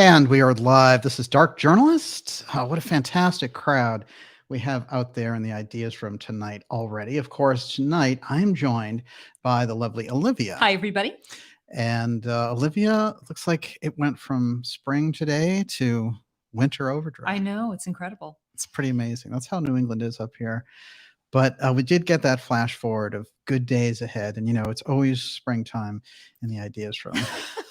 And we are live. This is Dark Journalist. Oh, what a fantastic crowd we have out there in the ideas room tonight already. Of course, tonight I'm joined by the lovely Olivia. Hi, everybody. And Olivia, looks like it went from spring today to winter overdrive. I know, it's incredible. It's pretty amazing. That's how New England is up here. But we did get that flash forward of good days ahead. And, you know, it's always springtime in the ideas room.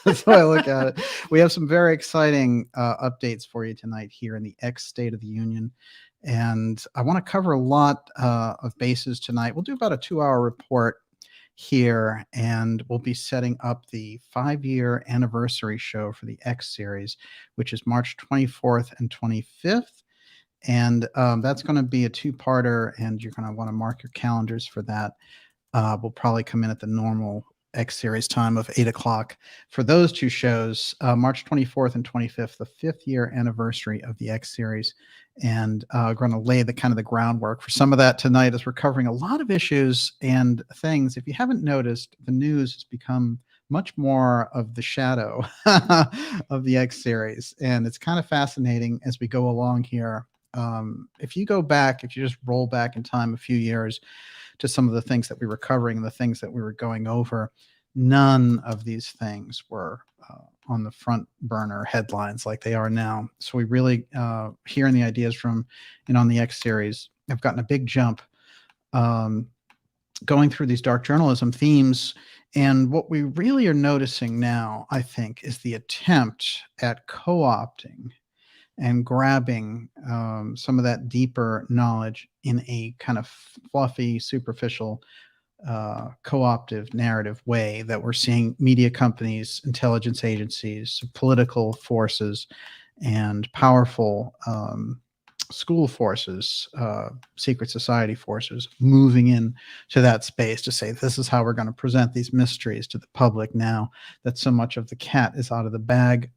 That's how I look at it. We have some very exciting updates for you tonight here in the X State of the Union. And I want to cover a lot of bases tonight. We'll do about a 2-hour report here, and we'll be setting up the 5-year anniversary show for the X series, which is March 24th and 25th. And that's going to be a 2-parter, and you're going to want to mark your calendars for that. We'll probably come in at the normal X series time of 8 o'clock for those 2 shows, March 24th and 25th, the 5th-year anniversary of the X series. And we're going to lay the kind of the groundwork for some of that tonight as we're covering a lot of issues and things. If you haven't noticed, the news has become much more of the shadow of the X series. And it's kind of fascinating as we go along here. If you go back, if you just roll back in time a few years to some of the things that we were covering and the things that we were going over, none of these things were on the front burner headlines like they are now. So we really, here in the ideas room and on the X series, have gotten a big jump going through these dark journalism themes. And what we really are noticing now, I think, is the attempt at co-opting and grabbing some of that deeper knowledge in a kind of fluffy, superficial, co-optive narrative way that we're seeing media companies, intelligence agencies, political forces, and powerful school forces, secret society forces moving in to that space to say, this is how we're going to present these mysteries to the public now that so much of the cat is out of the bag.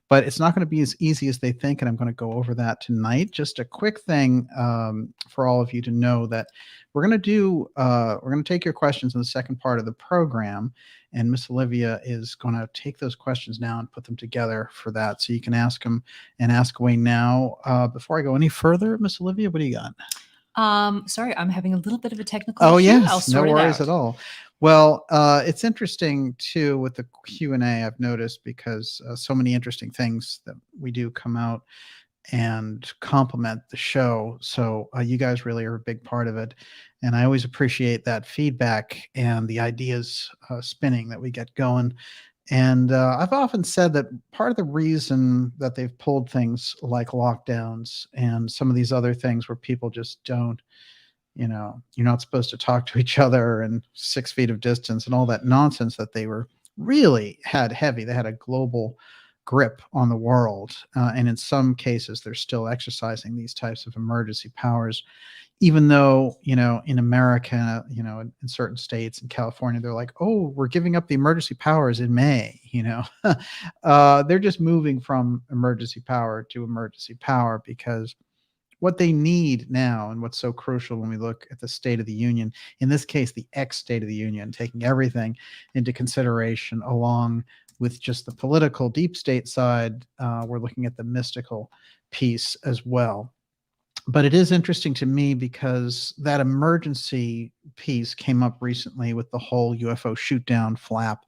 But it's not going to be as easy as they think, and I'm going to go over that tonight. Just a quick thing for all of you to know that we're going to take your questions in the second part of the program, and Miss Olivia is going to take those questions now and put them together for that, so you can ask them and ask away now. Before I go any further, Miss Olivia, what do you got? Sorry, I'm having a little bit of a technical issue. Yes, no worries at all. Well, it's interesting too with the Q&A, I've noticed, because so many interesting things that we do come out and complement the show. So you guys really are a big part of it. And I always appreciate that feedback and the ideas spinning that we get going. And I've often said that part of the reason that they've pulled things like lockdowns and some of these other things where people just don't, you know, you're not supposed to talk to each other and 6 feet of distance and all that nonsense that they were really had heavy. They had a global grip on the world. And in some cases, they're still exercising these types of emergency powers, even though, you know, in America, you know, in certain states in California, they're like, oh, we're giving up the emergency powers in May, you know. They're just moving from emergency power to emergency power because what they need now, and what's so crucial when we look at the State of the Union, in this case, the X State of the Union, taking everything into consideration along with just the political deep state side, we're looking at the mystical piece as well. But it is interesting to me because that emergency piece came up recently with the whole UFO shoot down flap.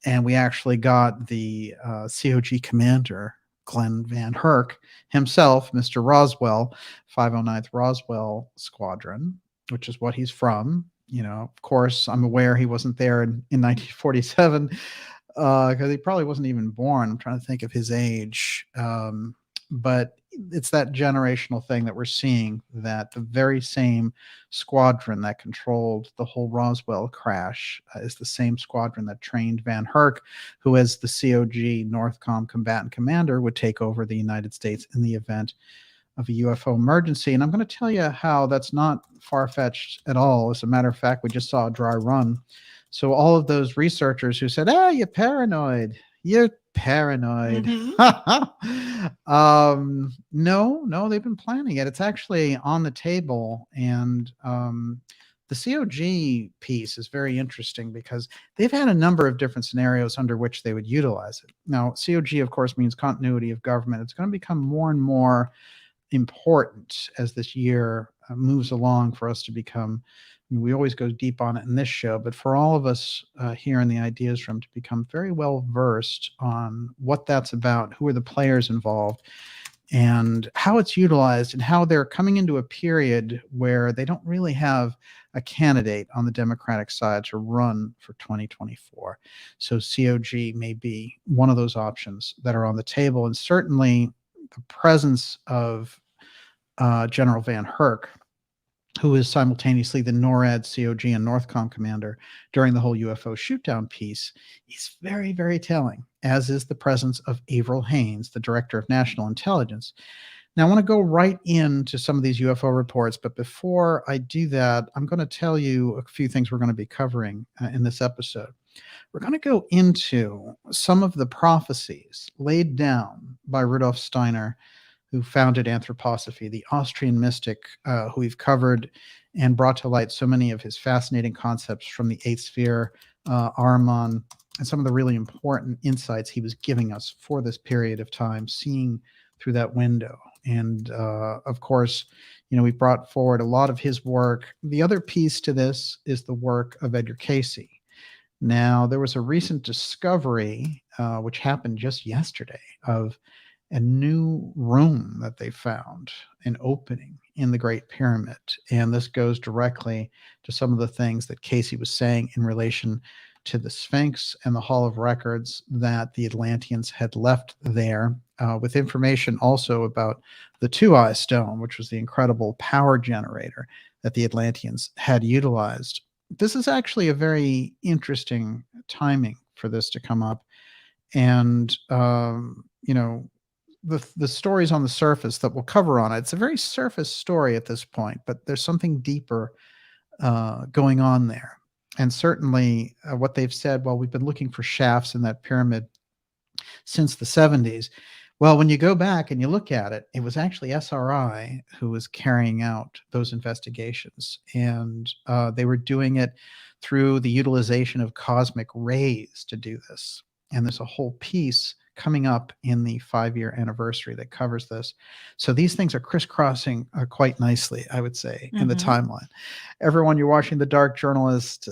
And we actually got the COG commander, Glenn Van Herk himself, Mr. Roswell, 509th Roswell Squadron, which is what he's from. You know, of course, I'm aware he wasn't there in 1947 because he probably wasn't even born. I'm trying to think of his age. But it's that generational thing that we're seeing, that the very same squadron that controlled the whole Roswell crash is the same squadron that trained Van Herk, who as the COG Northcom combatant commander would take over the United States in the event of a UFO emergency. And I'm going to tell you how that's not far-fetched at all. As a matter of fact, we just saw a dry run. So all of those researchers who said, you're paranoid, you're paranoid. No, they've been planning it. It's actually on the table. And the COG piece is very interesting because they've had a number of different scenarios under which they would utilize it. Now, COG, of course, means continuity of government. It's going to become more and more important as this year moves along for us to become. I mean, we always go deep on it in this show, but for all of us here in the Ideas Room to become very well versed on what that's about, who are the players involved, and how it's utilized, and how they're coming into a period where they don't really have a candidate on the Democratic side to run for 2024. So COG may be one of those options that are on the table, and certainly the presence of General Van Herk, who is simultaneously the NORAD, COG, and NORTHCOM commander during the whole UFO shootdown piece, is very, very telling, as is the presence of Avril Haines, the director of national intelligence. Now, I want to go right into some of these UFO reports, but before I do that, I'm going to tell you a few things we're going to be covering in this episode. We're going to go into some of the prophecies laid down by Rudolph Steiner, who founded Anthroposophy, the Austrian mystic who we've covered and brought to light so many of his fascinating concepts from the eighth sphere, Ahriman, and some of the really important insights he was giving us for this period of time, seeing through that window. And of course, we brought forward a lot of his work. The other piece to this is the work of Edgar Cayce. Now, there was a recent discovery, which happened just yesterday, of a new room that they found, an opening in the Great Pyramid. And this goes directly to some of the things that Cayce was saying in relation to the Sphinx and the Hall of Records that the Atlanteans had left there, with information also about the Two-Eye Stone, which was the incredible power generator that the Atlanteans had utilized. This is actually a very interesting timing for this to come up. And, the stories on the surface that we'll cover on it, it's a very surface story at this point, but there's something deeper going on there. And certainly what they've said, well, we've been looking for shafts in that pyramid since the 70s. Well, when you go back and you look at it, it was actually SRI who was carrying out those investigations. And they were doing it through the utilization of cosmic rays to do this. And there's a whole piece coming up in the 5-year anniversary that covers this. So these things are crisscrossing quite nicely, I would say, in the timeline. Everyone, you're watching the Dark Journalist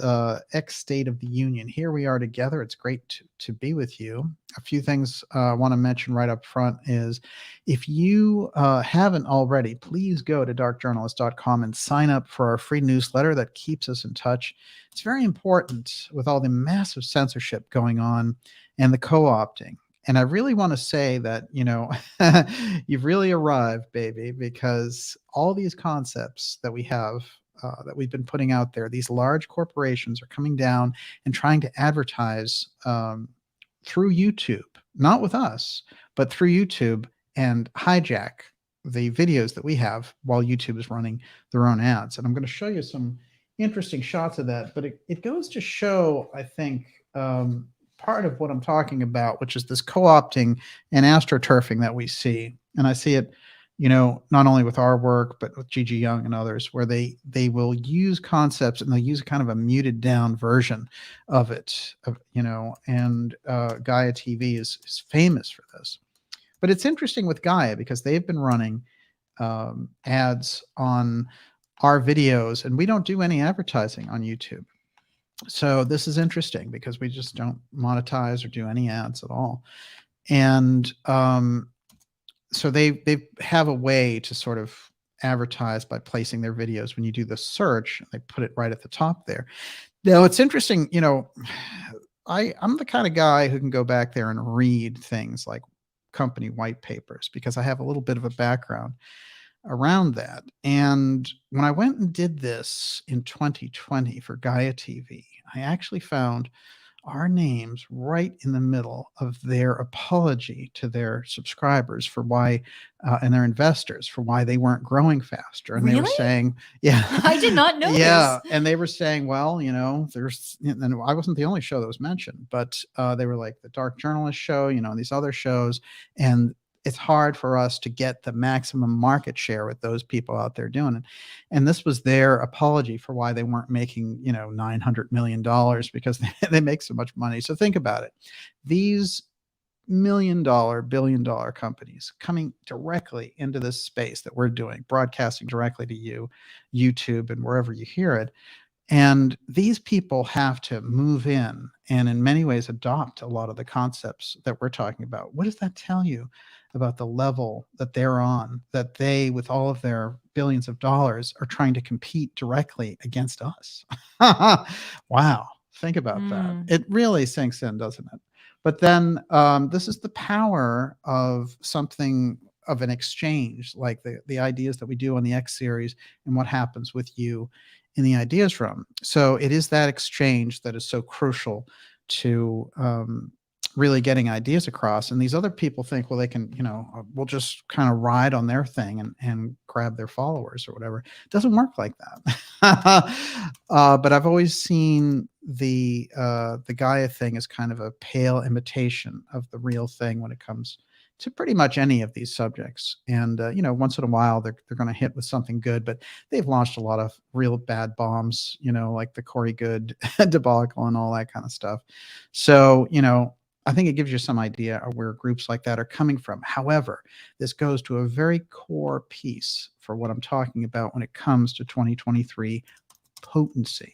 X State of the Union. Here we are together. It's great to be with you. A few things I want to mention right up front is, if you haven't already, please go to darkjournalist.com and sign up for our free newsletter that keeps us in touch. It's very important with all the massive censorship going on and the co-opting. And I really want to say that, you've really arrived, baby, because all these concepts that we have, that we've been putting out there, these large corporations are coming down and trying to advertise through YouTube, not with us, but through YouTube, and hijack the videos that we have while YouTube is running their own ads. And I'm going to show you some interesting shots of that, but it goes to show, I think, part of what I'm talking about, which is this co-opting and astroturfing that we see. And I see it, not only with our work, but with Gigi Young and others, where they will use concepts and they'll use kind of a muted down version of it, and Gaia TV is famous for this. But it's interesting with Gaia because they've been running ads on our videos, and we don't do any advertising on YouTube. So this is interesting because we just don't monetize or do any ads at all. And so they have a way to sort of advertise by placing their videos. When you do the search, they put it right at the top there. Now, it's interesting, I'm the kind of guy who can go back there and read things like company white papers because I have a little bit of a background around that. And when I went and did this in 2020 for Gaia TV, I actually found our names right in the middle of their apology to their subscribers for why, and their investors for why they weren't growing faster. And they were saying, yeah, I did not know yeah. this. And they were saying, well, there's, and I wasn't the only show that was mentioned, but they were like the Dark Journalist show, and these other shows. And it's hard for us to get the maximum market share with those people out there doing it. And this was their apology for why they weren't making, $900 million, because they make so much money. So think about it. These $1 billion companies coming directly into this space that we're doing, broadcasting directly to you, YouTube, and wherever you hear it. And these people have to move in and in many ways adopt a lot of the concepts that we're talking about. What does that tell you about the level that they're on, that they, with all of their billions of dollars, are trying to compete directly against us? Wow. Think about that. It really sinks in, doesn't it? But then this is the power of something of an exchange, like the ideas that we do on the X series and what happens with you in the ideas room. So it is that exchange that is so crucial to really getting ideas across. And these other people think, well, they can, we'll just kind of ride on their thing and grab their followers or whatever. It doesn't work like that. But I've always seen the Gaia thing as kind of a pale imitation of the real thing when it comes to pretty much any of these subjects. And, once in a while they're going to hit with something good, but they've launched a lot of real bad bombs, like the Corey Good debacle and all that kind of stuff. So, I think it gives you some idea of where groups like that are coming from. However, this goes to a very core piece for what I'm talking about when it comes to 2023 potency.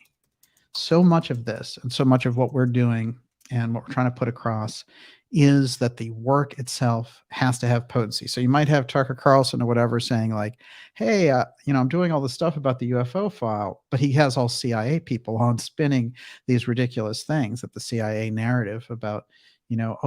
So much of this and so much of what we're doing and what we're trying to put across is that the work itself has to have potency. So you might have Tucker Carlson or whatever saying like, hey, I'm doing all this stuff about the UFO file, but he has all CIA people on spinning these ridiculous things, that the CIA narrative about,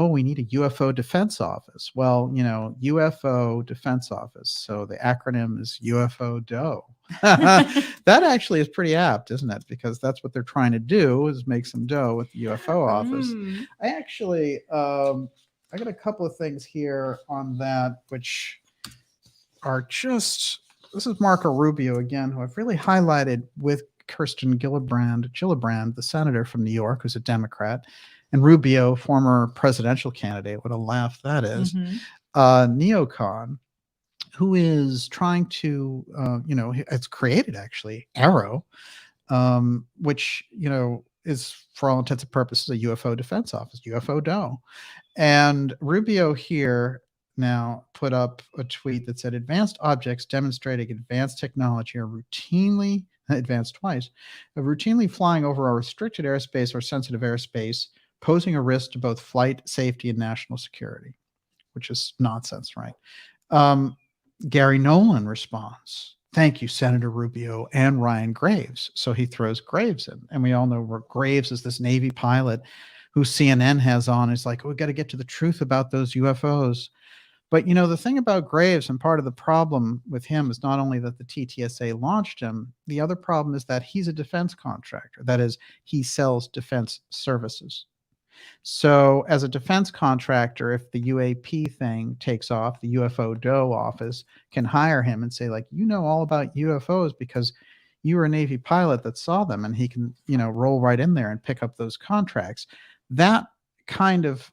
we need a UFO defense office. Well, UFO defense office. So the acronym is UFO DOE. That actually is pretty apt, isn't it? Because that's what they're trying to do, is make some dough with the UFO office. I actually, I got a couple of things here on that, which are just, this is Marco Rubio again, who I've really highlighted with Kirsten Gillibrand, the senator from New York, who's a Democrat, and Rubio, former presidential candidate. What a laugh that is. Neocon, who is trying to, it's created actually Arrow, which, is for all intents and purposes a UFO defense office, UFO DOE. And Rubio here now put up a tweet that said, advanced objects demonstrating advanced technology are routinely, advanced twice, routinely flying over a restricted airspace or sensitive airspace, posing a risk to both flight safety and national security, which is nonsense, right? Gary Nolan responds, thank you, Senator Rubio and Ryan Graves. So he throws Graves in. And we all know Graves is this Navy pilot who CNN has on. It's like, we've got to get to the truth about those UFOs. But, the thing about Graves, and part of the problem with him, is not only that the TTSA launched him, the other problem is that he's a defense contractor. That is, he sells defense services. So as a defense contractor, if the UAP thing takes off, the UFO DOE office can hire him and say, like, all about UFOs because you were a Navy pilot that saw them, and he can, roll right in there and pick up those contracts. That kind of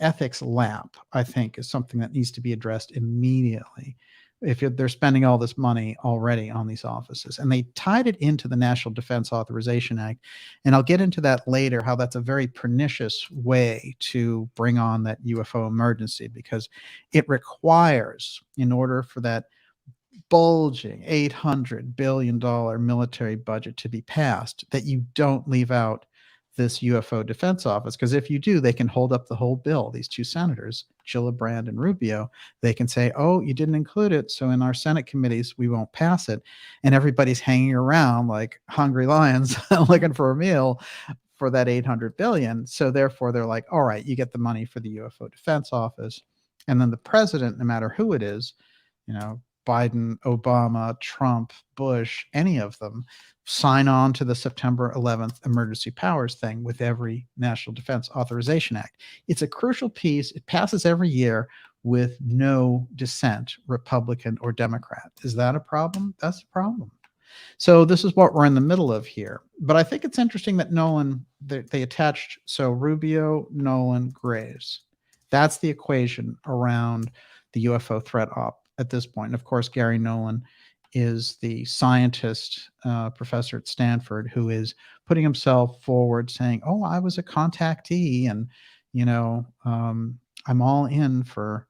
ethics lap, I think, is something that needs to be addressed immediately. If they're spending all this money already on these offices, and they tied it into the National Defense Authorization Act. And I'll get into that later, how that's a very pernicious way to bring on that UFO emergency, because it requires, in order for that bulging $800 billion military budget to be passed, that you don't leave out this UFO defense office, because if you do, they can hold up the whole bill. These two senators, Gillibrand and Rubio, they can say, oh, you didn't include it, so in our Senate committees we won't pass it. And everybody's hanging around like hungry lions looking for a meal for that $800 billion. So therefore they're like, all right, you get the money for the UFO defense office. And then the president, no matter who it is, Biden, Obama, Trump, Bush, any of them, sign on to the September 11th emergency powers thing with every National Defense Authorization Act. It's a crucial piece. It passes every year with no dissent, Republican or Democrat. Is that a problem? That's a problem. So this is what we're in the middle of here. But I think it's interesting that Nolan, they attached, so Rubio, Nolan, Graves. That's the equation around the UFO threat op at this point. And of course, Gary Nolan is the scientist, professor at Stanford, who is putting himself forward saying, oh, I was a contactee, and, I'm all in for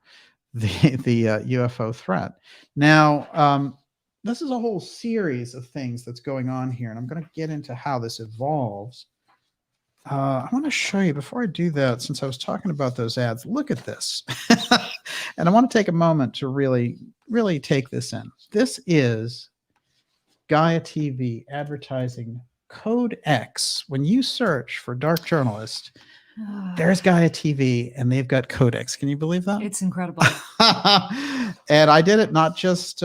the UFO threat. Now, this is a whole series of things that's going on here, and I'm going to get into how this evolves. I want to show you, before I do that, since I was talking about those ads, look at this. And I want to take a moment to really, really take this in. This is Gaia TV advertising code X. When you search for Dark Journalist, there's Gaia TV, and they've got Codex. Can you believe that? It's incredible. And I did it not just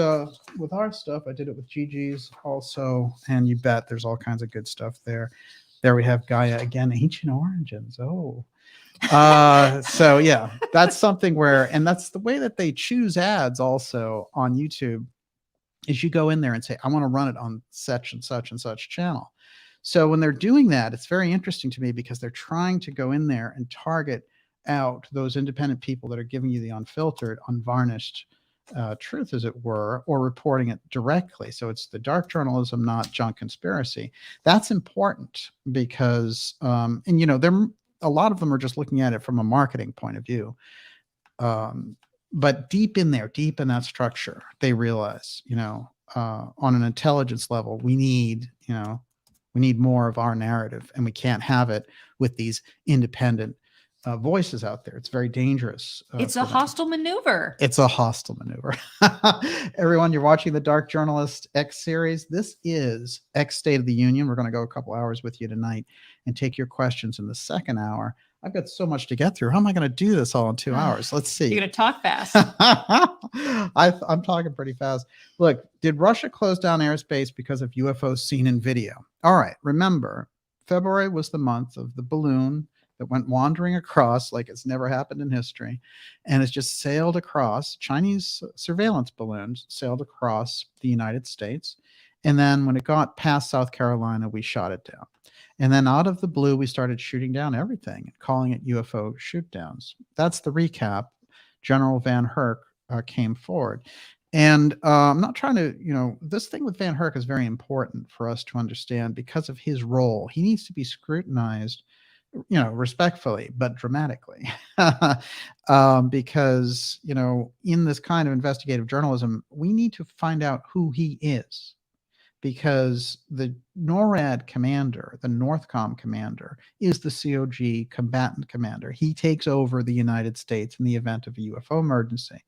with our stuff. I did it with Gigi's also. And you bet there's all kinds of good stuff there. There we have Gaia again, Ancient Origins. Oh. So yeah, that's something where, and that's the way that they choose ads also on YouTube, is you go in there and say, I want to run it on such and such and such channel. So when they're doing that, it's very interesting to me because they're trying to go in there and target out those independent people that are giving you the unfiltered, unvarnished truth, as it were, or reporting it directly. So it's the dark journalism, not junk conspiracy. That's important because, and they're, a lot of them are just looking at it from a marketing point of view. But deep in there, deep in that structure, they realize, on an intelligence level, we need more of our narrative, and we can't have it with these independent voices out there. It's very dangerous. It's a hostile maneuver. It's a hostile maneuver. Everyone, you're watching the Dark Journalist X series. This is X State of the Union. We're going to go a couple hours with you tonight and take your questions in the second hour. I've got so much to get through. How am I going to do this all in 2 hours? Let's see. You're going to talk fast. I'm talking pretty fast. Look, did Russia close down airspace because of UFOs seen in video? All right. Remember, February was the month of the balloon that went wandering across like it's never happened in history, and it's just sailed across. Chinese surveillance balloons sailed across the United States. And then when it got past South Carolina, we shot it down. And then out of the blue, we started shooting down everything, calling it UFO shoot downs. That's the recap. General Van Herk came forward. And I'm not trying to, this thing with Van Herk is very important for us to understand because of his role. He needs to be scrutinized, respectfully, but dramatically. Because, in this kind of investigative journalism, we need to find out who he is. Because the NORAD commander, the Northcom commander, is the COG combatant commander. He takes over the United States in the event of a UFO emergency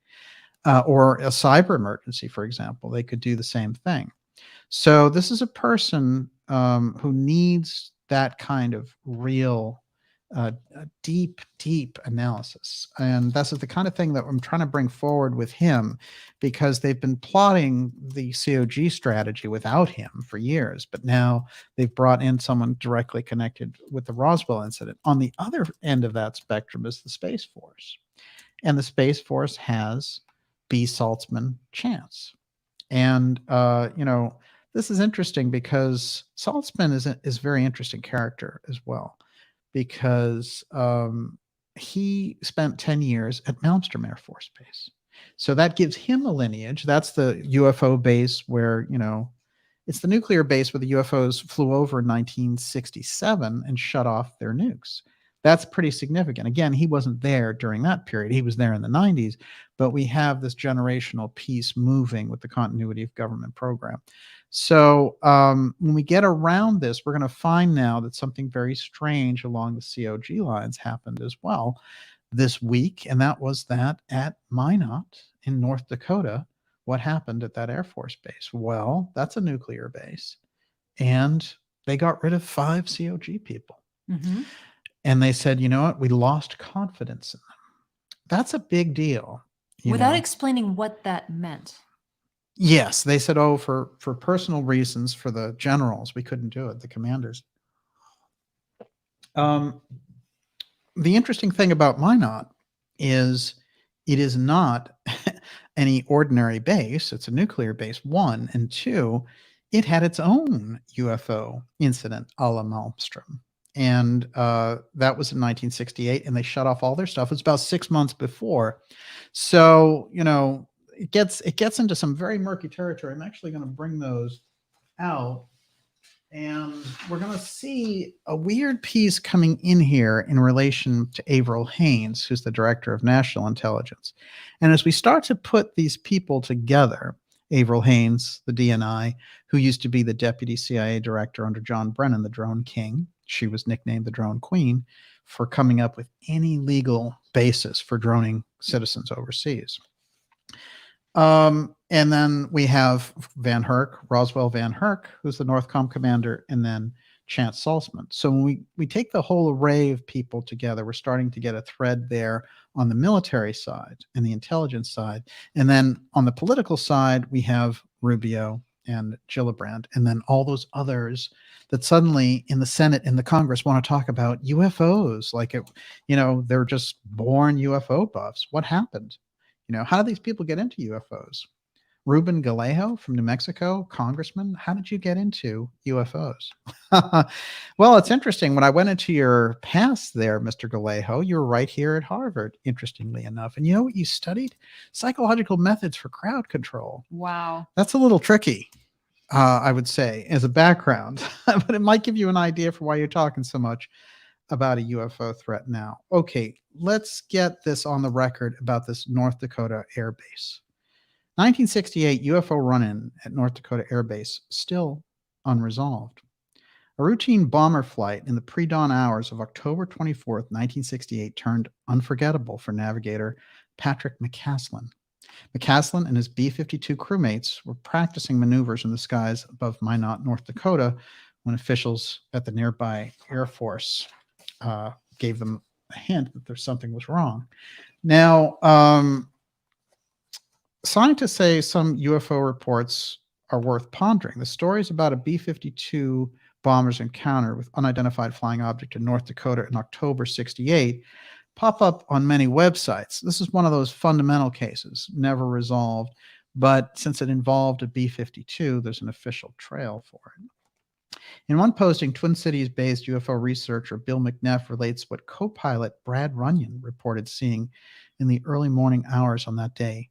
or a cyber emergency, for example. They could do the same thing. So this is a person who needs that kind of real, deep analysis. And this is the kind of thing that I'm trying to bring forward with him, because they've been plotting the COG strategy without him for years, but now they've brought in someone directly connected with the Roswell incident. On the other end of that spectrum is the Space Force. And the Space Force has B. Saltzman Chance. And, this is interesting because Saltzman is a very interesting character as well, because he spent 10 years at Malmstrom Air Force Base. So that gives him a lineage. That's the UFO base where, it's the nuclear base where the UFOs flew over in 1967 and shut off their nukes. That's pretty significant. Again, he wasn't there during that period. He was there in the 90s, but we have this generational piece moving with the continuity of government program. So when we get around this, we're going to find now that something very strange along the COG lines happened as well this week, and that was that at Minot in North Dakota. What happened at that Air Force base? Well, that's a nuclear base, and they got rid of 5 COG people. Mm-hmm. And they said, you know what? We lost confidence in them. That's a big deal. Without explaining what that meant. Yes. They said, for personal reasons, for the generals, we couldn't do it, the commanders. The interesting thing about Minot is it is not any ordinary base. It's a nuclear base, 1. And 2, it had its own UFO incident a la Malmstrom. And that was in 1968, and they shut off all their stuff. It was about 6 months before. So, it gets into some very murky territory. I'm actually going to bring those out, and we're going to see a weird piece coming in here in relation to Avril Haines, who's the director of national intelligence. And as we start to put these people together, Avril Haines, the DNI, who used to be the deputy CIA director under John Brennan, the Drone King. She was nicknamed the Drone Queen for coming up with any legal basis for droning citizens overseas. And then we have Van Herk, Roswell Van Herk, who's the Northcom commander, and then Chance Salzman. So when we take the whole array of people together, we're starting to get a thread there on the military side and the intelligence side. And then on the political side, we have Rubio and Gillibrand, and then all those others that suddenly in the Senate and the Congress want to talk about UFOs, like they're just born UFO buffs. What happened? How do these people get into UFOs? Ruben Galejo from New Mexico, congressman, how did you get into UFOs? Well, it's interesting. When I went into your past there, Mr. Galejo, you were right here at Harvard, interestingly enough. And you know what you studied? Psychological methods for crowd control. Wow. That's a little tricky, I would say, as a background. But it might give you an idea for why you're talking so much about a UFO threat now. Okay, let's get this on the record about this North Dakota Air Base. 1968 UFO run-in at North Dakota Air Base, still unresolved. A routine bomber flight in the pre-dawn hours of October 24th, 1968 turned unforgettable for navigator Patrick McCaslin. McCaslin and his B-52 crewmates were practicing maneuvers in the skies above Minot, North Dakota, when officials at the nearby Air Force gave them a hint that something was wrong. Now, scientists say some UFO reports are worth pondering. The stories about a B-52 bomber's encounter with unidentified flying object in North Dakota in October 68 pop up on many websites. This is one of those fundamental cases, never resolved, but since it involved a B-52, there's an official trail for it. In one posting, Twin Cities-based UFO researcher Bill McNeff relates what co-pilot Brad Runyon reported seeing in the early morning hours on that day,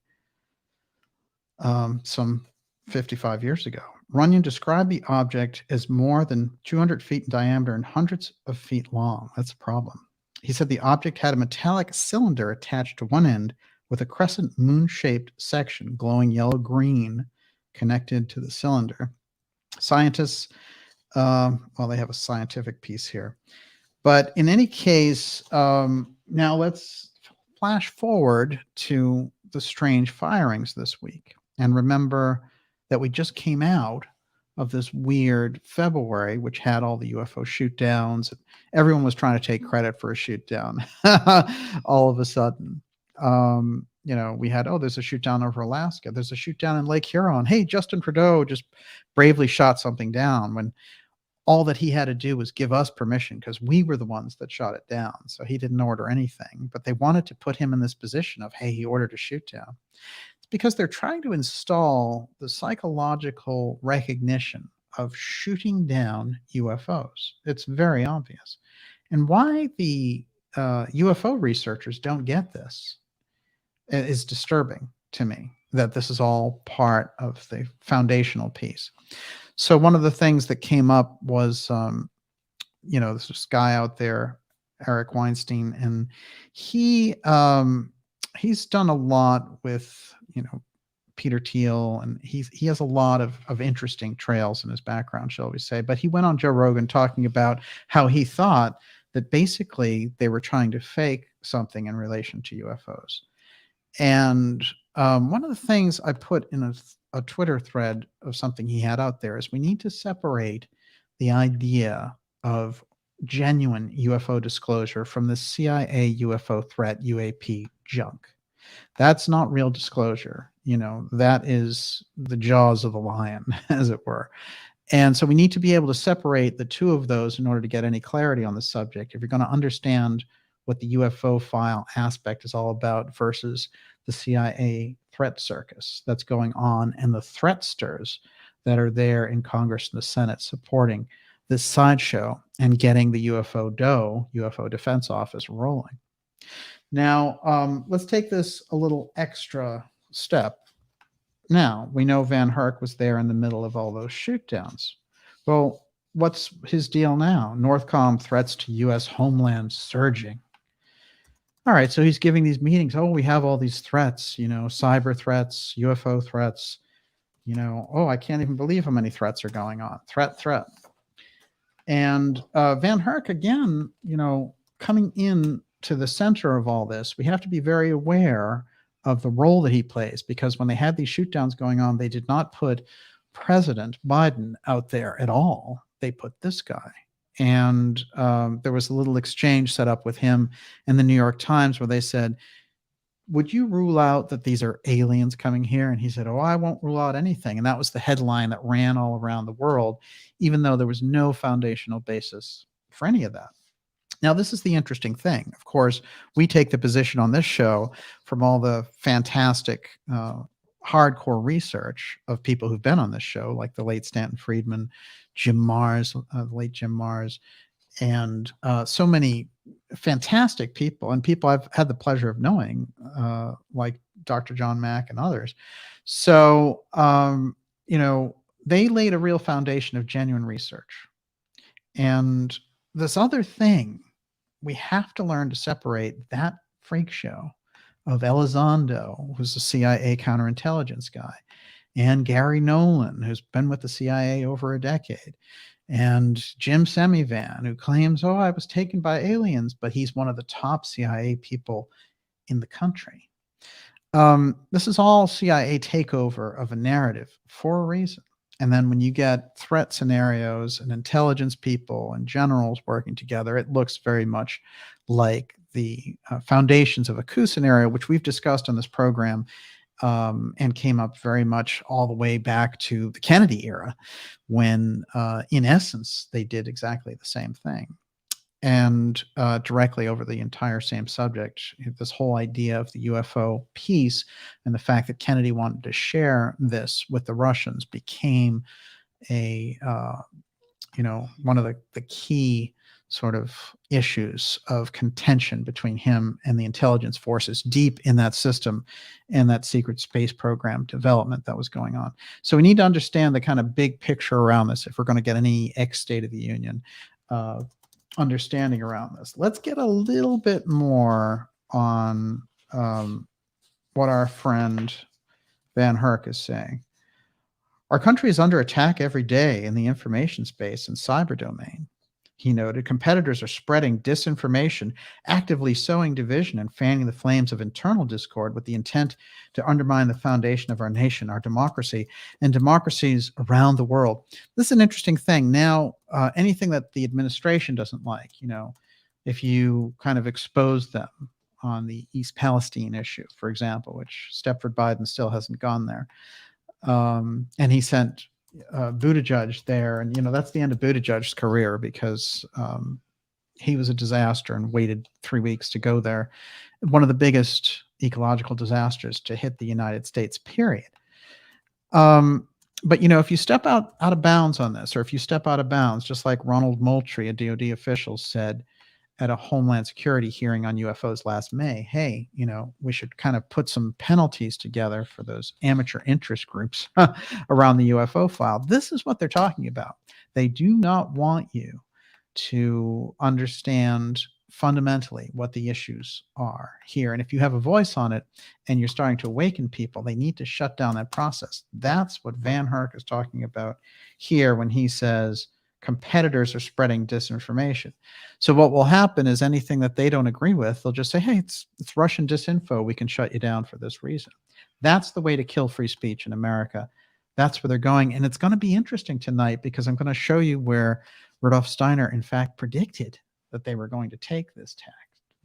some 55 years ago. Runyon described the object as more than 200 feet in diameter and hundreds of feet long. That's a problem. He said the object had a metallic cylinder attached to one end with a crescent moon-shaped section glowing yellow-green connected to the cylinder. Scientists, they have a scientific piece here. But in any case, now let's flash forward to the strange firings this week. And remember that we just came out of this weird February, which had all the UFO shoot downs. Everyone was trying to take credit for a shoot down all of a sudden. We had, there's a shoot down over Alaska. There's a shoot down in Lake Huron. Hey, Justin Trudeau just bravely shot something down when all that he had to do was give us permission because we were the ones that shot it down. So he didn't order anything, but they wanted to put him in this position of, hey, he ordered a shoot down. It's because they're trying to install the psychological recognition of shooting down UFOs. It's very obvious. And why the UFO researchers don't get this is disturbing to me, that this is all part of the foundational piece. So one of the things that came up was, there's this guy out there, Eric Weinstein, and he's done a lot with, Peter Thiel, and he has a lot of interesting trails in his background, shall we say. But he went on Joe Rogan talking about how he thought that basically they were trying to fake something in relation to UFOs. And one of the things I put in a Twitter thread of something he had out there is we need to separate the idea of genuine UFO disclosure from the CIA UFO threat UAP junk. That's not real disclosure. That is the jaws of the lion, as it were. And so we need to be able to separate the two of those in order to get any clarity on the subject. If you're going to understand what the UFO file aspect is all about versus the CIA threat circus that's going on and the threatsters that are there in Congress and the Senate supporting this sideshow and getting the UFO Defense Office, rolling. Now, let's take this a little extra step. Now, we know Van Herk was there in the middle of all those shoot downs. Well, what's his deal now? Northcom threats to U.S. homeland surging. All right, so he's giving these meetings. Oh, we have all these threats, cyber threats, UFO threats. Oh, I can't even believe how many threats are going on. Threat. And Van Herk, again, coming in to the center of all this, we have to be very aware of the role that he plays, because when they had these shoot downs going on, they did not put President Biden out there at all. They put this guy. And there was a little exchange set up with him and the New York Times where they said, would you rule out that these are aliens coming here? And he said, oh, I won't rule out anything. And that was the headline that ran all around the world, even though there was no foundational basis for any of that. Now, this is the interesting thing. Of course, we take the position on this show from all the fantastic hardcore research of people who've been on this show, like the late Stanton Friedman, Jim Marrs, the late Jim Marrs, and so many fantastic people, and people I've had the pleasure of knowing, like Dr. John Mack and others. So, they laid a real foundation of genuine research. And this other thing, we have to learn to separate that freak show of Elizondo, who's a CIA counterintelligence guy, and Gary Nolan, who's been with the CIA over a decade, and Jim Semivan, who claims, oh, I was taken by aliens, but he's one of the top CIA people in the country. This is all CIA takeover of a narrative for a reason. And then when you get threat scenarios and intelligence people and generals working together, it looks very much like the foundations of a coup scenario, which we've discussed on this program, and came up very much all the way back to the Kennedy era, when, in essence, they did exactly the same thing. And directly over the entire same subject, this whole idea of the UFO piece and the fact that Kennedy wanted to share this with the Russians became a, one of the key sort of issues of contention between him and the intelligence forces deep in that system and that secret space program development that was going on. So we need to understand the kind of big picture around this if we're going to get any ex-State of the Union understanding around this. Let's get a little bit more on what our friend Van Herk is saying. Our country is under attack every day in the information space and cyber domain. He noted, competitors are spreading disinformation, actively sowing division and fanning the flames of internal discord with the intent to undermine the foundation of our nation, our democracy, and democracies around the world. This is an interesting thing. Now, anything that the administration doesn't like, if you kind of expose them on the East Palestine issue, for example, which Stepford Biden still hasn't gone there. And he sent Buttigieg there, and that's the end of Buttigieg's career, because he was a disaster and waited 3 weeks to go there. One of the biggest ecological disasters to hit the United States, period. But if you step out of bounds on this, or if you step out of bounds, just like Ronald Moultrie, a DoD official, said at a Homeland Security hearing on UFOs last May, hey, we should kind of put some penalties together for those amateur interest groups around the UFO file. This is what they're talking about. They do not want you to understand fundamentally what the issues are here. And if you have a voice on it and you're starting to awaken people, they need to shut down that process. That's what Van Herk is talking about here when he says competitors are spreading disinformation. So what will happen is anything that they don't agree with, they'll just say, hey, it's Russian disinfo. We can shut you down for this reason. That's the way to kill free speech in America. That's where they're going. And it's going to be interesting tonight, because I'm going to show you where Rudolph Steiner, in fact, predicted that they were going to take this tack.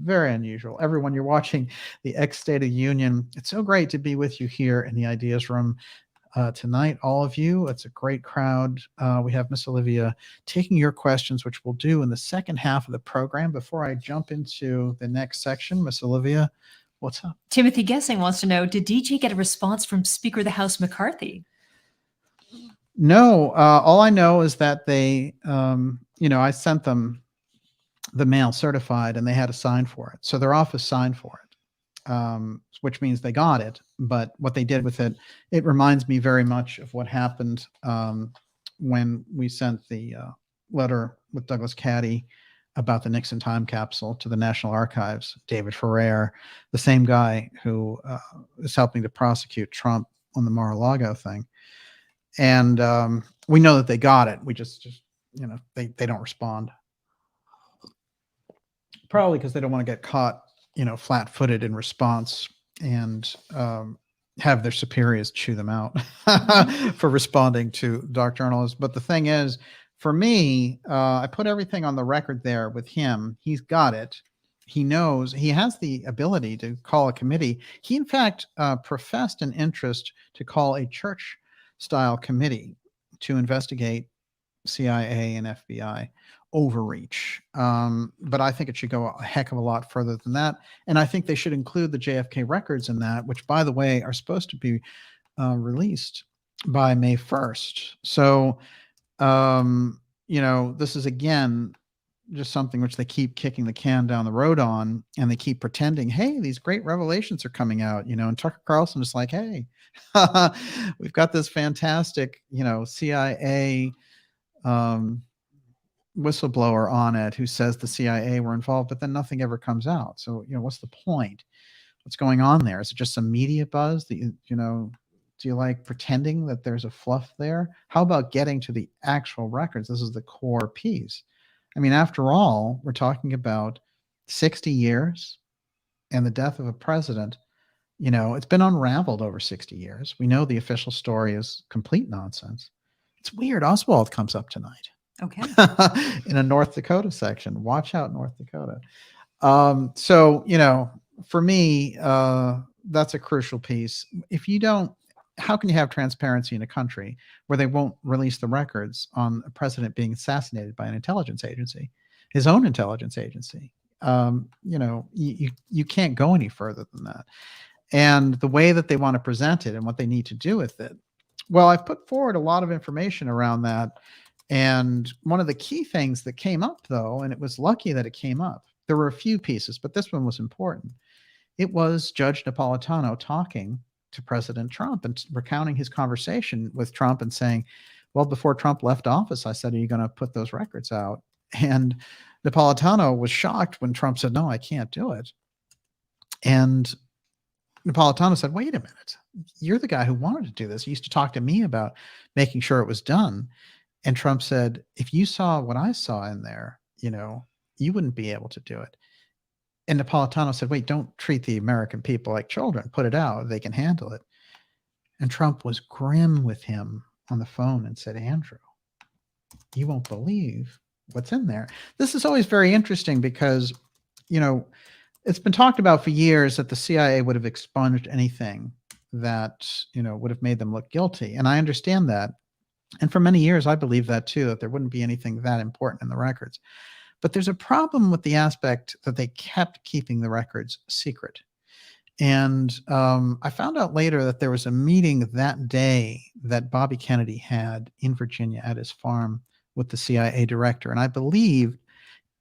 Very unusual. Everyone, you're watching the ex-State of the Union. It's so great to be with you here in the Ideas Room tonight, all of you. It's a great crowd. We have Miss Olivia taking your questions, which we'll do in the second half of the program. Before I jump into the next section, Miss Olivia, what's up? Timothy Guessing wants to know, did DJ get a response from Speaker of the House McCarthy? No, all I know is that they, I sent them the mail certified and they had to sign for it. So their office signed for it, which means they got it. But what they did with it, it reminds me very much of what happened when we sent the letter with Douglas Caddy about the Nixon time capsule to the National Archives. David Ferrer, the same guy who is helping to prosecute Trump on the Mar-a-Lago thing. And we know that they got it. We just they don't respond. Probably because they don't want to get caught, flat-footed in response and have their superiors chew them out for responding to Dark Journalist. But the thing is, for me, I put everything on the record there with him. He's got it. He knows. He has the ability to call a committee. He, in fact, professed an interest to call a church-style committee to investigate CIA and FBI overreach. But I think it should go a heck of a lot further than that. And I think they should include the JFK records in that, which, by the way, are supposed to be released by May 1st. So, this is, again, just something which they keep kicking the can down the road on, and they keep pretending, hey, these great revelations are coming out, and Tucker Carlson is like, hey, we've got this fantastic, CIA whistleblower on it who says the CIA were involved, but then nothing ever comes out. So, what's the point? What's going on there? Is it just some media buzz that do you like pretending that there's a fluff there? How about getting to the actual records? This is the core piece. I mean, after all, we're talking about 60 years and the death of a president. It's been unraveled over 60 years. We know the official story is complete nonsense. It's weird. Oswald comes up tonight. Okay. In a North Dakota section. Watch out, North Dakota. So, for me, that's a crucial piece. If you don't, how can you have transparency in a country where they won't release the records on a president being assassinated by an intelligence agency, his own intelligence agency? You can't go any further than that. And the way that they want to present it and what they need to do with it. Well, I've put forward a lot of information around that. And one of the key things that came up, though, and it was lucky that it came up, there were a few pieces, but this one was important. It was Judge Napolitano talking to President Trump and recounting his conversation with Trump and saying, well, before Trump left office, I said, are you going to put those records out? And Napolitano was shocked when Trump said, no, I can't do it. And Napolitano said, wait a minute, you're the guy who wanted to do this. You used to talk to me about making sure it was done. And Trump said, if you saw what I saw in there, you wouldn't be able to do it. And Napolitano said, wait, don't treat the American people like children. Put it out. They can handle it. And Trump was grim with him on the phone and said, Andrew, you won't believe what's in there. This is always very interesting because, it's been talked about for years that the CIA would have expunged anything that, would have made them look guilty. And I understand that. And for many years, I believe that too, that there wouldn't be anything that important in the records. But there's a problem with the aspect that they kept keeping the records secret. And I found out later that there was a meeting that day that Bobby Kennedy had in Virginia at his farm with the CIA director. And I believe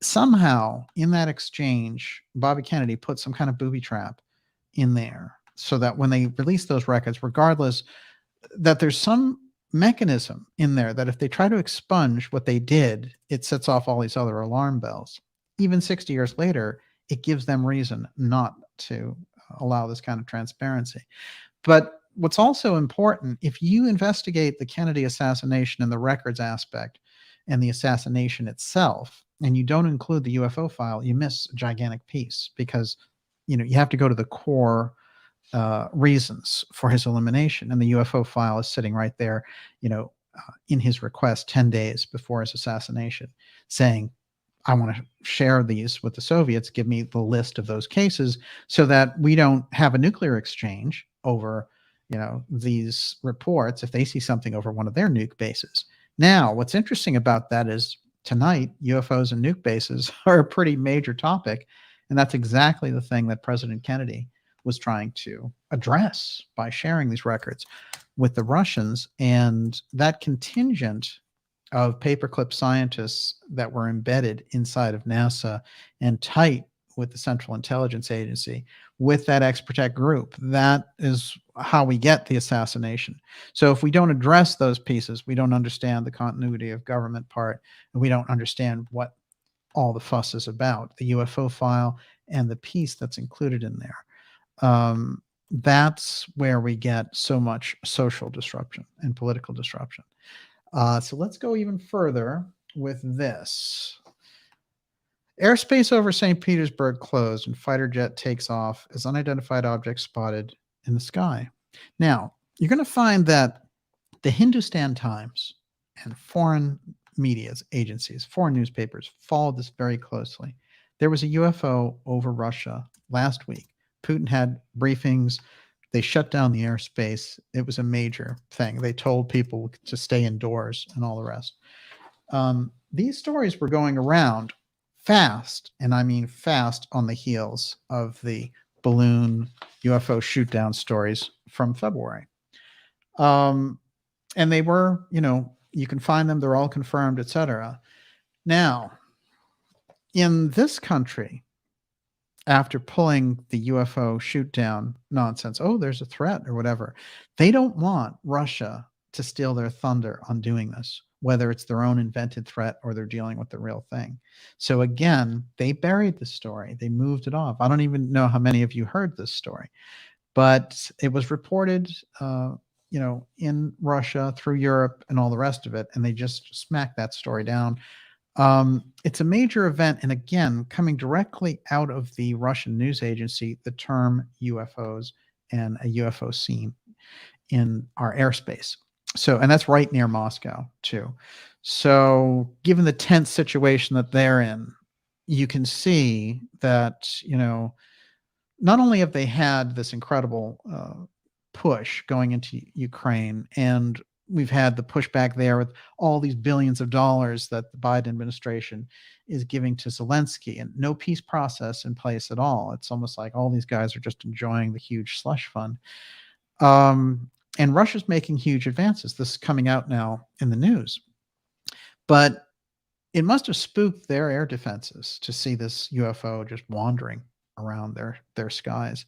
somehow in that exchange, Bobby Kennedy put some kind of booby trap in there so that when they release those records, regardless, that there's some mechanism in there that if they try to expunge what they did, it sets off all these other alarm bells. Even 60 years later, it gives them reason not to allow this kind of transparency. But what's also important, if you investigate the Kennedy assassination and the records aspect and the assassination itself, and you don't include the UFO file, you miss a gigantic piece because, you have to go to the core reasons for his elimination. And the UFO file is sitting right there, in his request 10 days before his assassination, saying, I want to share these with the Soviets. Give me the list of those cases so that we don't have a nuclear exchange over, these reports if they see something over one of their nuke bases. Now, what's interesting about that is tonight, UFOs and nuke bases are a pretty major topic. And that's exactly the thing that President Kennedy was trying to address by sharing these records. with the Russians, and that contingent of paperclip scientists that were embedded inside of NASA and tight with the Central Intelligence Agency, with that Ex-Protect group. That is how we get the assassination. So if we don't address those pieces, we don't understand the continuity of government part, and we don't understand what all the fuss is about, the UFO file and the piece that's included in there. That's where we get so much social disruption and political disruption. So let's go even further with this. Airspace over St. Petersburg closed and fighter jet takes off as unidentified object spotted in the sky. Now, you're going to find that the Hindustan Times and foreign media agencies, foreign newspapers, followed this very closely. There was a UFO over Russia last week. Putin had briefings. They shut down the airspace. It was a major thing. They told people to stay indoors and all the rest. These stories were going around fast, and I mean fast, on the heels of the balloon UFO shoot down stories from February. And they were, you can find them. They're all confirmed, etc. Now, in this country, after pulling the UFO shoot down nonsense, oh, there's a threat or whatever, they don't want Russia to steal their thunder on doing this, whether it's their own invented threat or they're dealing with the real thing. So again, they buried the story. They moved it off. I don't even know how many of you heard this story, but it was reported, in Russia, through Europe and all the rest of it, and they just smacked that story down. It's a major event, and again, coming directly out of the Russian news agency, the term UFOs and a UFO scene in our airspace. So, and that's right near Moscow too. So given the tense situation that they're in, you can see that, not only have they had this incredible push going into Ukraine, and we've had the pushback there with all these billions of dollars that the Biden administration is giving to Zelensky, and no peace process in place at all. It's almost like all these guys are just enjoying the huge slush fund. And Russia's making huge advances. This is coming out now in the news. But it must have spooked their air defenses to see this UFO just wandering around their skies.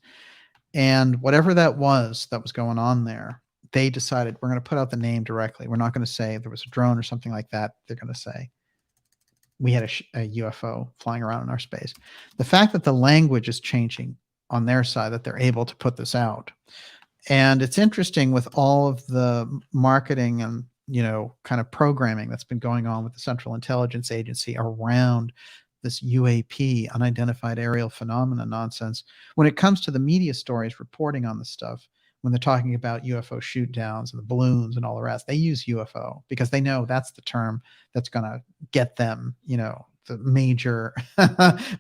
And whatever that was going on there, they decided, we're going to put out the name directly. We're not going to say there was a drone or something like that. They're going to say we had a UFO flying around in our space. The fact that the language is changing on their side, that they're able to put this out. And it's interesting with all of the marketing and, kind of programming that's been going on with the Central Intelligence Agency around this UAP, unidentified aerial phenomena nonsense. When it comes to the media stories reporting on this stuff, when they're talking about UFO shoot downs and the balloons and all the rest, they use UFO because they know that's the term that's going to get them, the major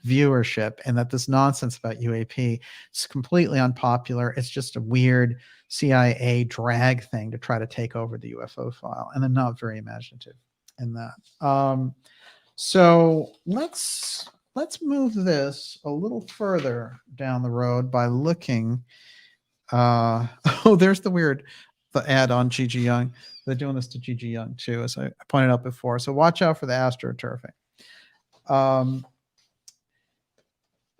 viewership, and that this nonsense about UAP is completely unpopular. It's just a weird CIA drag thing to try to take over the UFO file, and they're not very imaginative in that. So let's move this a little further down the road by looking. There's the ad on Gigi Young. They're doing this to Gigi Young too, as I pointed out before. So watch out for the astroturfing.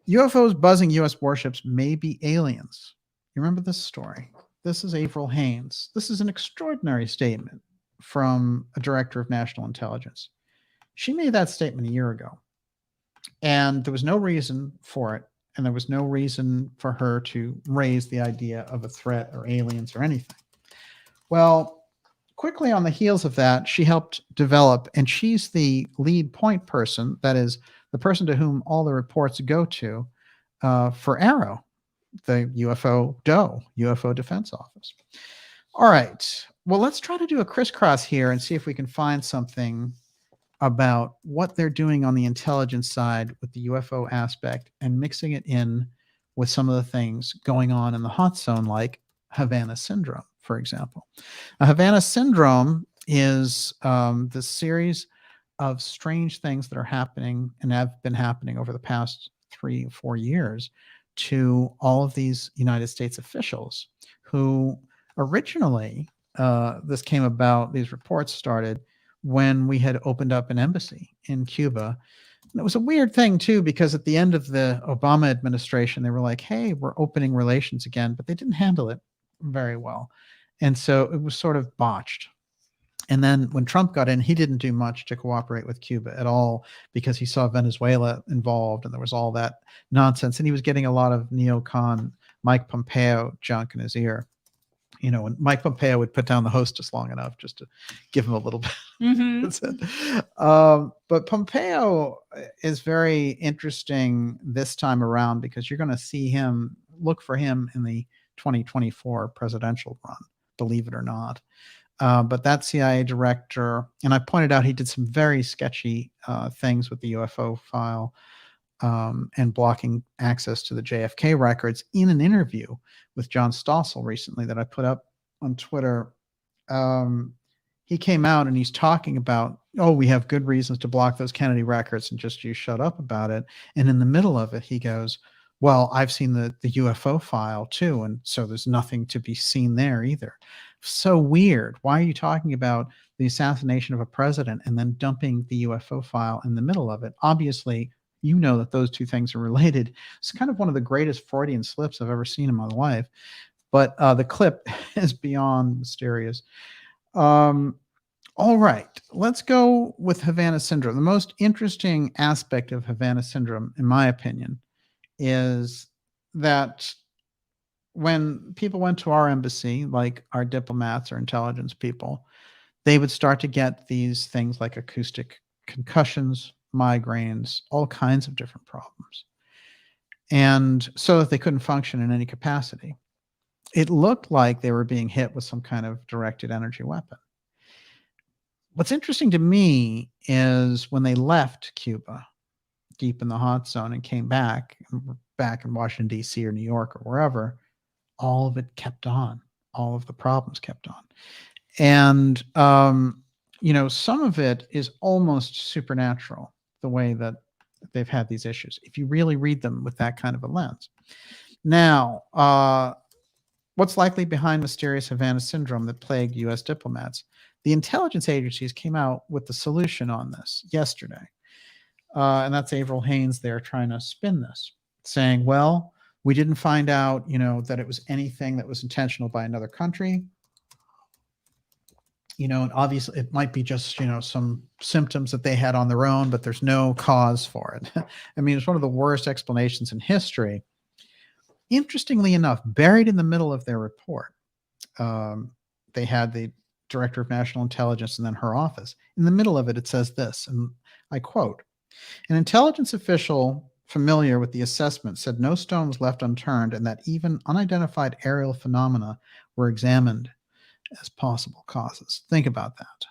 UFOs buzzing U.S. warships may be aliens. You remember this story? This is Avril Haines. This is an extraordinary statement from a director of national intelligence. She made that statement a year ago, and there was no reason for it, and there was no reason for her to raise the idea of a threat or aliens or anything. Well, quickly on the heels of that, she helped develop, and she's the lead point person, that is the person to whom all the reports go to, for AARO, the UFO Defense Office. All right. Well, let's try to do a crisscross here and see if we can find something about what they're doing on the intelligence side with the UFO aspect and mixing it in with some of the things going on in the hot zone, like Havana syndrome, for example. Havana syndrome is the series of strange things that are happening and have been happening over the past 3 or 4 years to all of these United States officials who originally this came about, these reports started when we had opened up an embassy in Cuba. And it was a weird thing too, because at the end of the Obama administration, they were like, hey, we're opening relations again, but they didn't handle it very well. And so it was sort of botched. And then when Trump got in, he didn't do much to cooperate with Cuba at all, because he saw Venezuela involved and there was all that nonsense. And he was getting a lot of neocon Mike Pompeo junk in his ear. You know, when Mike Pompeo would put down the hostess long enough just to give him a little bit. That's it. But Pompeo is very interesting this time around, because you're going to see him, look for him in the 2024 presidential run, believe it or not. But that CIA director, and I pointed out he did some very sketchy things with the UFO file and blocking access to the JFK records in an interview with John Stossel recently that I put up on Twitter. He came out and he's talking about, oh, we have good reasons to block those Kennedy records, and just you shut up about it. And in the middle of it, he goes, well, I've seen the UFO file too, and so there's nothing to be seen there either. So weird. Why are you talking about the assassination of a president and then dumping the UFO file in the middle of it? Obviously, you know that those two things are related. It's kind of one of the greatest Freudian slips I've ever seen in my life. But the clip is beyond mysterious. All right, let's go with Havana syndrome. The most interesting aspect of Havana syndrome, in my opinion, is that when people went to our embassy, like our diplomats or intelligence people, they would start to get these things like acoustic concussions, migraines, all kinds of different problems. And so that they couldn't function in any capacity. It looked like they were being hit with some kind of directed energy weapon. What's interesting to me is when they left Cuba, deep in the hot zone, and came back in Washington, D.C. or New York or wherever, all of it kept on. All of the problems kept on. And, you know, some of it is almost supernatural, the way that they've had these issues, if you really read them with that kind of a lens. Now, what's likely behind mysterious Havana syndrome that plagued U.S. diplomats? The intelligence agencies came out with the solution on this yesterday. And that's Avril Haines there trying to spin this, saying, well, we didn't find out, you know, that it was anything that was intentional by another country. You know, and obviously it might be just, you know, some symptoms that they had on their own, but there's no cause for it. I mean, it's one of the worst explanations in history. Interestingly enough, buried in the middle of their report, they had the Director of National Intelligence and then her office. In the middle of it, it says this, and I quote, an intelligence official familiar with the assessment said no stone was left unturned and that even unidentified aerial phenomena were examined as possible causes. Think about that.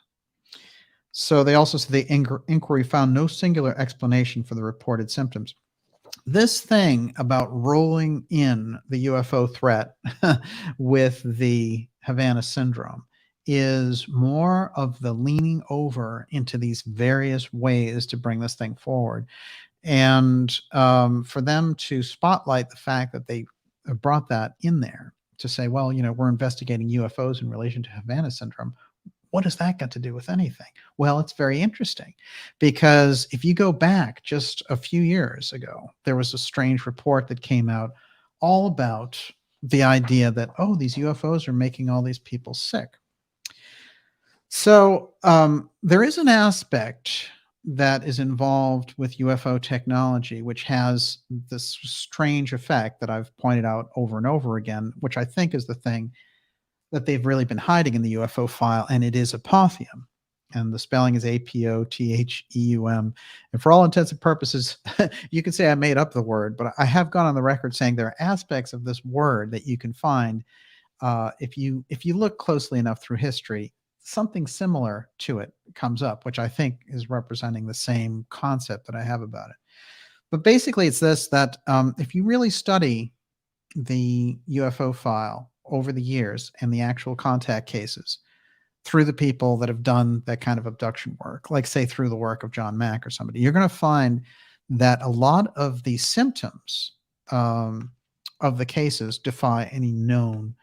So they also said the inquiry found no singular explanation for the reported symptoms. This thing about rolling in the UFO threat with the Havana syndrome is more of the leaning over into these various ways to bring this thing forward. And for them to spotlight the fact that they brought that in there to say, well, you know, we're investigating UFOs in relation to Havana syndrome. What does that got to do with anything? Well, it's very interesting, because if you go back just a few years ago, there was a strange report that came out all about the idea that, oh, these UFOs are making all these people sick. So there is an aspect that is involved with UFO technology, which has this strange effect that I've pointed out over and over again, which I think is the thing that they've really been hiding in the UFO file, and it is apotheum. And the spelling is A-P-O-T-H-E-U-M. And for all intents and purposes, you can say I made up the word, but I have gone on the record saying there are aspects of this word that you can find if you look closely enough through history. Something similar to it comes up, which I think is representing the same concept that I have about it. But basically it's this, that if you really study the UFO file over the years and the actual contact cases through the people that have done that kind of abduction work, like say through the work of John Mack or somebody, you're going to find that a lot of the symptoms of the cases defy any known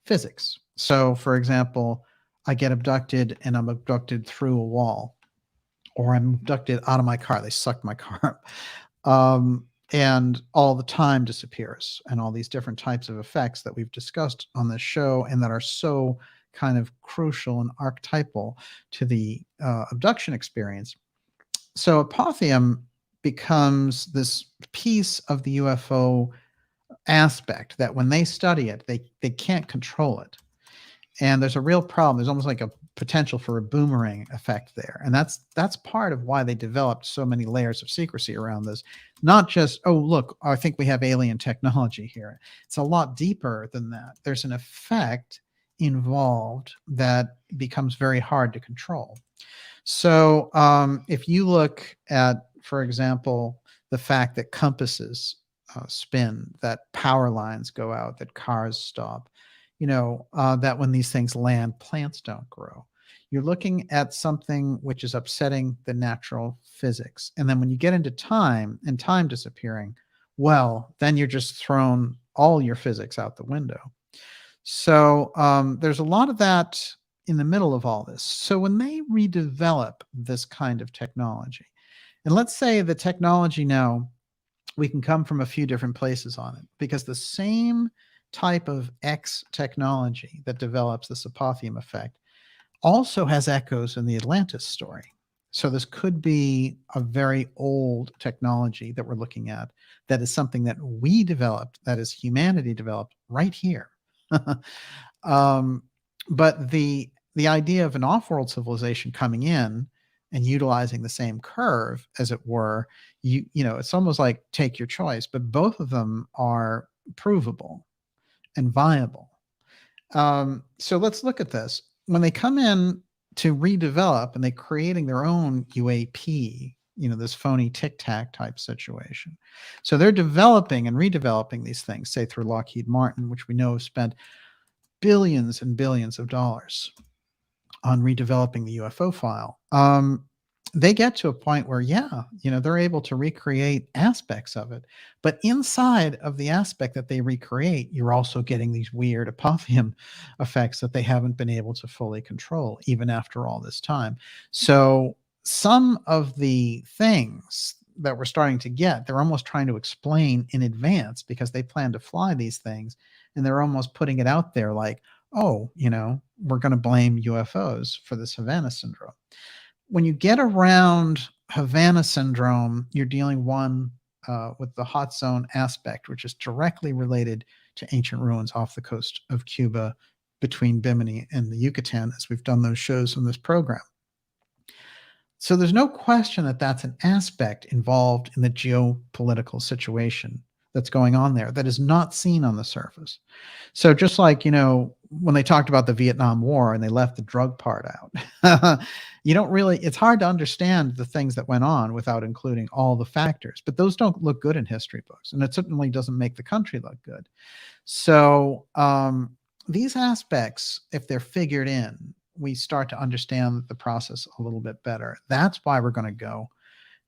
physics. So for example, I get abducted and I'm abducted through a wall, or I'm abducted out of my car. They sucked my car up. And all the time disappears, and all these different types of effects that we've discussed on this show and that are so kind of crucial and archetypal to the abduction experience. So apotheum becomes this piece of the UFO aspect that when they study it, they can't control it. And there's a real problem. There's almost like a potential for a boomerang effect there. And that's part of why they developed so many layers of secrecy around this. Not just, oh, look, I think we have alien technology here. It's a lot deeper than that. There's an effect involved that becomes very hard to control. So if you look at, for example, the fact that compasses spin, that power lines go out, that cars stop, that when these things land, plants don't grow. You're looking at something which is upsetting the natural physics. And then when you get into time and time disappearing, well, then you're just thrown all your physics out the window. So there's a lot of that in the middle of all this. So when they redevelop this kind of technology, and let's say the technology now, we can come from a few different places on it, because the same type of X technology that develops this apotheum effect also has echoes in the Atlantis story. So this could be a very old technology that we're looking at, that is something that we developed, that is humanity developed right here. But the idea of an off-world civilization coming in and utilizing the same curve, as it were, it's almost like take your choice, but both of them are provable and viable. So let's look at this. When they come in to redevelop and they're creating their own UAP, this phony tic-tac type situation. So they're developing and redeveloping these things, say through Lockheed Martin, which we know have spent billions and billions of dollars on redeveloping the UFO file. They get to a point where, they're able to recreate aspects of it. But inside of the aspect that they recreate, you're also getting these weird apotheum effects that they haven't been able to fully control, even after all this time. So some of the things that we're starting to get, they're almost trying to explain in advance, because they plan to fly these things, and they're almost putting it out there like, oh, we're going to blame UFOs for this Havana syndrome. When you get around Havana syndrome, you're dealing with the hot zone aspect, which is directly related to ancient ruins off the coast of Cuba between Bimini and the Yucatan, as we've done those shows in this program. So there's no question that that's an aspect involved in the geopolitical situation that's going on there that is not seen on the surface. So just like, when they talked about the Vietnam War and they left the drug part out, it's hard to understand the things that went on without including all the factors, but those don't look good in history books, and it certainly doesn't make the country look good. So these aspects, if they're figured in, we start to understand the process a little bit better. That's why we're going to go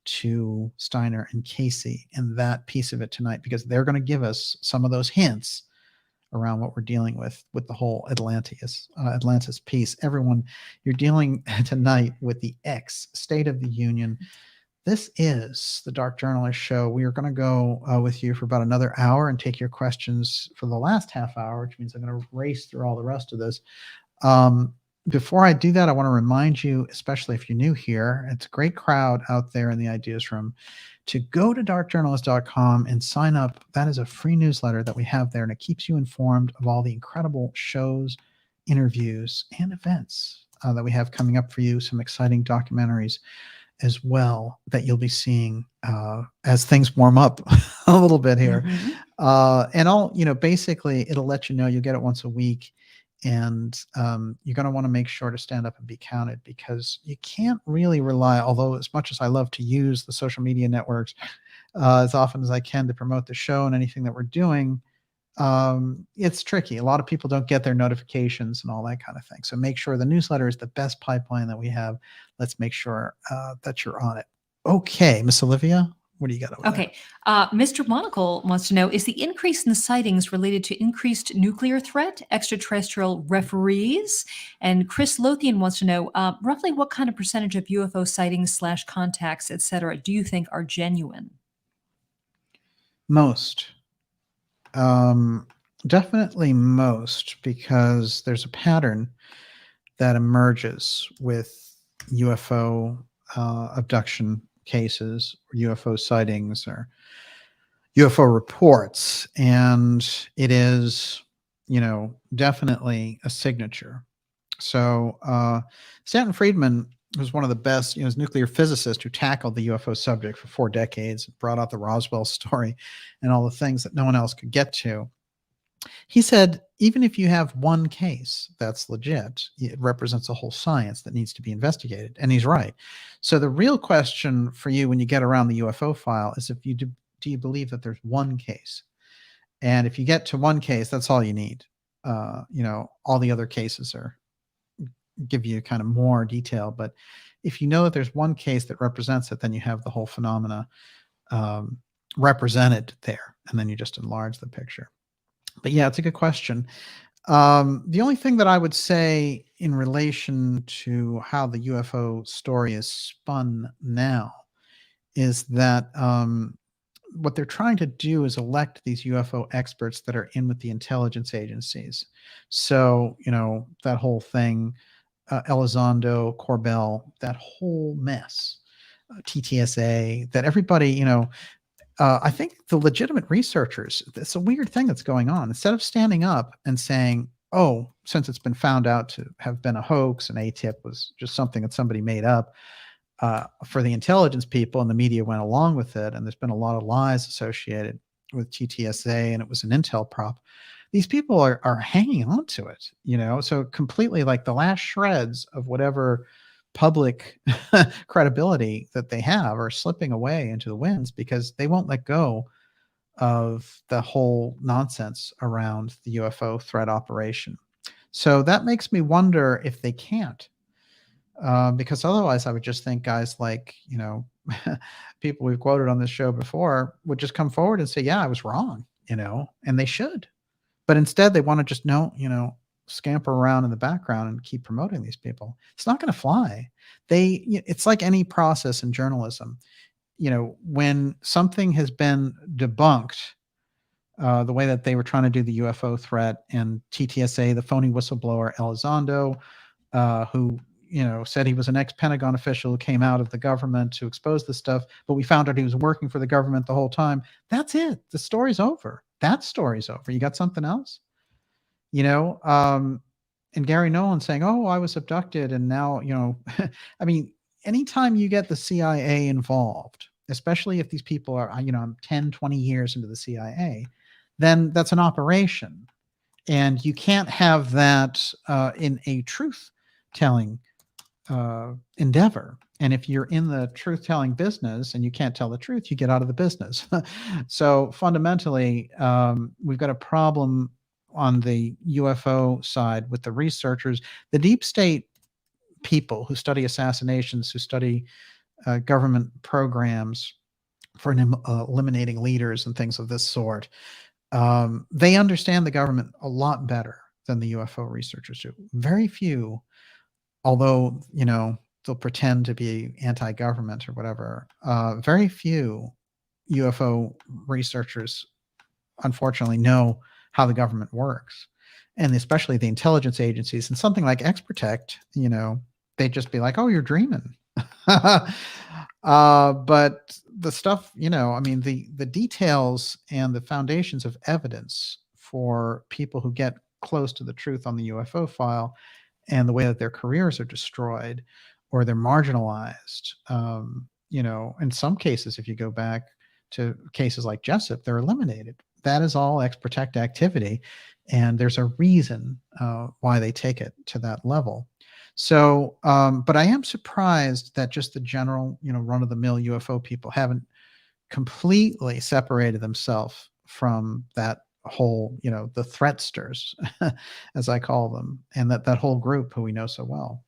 to Steiner and Cayce and that piece of it tonight, because they're going to give us some of those hints around what we're dealing with the whole Atlantis piece. Everyone, you're dealing tonight with the X, State of the Union. This is the Dark Journalist Show. We are going to go with you for about another hour and take your questions for the last half hour, which means I'm going to race through all the rest of this. Before I do that, I want to remind you, especially if you're new here, it's a great crowd out there in the Ideas Room, to go to darkjournalist.com and sign up. That is a free newsletter that we have there, and it keeps you informed of all the incredible shows, interviews, and events that we have coming up for you, some exciting documentaries as well that you'll be seeing as things warm up a little bit here. And basically it'll let you know. You'll get it once a week. And you're going to want to make sure to stand up and be counted, because you can't really rely, although as much as I love to use the social media networks as often as I can to promote the show and anything that we're doing, it's tricky. A lot of people don't get their notifications and all that kind of thing. So make sure the newsletter is the best pipeline that we have. Let's make sure that you're on it. Okay, Miss Olivia, What do you got over there? Okay. Mr. Monocle wants to know, is the increase in sightings related to increased nuclear threat, extraterrestrial referees? And Chris Lothian wants to know, roughly what kind of percentage of UFO sightings / contacts, etc., do you think are genuine? Most. Definitely most, because there's a pattern that emerges with UFO abduction cases, or UFO sightings, or UFO reports, and it is, definitely a signature. So Stanton Friedman was one of the best, his nuclear physicist who tackled the UFO subject for 4 decades, brought out the Roswell story and all the things that no one else could get to. He said, even if you have one case that's legit, it represents a whole science that needs to be investigated. And he's right. So the real question for you when you get around the UFO file is, if you do you believe that there's one case? And if you get to one case, that's all you need. All the other cases give you kind of more detail. But if you know that there's one case that represents it, then you have the whole phenomena represented there. And then you just enlarge the picture. But yeah, it's a good question. The only thing that I would say in relation to how the UFO story is spun now is that what they're trying to do is elect these UFO experts that are in with the intelligence agencies. So, that whole thing, Elizondo, Corbell, that whole mess, TTSA, that everybody, I think the legitimate researchers, it's a weird thing that's going on. Instead of standing up and saying, oh, since it's been found out to have been a hoax and ATIP was just something that somebody made up for the intelligence people, and the media went along with it, and there's been a lot of lies associated with TTSA, and it was an intel prop. These people are hanging on to it, so completely, like, the last shreds of whatever public credibility that they have are slipping away into the winds, because they won't let go of the whole nonsense around the UFO threat operation. So that makes me wonder if they can't, because otherwise I would just think guys like, people we've quoted on this show before would just come forward and say, yeah, I was wrong, and they should. But instead they want to just scamper around in the background and keep promoting these people. It's not going to fly. It's like any process in journalism. When something has been debunked, the way that they were trying to do the UFO threat, and TTSA, the phony whistleblower Elizondo, who said he was an ex-Pentagon official who came out of the government to expose this stuff, but we found out he was working for the government the whole time. That's it. The story's over. That story's over. You got something else? And Gary Nolan saying, oh, I was abducted. And now, I mean, anytime you get the CIA involved, especially if these people are, 10, 20 years into the CIA, then that's an operation. And you can't have that in a truth-telling endeavor. And if you're in the truth-telling business and you can't tell the truth, you get out of the business. So fundamentally, we've got a problem on the UFO side with the researchers, the deep state people who study assassinations, who study government programs for eliminating leaders and things of this sort. They understand the government a lot better than the UFO researchers do. Very few, although, they'll pretend to be anti-government or whatever. Very few UFO researchers, unfortunately, know how the government works, and especially the intelligence agencies. And something like Exprotect, they'd just be like, oh, you're dreaming. But the stuff, the details and the foundations of evidence for people who get close to the truth on the UFO file, and the way that their careers are destroyed or they're marginalized, in some cases, if you go back to cases like Jessup, they're eliminated. That is all Exprotect activity, and there's a reason why they take it to that level. So, but I am surprised that just the general, run-of-the-mill UFO people haven't completely separated themselves from that whole, the threatsters, as I call them, and that whole group who we know so well.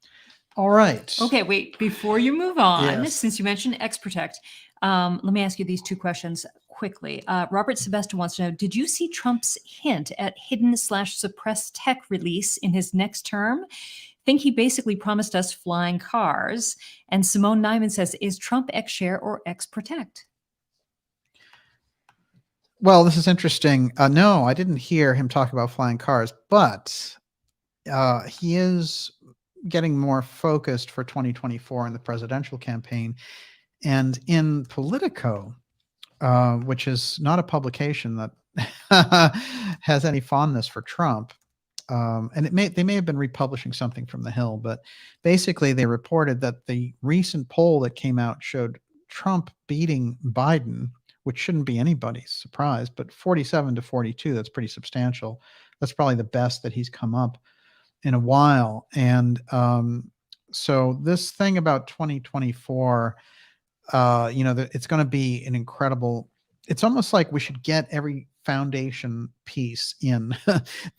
All right. Okay, wait, before you move on, Yes. since you mentioned X-Protect, let me ask you these two questions quickly. Robert Sebesta wants to know, did you see Trump's hint at hidden/suppressed tech release in his next term? Think he basically promised us flying cars. And Simone Nyman says, is Trump X-Share or X-Protect? Well, this is interesting. No, I didn't hear him talk about flying cars, but he is getting more focused for 2024 in the presidential campaign. And in Politico, which is not a publication that has any fondness for Trump, and they may have been republishing something from the Hill, but basically they reported that the recent poll that came out showed Trump beating Biden, which shouldn't be anybody's surprise, but 47 to 42, that's pretty substantial. That's probably the best that he's come up in a while. And so this thing about 2024, it's going to be an incredible, it's almost like we should get every foundation piece in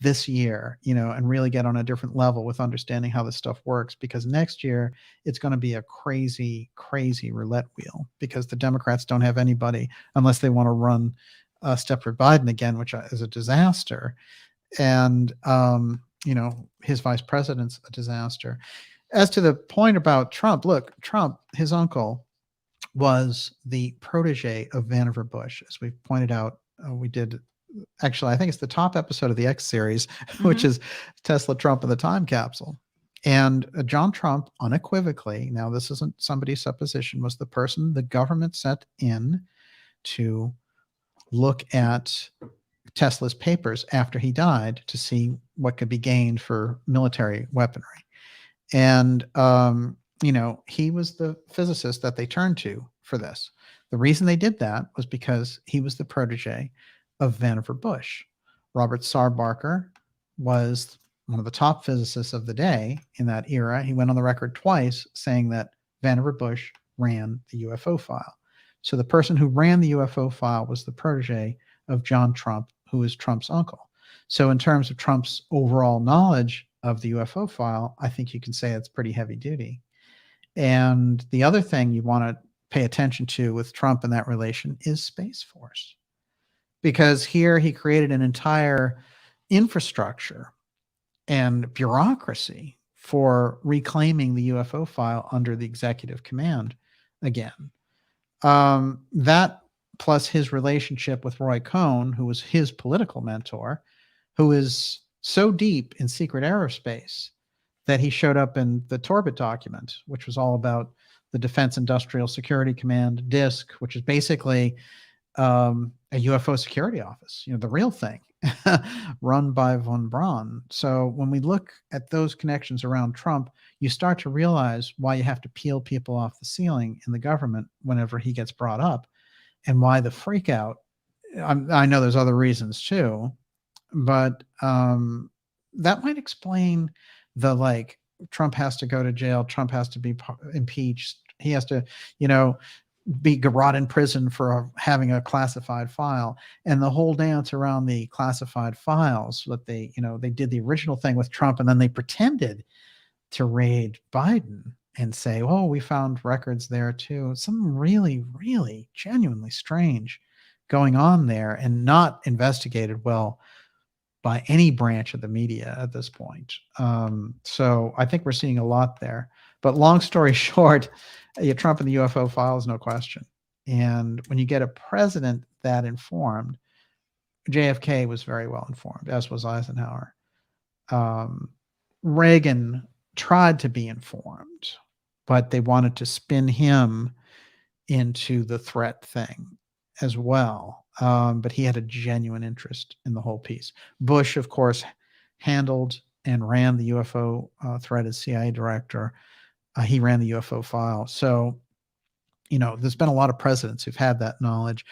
this year, and really get on a different level with understanding how this stuff works, because next year it's going to be a crazy, crazy roulette wheel, because the Democrats don't have anybody unless they want to run Stepford Biden again, which is a disaster. And, his vice president's a disaster. As to the point about Trump, look, Trump, his uncle, was the protege of Vannevar Bush. As we pointed out, we did, actually, I think it's the top episode of the X series, which is Tesla, Trump, and the time capsule. And John Trump, unequivocally, now this isn't somebody's supposition, was the person the government sent in to look at Tesla's papers after he died to see what could be gained for military weaponry. And, he was the physicist that they turned to for this. The reason they did that was because he was the protege of Vannevar Bush. Robert Sarbarker was one of the top physicists of the day in that era. He went on the record twice saying that Vannevar Bush ran the UFO file. So the person who ran the UFO file was the protege of John Trump, who is Trump's uncle. So in terms of Trump's overall knowledge of the UFO file, I think you can say it's pretty heavy duty. And the other thing you want to pay attention to with Trump in that relation is Space Force, because here he created an entire infrastructure and bureaucracy for reclaiming the UFO file under the executive command again. That plus his relationship with Roy Cohn, who was his political mentor, who is so deep in secret aerospace that he showed up in the Torbett document, which was all about the Defense Industrial Security Command, DISC, which is basically a UFO security office, the real thing, run by von Braun. So when we look at those connections around Trump, you start to realize why you have to peel people off the ceiling in the government whenever he gets brought up, and why the freak out. I know there's other reasons too, but that might explain the Trump has to go to jail, Trump has to be impeached, he has to, be garroted in prison for having a classified file, and the whole dance around the classified files that they did the original thing with Trump, and then they pretended to raid Biden and say, oh, we found records there too. Something really, really genuinely strange going on there, and not investigated well by any branch of the media at this point. So I think we're seeing a lot there. But long story short, Trump and the UFO files, no question. And when you get a president that informed, JFK was very well informed, as was Eisenhower. Reagan tried to be informed, but they wanted to spin him into the threat thing as well. But he had a genuine interest in the whole piece. Bush, of course, handled and ran the UFO threat as CIA director. He ran the UFO file. So, there's been a lot of presidents who've had that knowledge.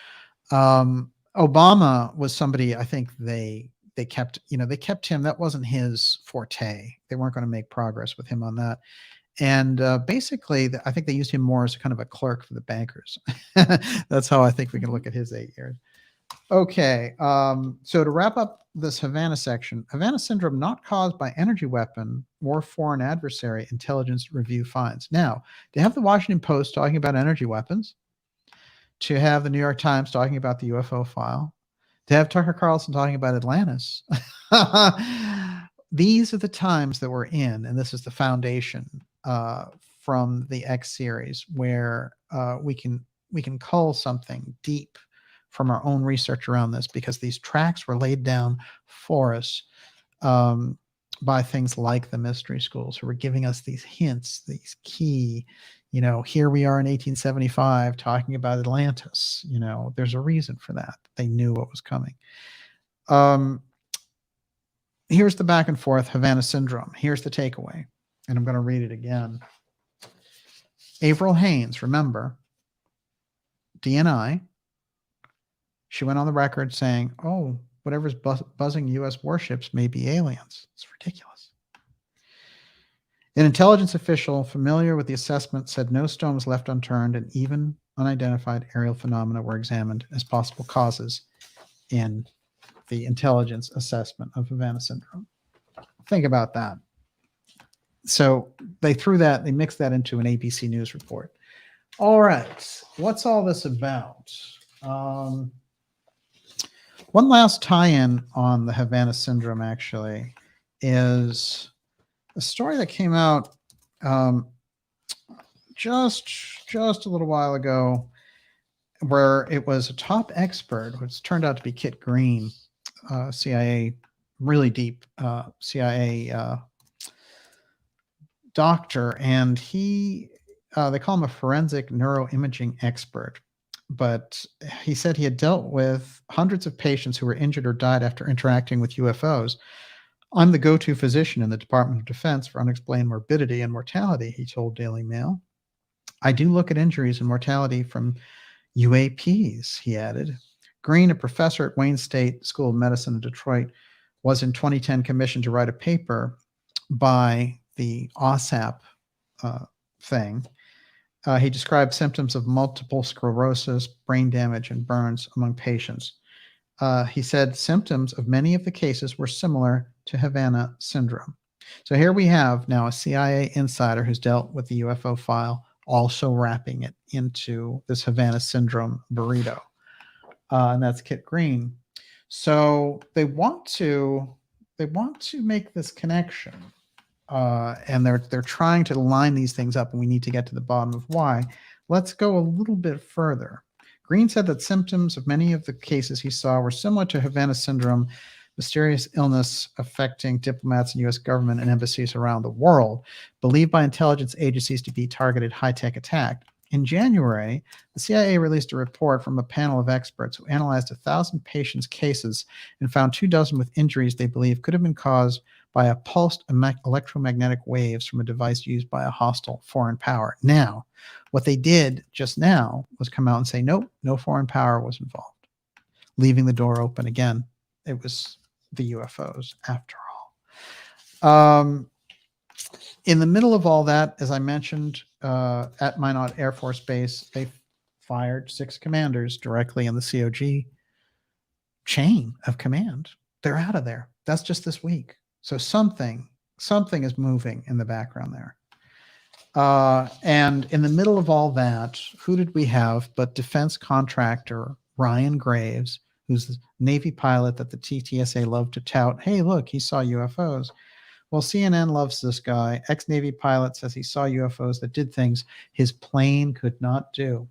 Obama was somebody, I think they kept him. That wasn't his forte. They weren't going to make progress with him on that. And basically, I think they used him more as kind of a clerk for the bankers. That's how I think we can look at his 8 years. Okay, so to wrap up this Havana section, Havana syndrome not caused by energy weapon or foreign adversary, intelligence review finds. Now, they have the Washington Post talking about energy weapons, to have the New York Times talking about the UFO file, to have Tucker Carlson talking about Atlantis. These are the times that we're in, and this is the foundation from the X series, where we can cull something deep from our own research around this, because these tracks were laid down for us by things like the mystery schools, who were giving us these hints, these key, here we are in 1875 talking about Atlantis. There's a reason for that. They knew what was coming. Here's the back and forth Havana syndrome. Here's the takeaway, and I'm going to read it again. Avril Haines, remember, DNI, she went on the record saying, oh, whatever's buzzing U.S. warships may be aliens. It's ridiculous. An intelligence official familiar with the assessment said no stone was left unturned, and even unidentified aerial phenomena were examined as possible causes in the intelligence assessment of Havana syndrome. Think about that. So they mixed that into an ABC News report. All right, what's all this about? One last tie-in on the Havana syndrome, actually, is a story that came out just a little while ago, where it was a top expert, which turned out to be Kit Green, CIA, really deep CIA doctor, and they call him a forensic neuroimaging expert. But he said he had dealt with hundreds of patients who were injured or died after interacting with UFOs. I'm the go-to physician in the Department of Defense for unexplained morbidity and mortality, he told Daily Mail. I do look at injuries and mortality from UAPs, he added. Green, a professor at Wayne State School of Medicine in Detroit, was in 2010 commissioned to write a paper by the OSAP thing. He described symptoms of multiple sclerosis, brain damage, and burns among patients. He said symptoms of many of the cases were similar to Havana syndrome. So here we have now a CIA insider who's dealt with the UFO file, also wrapping it into this Havana syndrome burrito. And that's Kit Green. So they want to make this connection. And they're trying to line these things up, and we need to get to the bottom of why. Let's go a little bit further. Green said that symptoms of many of the cases he saw were similar to Havana syndrome, mysterious illness affecting diplomats and U.S. government and embassies around the world, believed by intelligence agencies to be targeted high-tech attack. In January, the CIA released a report from a panel of experts who analyzed 1,000 patients' cases and found 24 with injuries they believe could have been caused by a pulsed electromagnetic waves from a device used by a hostile foreign power. Now, what they did just now was come out and say, nope, no foreign power was involved, leaving the door open again. It was the UFOs after all. In the middle of all that, as I mentioned, at Minot Air Force Base, they fired 6 commanders directly in the COG chain of command. They're out of there. That's just this week. So something is moving in the background there. And in the middle of all that, who did we have but defense contractor Ryan Graves, who's the Navy pilot that the TTSA loved to tout. Hey, look, he saw UFOs. Well, CNN loves this guy. Ex-Navy pilot says he saw UFOs that did things his plane could not do.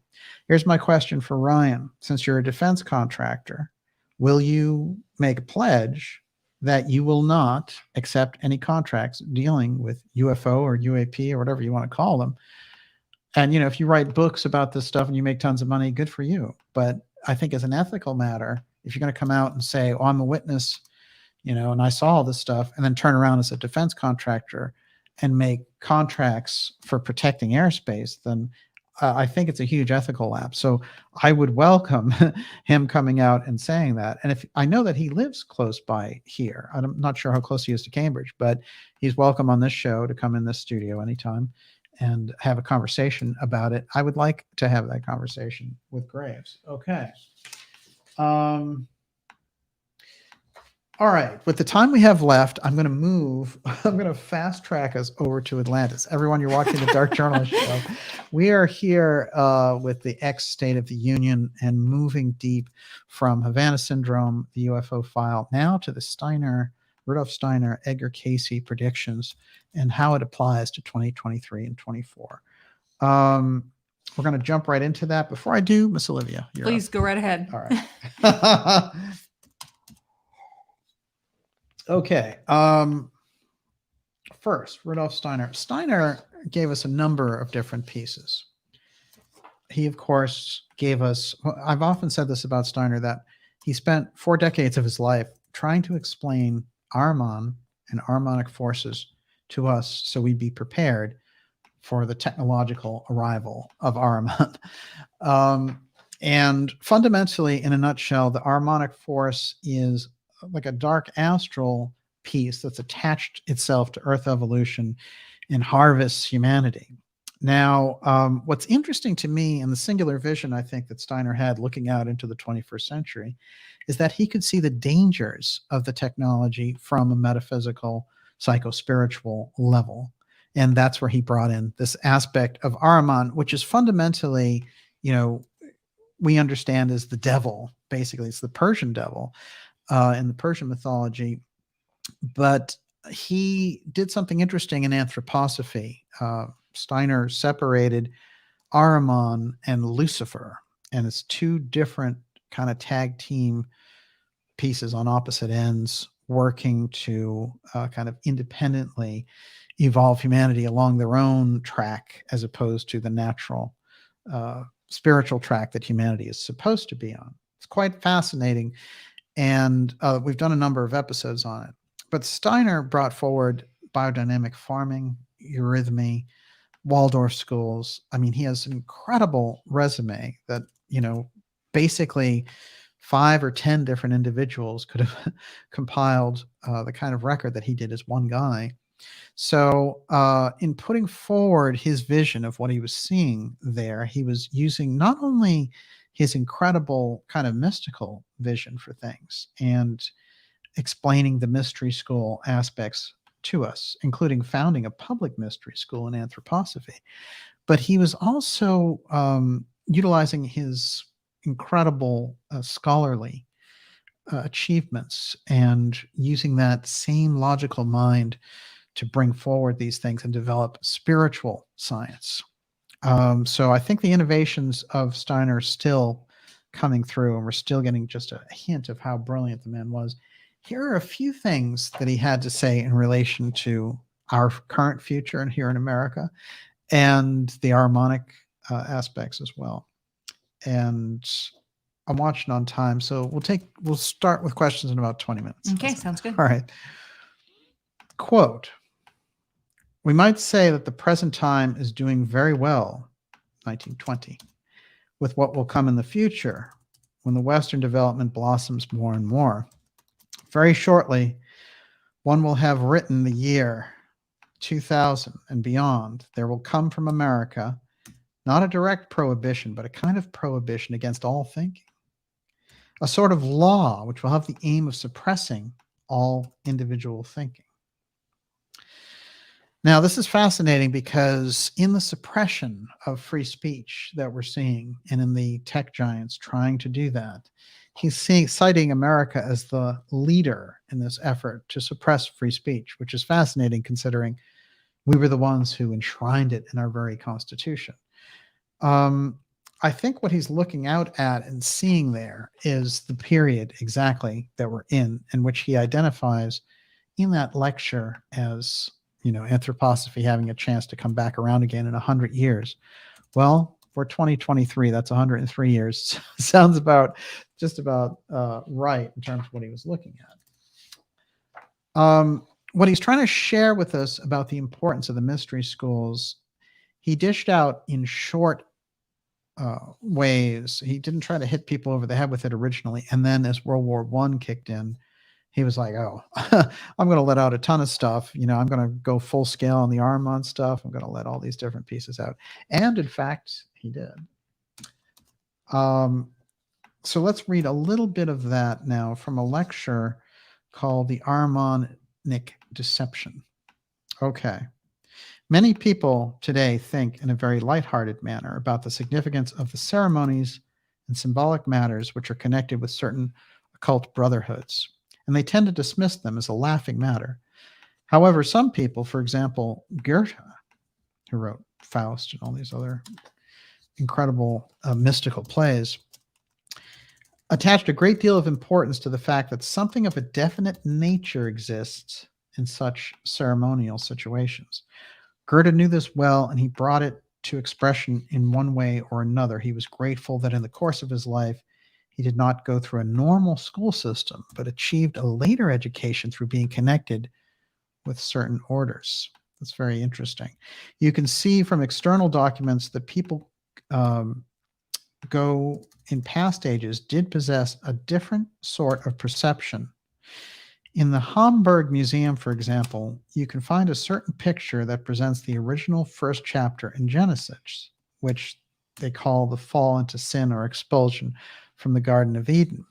Here's my question for Ryan. Since you're a defense contractor, will you make a pledge that you will not accept any contracts dealing with UFO or UAP or whatever you want to call them? And, if you write books about this stuff and you make tons of money, good for you. But I think as an ethical matter, if you're going to come out and say, oh, I'm a witness, and I saw all this stuff, and then turn around as a defense contractor and make contracts for protecting airspace, then I think it's a huge ethical lapse. So I would welcome him coming out and saying that. And if I know that he lives close by here, I'm not sure how close he is to Cambridge, but he's welcome on this show to come in this studio anytime and have a conversation about it. I would like to have that conversation with Graves. Okay. All All right. With the time we have left, I'm going to move. I'm going to fast track us over to Atlantis. Everyone, you're watching the Dark Journalist Show. We are here with the State of the Union and moving deep from Havana Syndrome, the UFO file, now to the Rudolph Steiner, Edgar Cayce predictions and how it applies to 2023 and 24. We're going to jump right into that. Before I do, Miss Olivia, Please go right ahead. All right. Okay. First, Rudolph Steiner. Steiner gave us a number of different pieces. He, of course, gave us, I've often said this about Steiner, that he spent 4 decades of his life trying to explain Ahriman and Arimannic forces to us so we'd be prepared for the technological arrival of Ahriman. And fundamentally, in a nutshell, the Arimannic force is like a dark astral piece that's attached itself to Earth evolution and harvests humanity. Now, what's interesting to me in the singular vision I think that Steiner had looking out into the 21st century is that he could see the dangers of the technology from a metaphysical, psycho-spiritual level. And that's where he brought in this aspect of Ahriman, which is fundamentally, we understand as the devil. Basically, it's the Persian devil. In the Persian mythology, but he did something interesting in Anthroposophy. Steiner separated Ahriman and Lucifer, and it's 2 different kind of tag team pieces on opposite ends working to kind of independently evolve humanity along their own track as opposed to the natural spiritual track that humanity is supposed to be on. It's quite fascinating. And we've done a number of episodes on it. But Steiner brought forward biodynamic farming, eurythmy, Waldorf schools. I mean, he has an incredible resume that, basically 5 or 10 different individuals could have compiled the kind of record that he did as one guy. So in putting forward his vision of what he was seeing there, he was using not only his incredible kind of mystical vision for things and explaining the mystery school aspects to us, including founding a public mystery school in Anthroposophy. But he was also utilizing his incredible scholarly achievements and using that same logical mind to bring forward these things and develop spiritual science. So I think the innovations of Steiner are still coming through, and we're still getting just a hint of how brilliant the man was. Here are a few things that he had to say in relation to our current future and here in America, and the Arimannic aspects as well. And I'm watching on time, so we'll start with questions in about 20 minutes. Okay, sounds good. All right. Quote, "We might say that the present time is doing very well, 1920, with what will come in the future when the Western development blossoms more and more. Very shortly, one will have written the year 2000 and beyond. There will come from America not a direct prohibition, but a kind of prohibition against all thinking, a sort of law which will have the aim of suppressing all individual thinking." Now, this is fascinating because in the suppression of free speech that we're seeing, and in the tech giants trying to do that, he's citing America as the leader in this effort to suppress free speech, which is fascinating considering we were the ones who enshrined it in our very Constitution. I think what he's looking out at and seeing there is the period exactly that we're in which he identifies in that lecture as, Anthroposophy having a chance to come back around again in 100 years. Well, for 2023, that's 103 years. Sounds just about right in terms of what he was looking at. What he's trying to share with us about the importance of the mystery schools, he dished out in short ways. He didn't try to hit people over the head with it originally. And then as World War I kicked in, he was like, oh, I'm going to let out a ton of stuff. I'm going to go full scale on the Ariman stuff. I'm going to let all these different pieces out. And in fact, he did. So let's read a little bit of that now from a lecture called the Arimannic deception. Okay. Many people today think in a very lighthearted manner about the significance of the ceremonies and symbolic matters which are connected with certain occult brotherhoods, and they tend to dismiss them as a laughing matter. However, some people, for example, Goethe, who wrote Faust and all these other incredible mystical plays, attached a great deal of importance to the fact that something of a definite nature exists in such ceremonial situations. Goethe knew this well, and he brought it to expression in one way or another. He was grateful that in the course of his life, he did not go through a normal school system, but achieved a later education through being connected with certain orders. That's very interesting. You can see from external documents that people go in past ages did possess a different sort of perception. In the Hamburg Museum, for example, you can find a certain picture that presents the original first chapter in Genesis, which they call the fall into sin or expulsion from the Garden of Eden.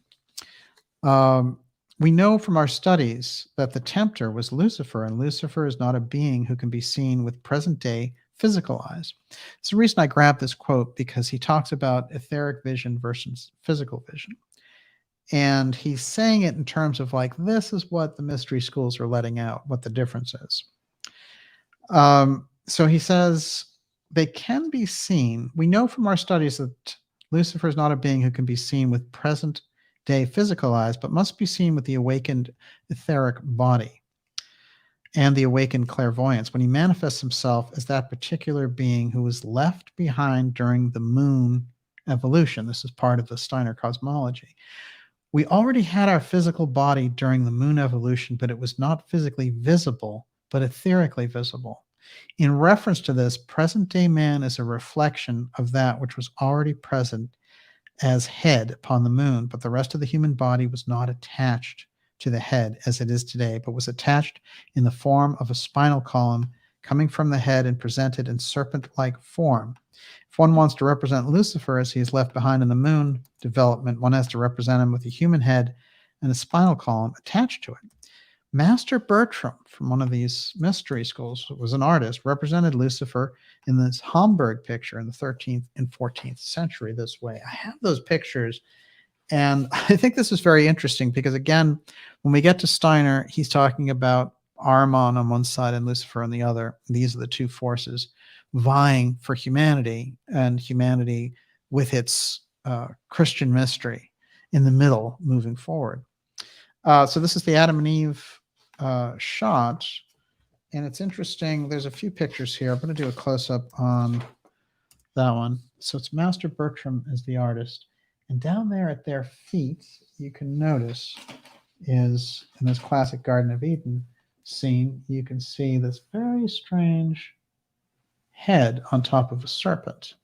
We know from our studies that the tempter was Lucifer, and Lucifer is not a being who can be seen with present-day physical eyes. It's the reason I grabbed this quote, because he talks about etheric vision versus physical vision. And he's saying it in terms of like, this is what the mystery schools are letting out, what the difference is. So he says, they can be seen. We know from our studies that Lucifer is not a being who can be seen with present-day physical eyes, but must be seen with the awakened etheric body and the awakened clairvoyance when he manifests himself as that particular being who was left behind during the moon evolution. This is part of the Steiner cosmology. We already had our physical body during the moon evolution, but it was not physically visible, but etherically visible. In reference to this, present-day man is a reflection of that which was already present as head upon the moon, but the rest of the human body was not attached to the head as it is today, but was attached in the form of a spinal column coming from the head and presented in serpent-like form. If one wants to represent Lucifer as he is left behind in the moon development, one has to represent him with a human head and a spinal column attached to it. Master Bertram, from one of these mystery schools, was an artist, represented Lucifer in this Hamburg picture in the 13th and 14th century this way. I have those pictures, and I think this is very interesting because, again, when we get to Steiner, he's talking about Ahriman on one side and Lucifer on the other. These are the two forces vying for humanity, and humanity with its Christian mystery in the middle moving forward. So this is the Adam and Eve shot, and it's interesting. There's a few pictures here. I'm going to do a close-up on that one. So it's Master Bertram as the artist, and down there at their feet, you can notice is in this classic Garden of Eden scene, you can see this very strange head on top of a serpent.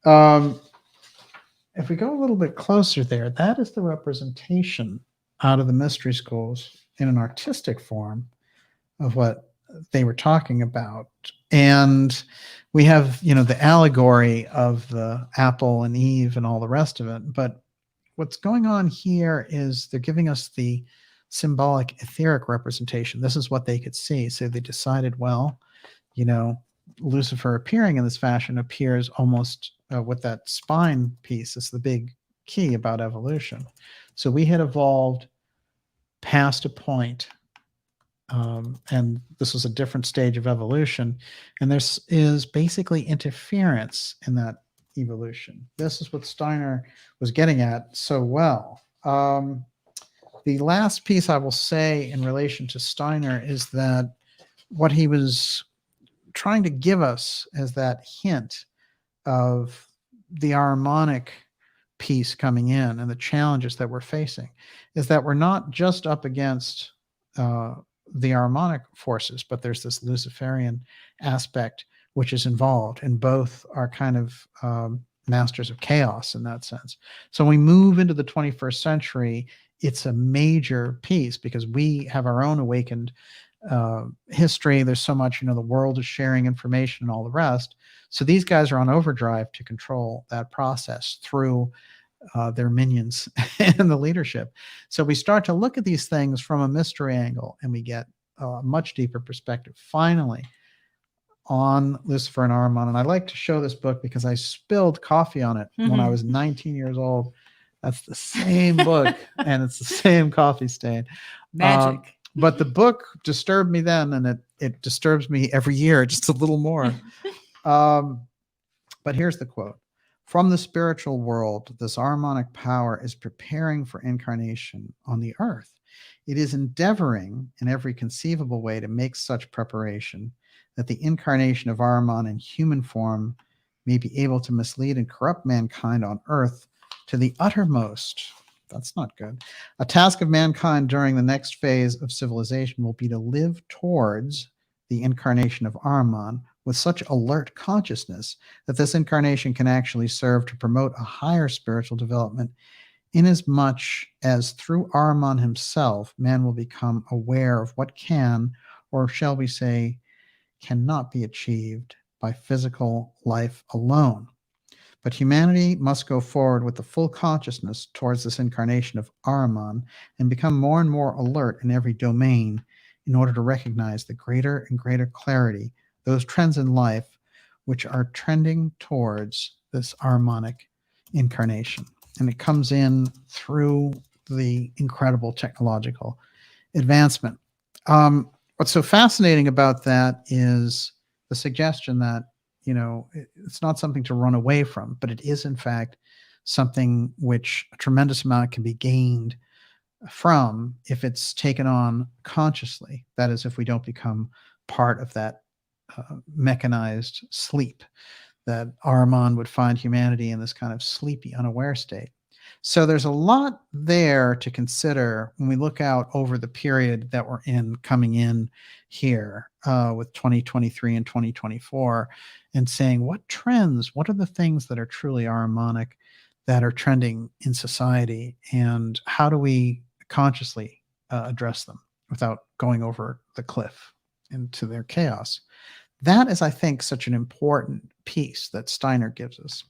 If we go a little bit closer there, that is the representation out of the mystery schools in an artistic form of what they were talking about. And we have, the allegory of the apple and Eve and all the rest of it. But what's going on here is they're giving us the symbolic etheric representation. This is what they could see. So they decided, well, Lucifer appearing in this fashion appears almost with that spine piece. Is the big key about evolution. So we had evolved past a point, and this was a different stage of evolution, and there is basically interference in that evolution. This is what Steiner was getting at so well. The last piece I will say in relation to Steiner is that what he was trying to give us as that hint of the Arimannic piece coming in and the challenges that we're facing is that we're not just up against the Arimannic forces, but there's this Luciferian aspect which is involved, and both are kind of masters of chaos in that sense. So when we move into the 21st century, it's a major piece because we have our own awakened history. There's so much, the world is sharing information and all the rest. So these guys are on overdrive to control that process through their minions and the leadership. So we start to look at these things from a mystery angle, and we get a much deeper perspective. Finally, on Lucifer and Ahriman. And I like to show this book because I spilled coffee on it when I was 19 years old. That's the same book, and it's the same coffee stain. Magic. But the book disturbed me then, and it disturbs me every year just a little more. But here's the quote. From the spiritual world, this Ahrimanic power is preparing for incarnation on the earth. It is endeavoring in every conceivable way to make such preparation that the incarnation of Ahriman in human form may be able to mislead and corrupt mankind on earth to the uttermost. That's not good. A task of mankind during the next phase of civilization will be to live towards the incarnation of Ahriman with such alert consciousness that this incarnation can actually serve to promote a higher spiritual development, inasmuch as through Ahriman himself, man will become aware of what can, or shall we say, cannot be achieved by physical life alone. But humanity must go forward with the full consciousness towards this incarnation of Ahriman and become more and more alert in every domain in order to recognize the greater and greater clarity those trends in life which are trending towards this Ahrimanic incarnation. And it comes in through the incredible technological advancement. What's so fascinating about that is the suggestion that, you know, it's not something to run away from, but it is in fact something which a tremendous amount can be gained from if it's taken on consciously. That is, if we don't become part of that mechanized sleep, that Ahriman would find humanity in this kind of sleepy, unaware state. So there's a lot there to consider when we look out over the period that we're in, coming in here with 2023 and 2024, and saying what trends, what are the things that are truly Ahrimanic that are trending in society, and how do we consciously address them without going over the cliff into their chaos. That is, I think, such an important piece that Steiner gives us.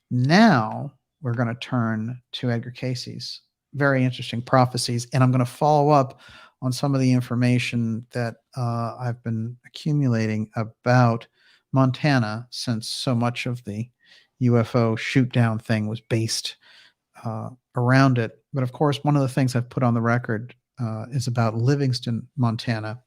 Now we're going to turn to Edgar Cayce's very interesting prophecies, and I'm going to follow up on some of the information that I've been accumulating about Montana, since so much of the UFO shoot down thing was based around it. But of course, one of the things I've put on the record is about Livingston, Montana.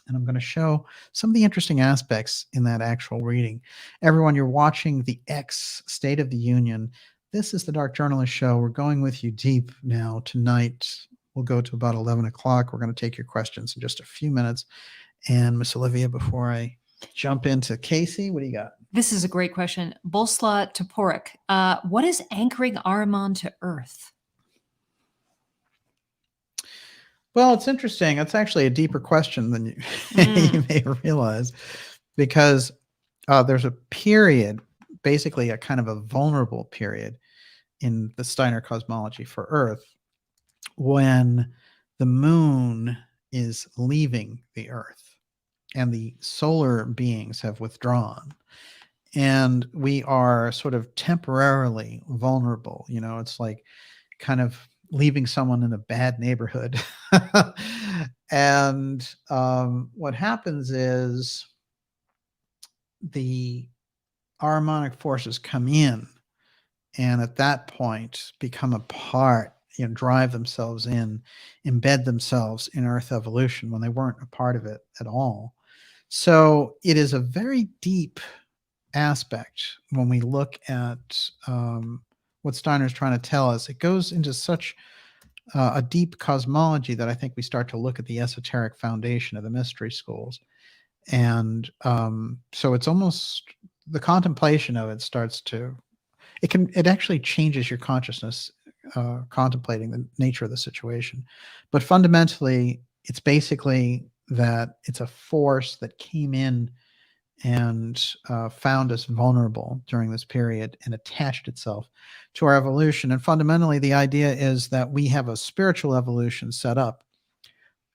And I'm going to show some of the interesting aspects in that actual reading. Everyone, you're watching the X State of the Union. This is the Dark Journalist Show. We're going with you deep now tonight. We'll go to about 11 o'clock. We're going to take your questions in just a few minutes. And Miss Olivia, before I jump into Cayce, what do you got? This is a great question. Bolsla Toporek, what is anchoring Ahriman to Earth? Well, it's interesting. It's actually a deeper question than you may realize, because there's a period, basically a kind of a vulnerable period in the Steiner cosmology for Earth, when the moon is leaving the Earth and the solar beings have withdrawn. And we are sort of temporarily vulnerable. You know, it's like kind of leaving someone in a bad neighborhood. And what happens is the Ahrimanic forces come in, and at that point become a part, you know, drive themselves in, embed themselves in Earth evolution when they weren't a part of it at all. So it is a very deep aspect when we look at what Steiner's trying to tell us. It goes into such a deep cosmology that I think we start to look at the esoteric foundation of the mystery schools. And so it's almost, the contemplation of it starts to, it actually changes your consciousness, contemplating the nature of the situation. But fundamentally, it's basically that it's a force that came in and found us vulnerable during this period and attached itself to our evolution. And fundamentally, the idea is that we have a spiritual evolution set up.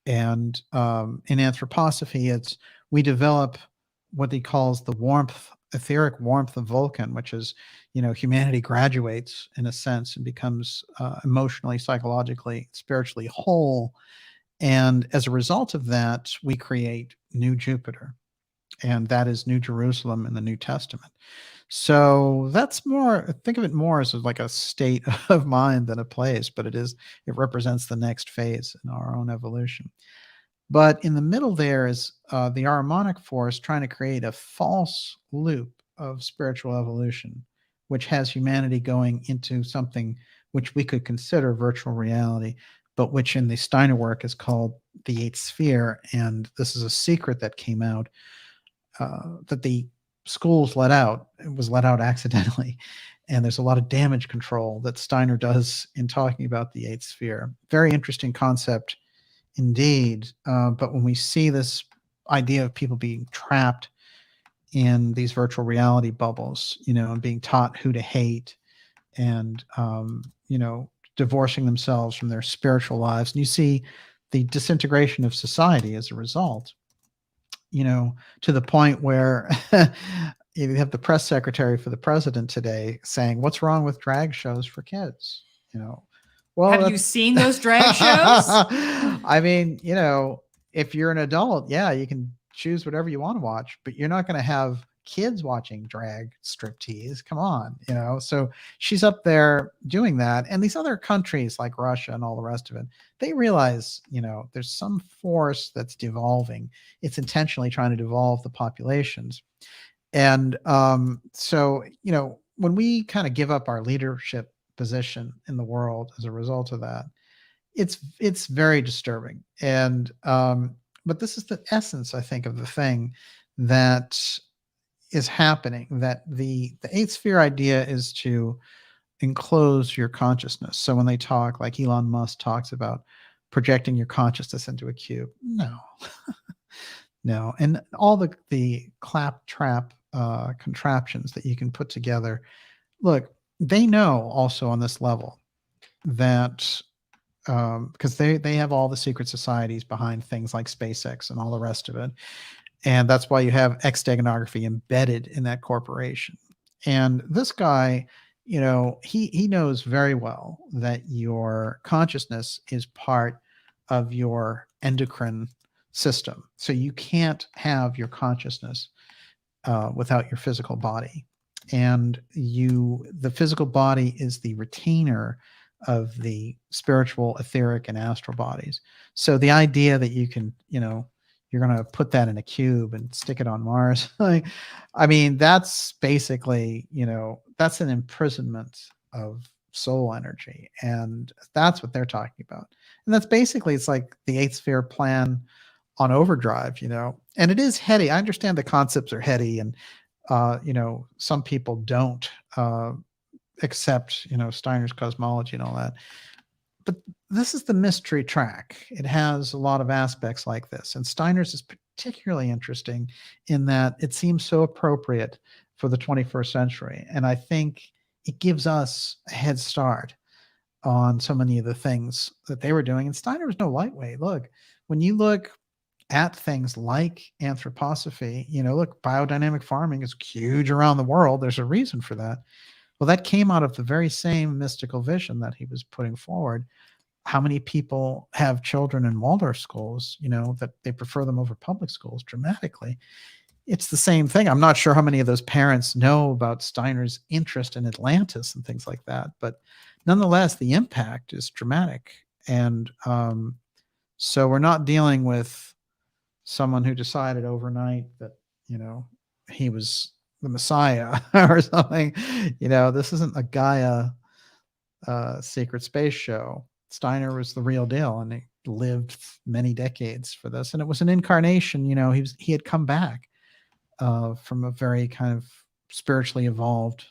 And in Anthroposophy, it's we develop what he calls the warmth etheric warmth of Vulcan, which is, humanity graduates in a sense and becomes emotionally, psychologically, spiritually whole. And as a result of that, we create New Jupiter, and that is New Jerusalem in the New Testament. So that's more, think of it more as like a state of mind than a place, but it represents the next phase in our own evolution. But in the middle there is the Arimannic force trying to create a false loop of spiritual evolution, which has humanity going into something which we could consider virtual reality, but which in the Steiner work is called the eighth sphere. And this is a secret that came out that the schools let out. It was let out accidentally. And there's a lot of damage control that Steiner does in talking about the eighth sphere. Very interesting concept indeed. But when we see this idea of people being trapped in these virtual reality bubbles, and being taught who to hate and, divorcing themselves from their spiritual lives, and you see the disintegration of society as a result, to the point where you have the press secretary for the president today saying, "What's wrong with drag shows for kids?" Well, have you seen those drag shows? I mean, if you're an adult, yeah, you can choose whatever you want to watch, but you're not going to have kids watching drag striptease. Come on, So she's up there doing that, and these other countries like Russia and all the rest of it, they realize, there's some force that's devolving. It's intentionally trying to devolve the populations, and so when we kind of give up our leadership position in the world as a result of that, it's very disturbing. And but this is the essence, I think, of the thing that is happening, that the eighth sphere idea is to enclose your consciousness. So when they talk, like Elon Musk talks about projecting your consciousness into a cube, no. And all the claptrap contraptions that you can put together, look, they know also on this level that because they have all the secret societies behind things like SpaceX and all the rest of it. And that's why you have X-steganography embedded in that corporation. And this guy, he knows very well that your consciousness is part of your endocrine system. So you can't have your consciousness without your physical body. And the physical body is the retainer of the spiritual, etheric, and astral bodies. So the idea that you can, you're going to put that in a cube and stick it on Mars, I mean, that's basically, that's an imprisonment of soul energy. And that's what they're talking about. And that's basically, it's like the eighth sphere plan on overdrive, and it is heady. I understand the concepts are heady, and some people don't accept, Steiner's cosmology and all that. But this is the mystery track. It has a lot of aspects like this. And Steiner's is particularly interesting in that it seems so appropriate for the 21st century. And I think it gives us a head start on so many of the things that they were doing. And Steiner was no lightweight. Look, when you look at things like anthroposophy, look, biodynamic farming is huge around the world. There's a reason for that. Well, that came out of the very same mystical vision that he was putting forward. How many people have children in Waldorf schools, that they prefer them over public schools dramatically? It's the same thing. I'm not sure how many of those parents know about Steiner's interest in Atlantis and things like that, but nonetheless, the impact is dramatic. And so we're not dealing with someone who decided overnight that, he was the Messiah or something. This isn't a Gaia secret space show. Steiner was the real deal, and he lived many decades for this. And it was an incarnation. He had come back from a very kind of spiritually evolved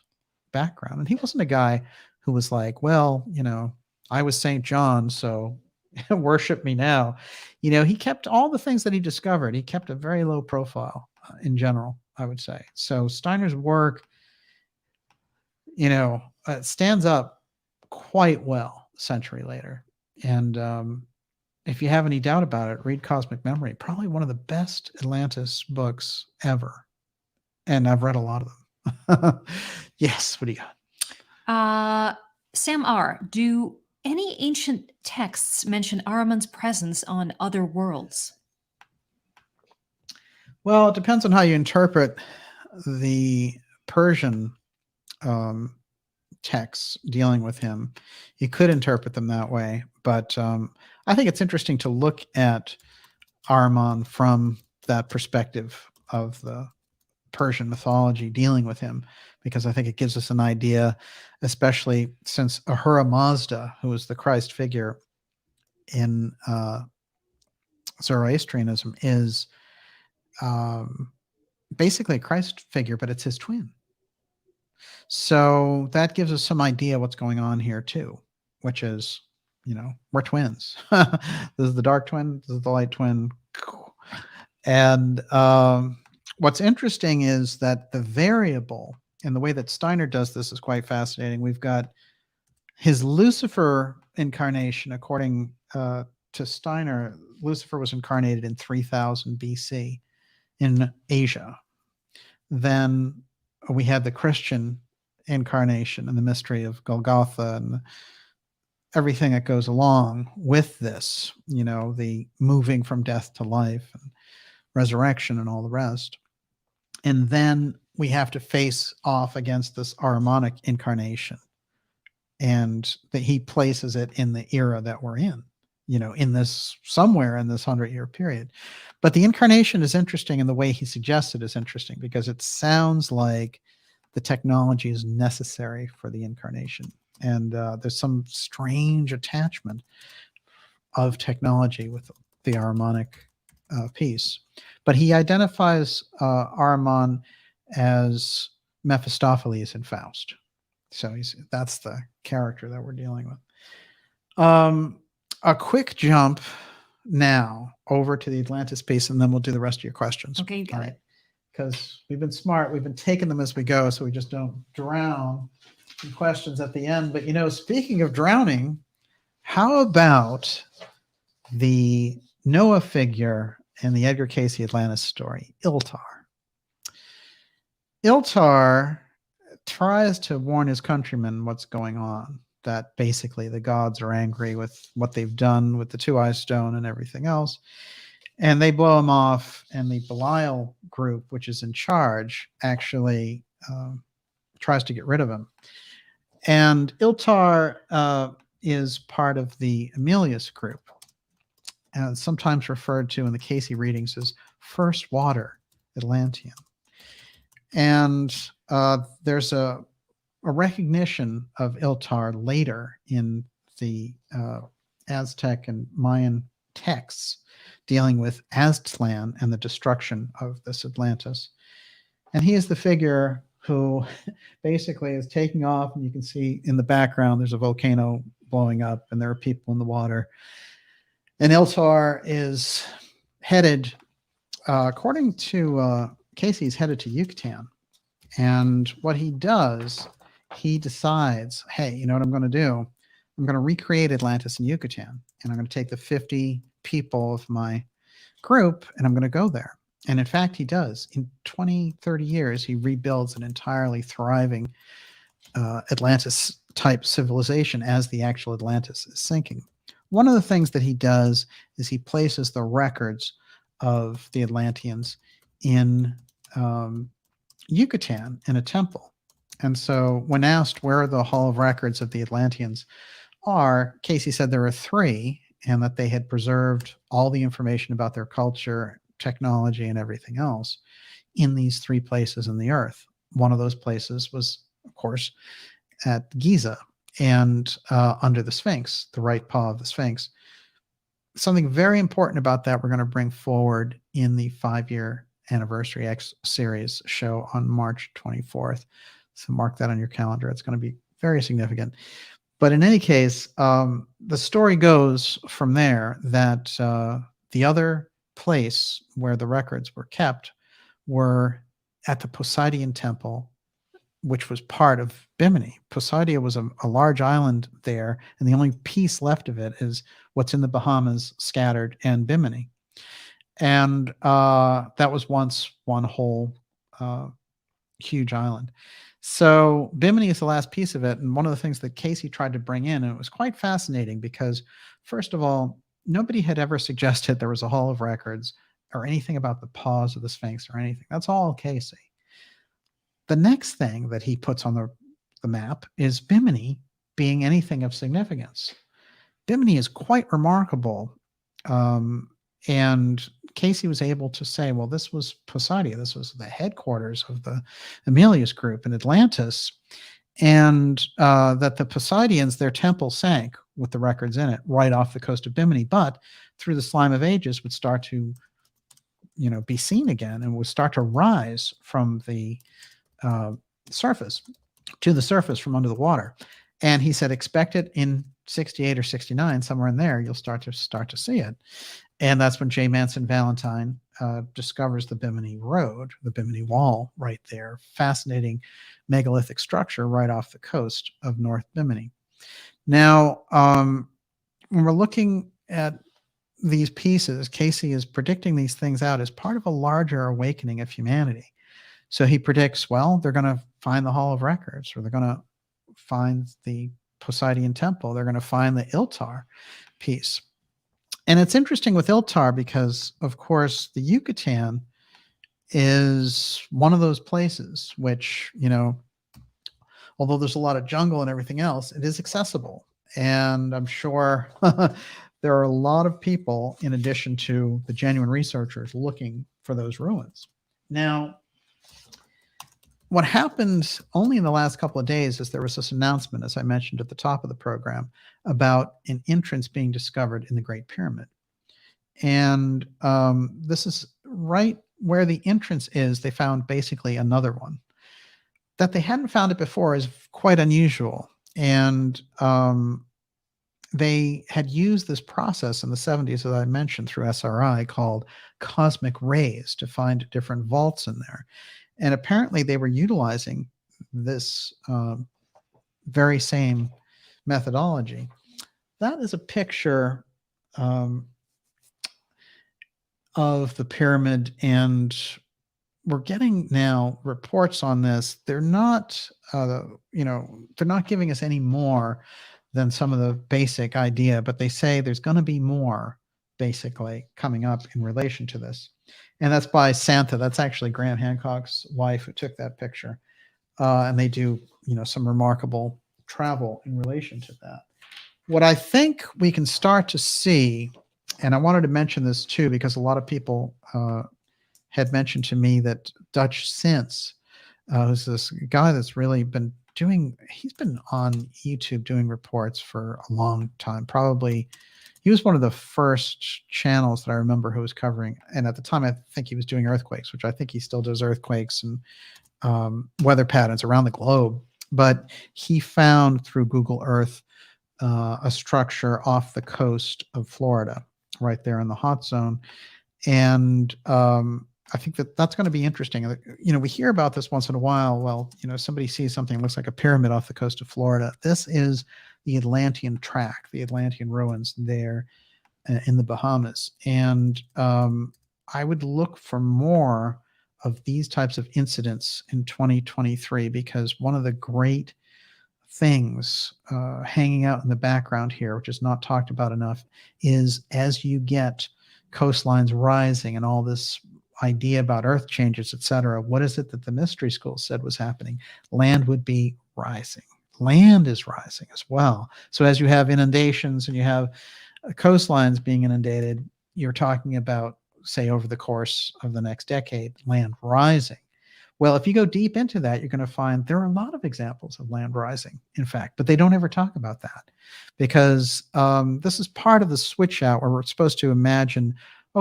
background, and he wasn't a guy who was like, well, I was Saint John, so worship me now. He kept all the things that he discovered. He kept a very low profile in general, I would say. So Steiner's work, stands up quite well a century later. And if you have any doubt about it, read Cosmic Memory, probably one of the best Atlantis books ever. and I've read a lot of them. Yes, what do you got? Sam R., do any ancient texts mention Ahriman's presence on other worlds? Well, it depends on how you interpret the Persian texts dealing with him. You could interpret them that way, but I think it's interesting to look at Ahriman from that perspective of the Persian mythology dealing with him, because I think it gives us an idea, especially since Ahura Mazda, who is the Christ figure in Zoroastrianism, is basically a Christ figure, but it's his twin. So that gives us some idea what's going on here too, which is, we're twins. This is the dark twin, this is the light twin. And what's interesting is that the variable, and the way that Steiner does this is quite fascinating. We've got his Lucifer incarnation. According to Steiner, Lucifer was incarnated in 3000 BC in Asia. Then we had the Christian incarnation and the mystery of Golgotha and everything that goes along with this, the moving from death to life and resurrection and all the rest. And then we have to face off against this Arimannic incarnation, and that he places it in the era that we're in, in this, somewhere in this 100-year period. But the incarnation is interesting, and the way he suggests it is interesting, because it sounds like the technology is necessary for the incarnation. And there's some strange attachment of technology with the Arimannic piece. But he identifies Ahriman as Mephistopheles in Faust. So that's the character that we're dealing with. A quick jump now over to the Atlantis piece, and then we'll do the rest of your questions. Okay, you got it. Because we've been smart. We've been taking them as we go, so we just don't drown in questions at the end. But, speaking of drowning, how about the Noah figure in the Edgar Cayce Atlantis story, Iltar? Iltar tries to warn his countrymen what's going on, that basically the gods are angry with what they've done with the two-eyed stone and everything else. And they blow him off, and the Belial group, which is in charge, actually tries to get rid of him. And Iltar is part of the Emilius group, and sometimes referred to in the Cayce readings as First Water Atlantean. And there's a recognition of Iltar later in the Aztec and Mayan texts dealing with Aztlan and the destruction of this Atlantis. And he is the figure who basically is taking off, and you can see in the background there's a volcano blowing up, and there are people in the water. And Iltar is headed, according to Cayce, he's headed to Yucatan. And what he does, he decides, hey, you know what I'm going to do? I'm going to recreate Atlantis in Yucatan, and I'm going to take the 50 people of my group, and I'm going to go there. And in fact, he does. In 20, 30 years, he rebuilds an entirely thriving Atlantis-type civilization as the actual Atlantis is sinking. One of the things that he does is he places the records of the Atlanteans in Yucatan in a temple. And so when asked where the Hall of Records of the Atlanteans are, Cayce said there are 3, and that they had preserved all the information about their culture, technology, and everything else in these 3 places in the earth. One of those places was, of course, at Giza, and under the Sphinx, the right paw of the Sphinx. Something very important about that we're going to bring forward in the 5-year anniversary X series show on March 24th. So mark that on your calendar. It's going to be very significant. But in any case, the story goes from there that the other place where the records were kept were at the Poseidon Temple, which was part of Bimini. Poseidon was a large island there, and the only piece left of it is what's in the Bahamas scattered and Bimini. And that was once one whole huge island. So Bimini is the last piece of it. And one of the things that Cayce tried to bring in, and it was quite fascinating because, first of all, nobody had ever suggested there was a Hall of Records or anything about the paws of the Sphinx or anything. That's all Cayce. The next thing that he puts on the map is Bimini being anything of significance. Bimini is quite remarkable. And Cayce was able to say, well, this was Poseidia. This was the headquarters of the Emilius group in Atlantis. And that the Poseidians, their temple sank with the records in it right off the coast of Bimini, but through the slime of ages would start to, be seen again and would start to rise from the surface to the surface from under the water. And he said, expect it in 68 or 69, somewhere in there, you'll start to see it. And that's when J. Manson Valentine discovers the Bimini Road, the Bimini Wall right there. Fascinating megalithic structure right off the coast of North Bimini. Now, when we're looking at these pieces, Cayce is predicting these things out as part of a larger awakening of humanity. So he predicts, well, they're going to find the Hall of Records, or they're going to find the Poseidian Temple. They're going to find the Iltar piece. And it's interesting with Iltar because, of course, the Yucatan is one of those places which, although there's a lot of jungle and everything else, it is accessible. And I'm sure there are a lot of people, in addition to the genuine researchers, looking for those ruins. Now, what happened only in the last couple of days is there was this announcement, as I mentioned at the top of the program, about an entrance being discovered in the Great Pyramid. And this is right where the entrance is. They found basically another one. That they hadn't found it before is quite unusual. And they had used this process in the 70s, as I mentioned, through SRI, called cosmic rays to find different vaults in there. And apparently they were utilizing this very same methodology. That is a picture of the pyramid, and we're getting now reports on this. They're not, they're not giving us any more than some of the basic idea, but they say there's going to be more basically coming up in relation to this. And that's by Santa. That's actually Graham Hancock's wife who took that picture. And they do, some remarkable travel in relation to that. What I think we can start to see, and I wanted to mention this too, because a lot of people had mentioned to me that Dutch Sins, who's this guy that's really been he's been on YouTube doing reports for a long time. Probably, he was one of the first channels that I remember who was covering, and at the time I think he was doing earthquakes, which I think he still does earthquakes and weather patterns around the globe. But he found through Google Earth a structure off the coast of Florida, right there in the hot zone. And I think that's going to be interesting. We hear about this once in a while. Well, somebody sees something that looks like a pyramid off the coast of Florida. This is the Atlantean tract, the Atlantean ruins there in the Bahamas. And I would look for more of these types of incidents in 2023, because one of the great things hanging out in the background here, which is not talked about enough, is as you get coastlines rising and all this idea about earth changes, etc., what is it that the mystery school said was happening? Land would be rising. Land is rising as well. So as you have inundations and you have coastlines being inundated, you're talking about, say, over the course of the next decade, land rising. Well, if you go deep into that, you're going to find there are a lot of examples of land rising, in fact, but they don't ever talk about that, because this is part of the switch out where we're supposed to imagine,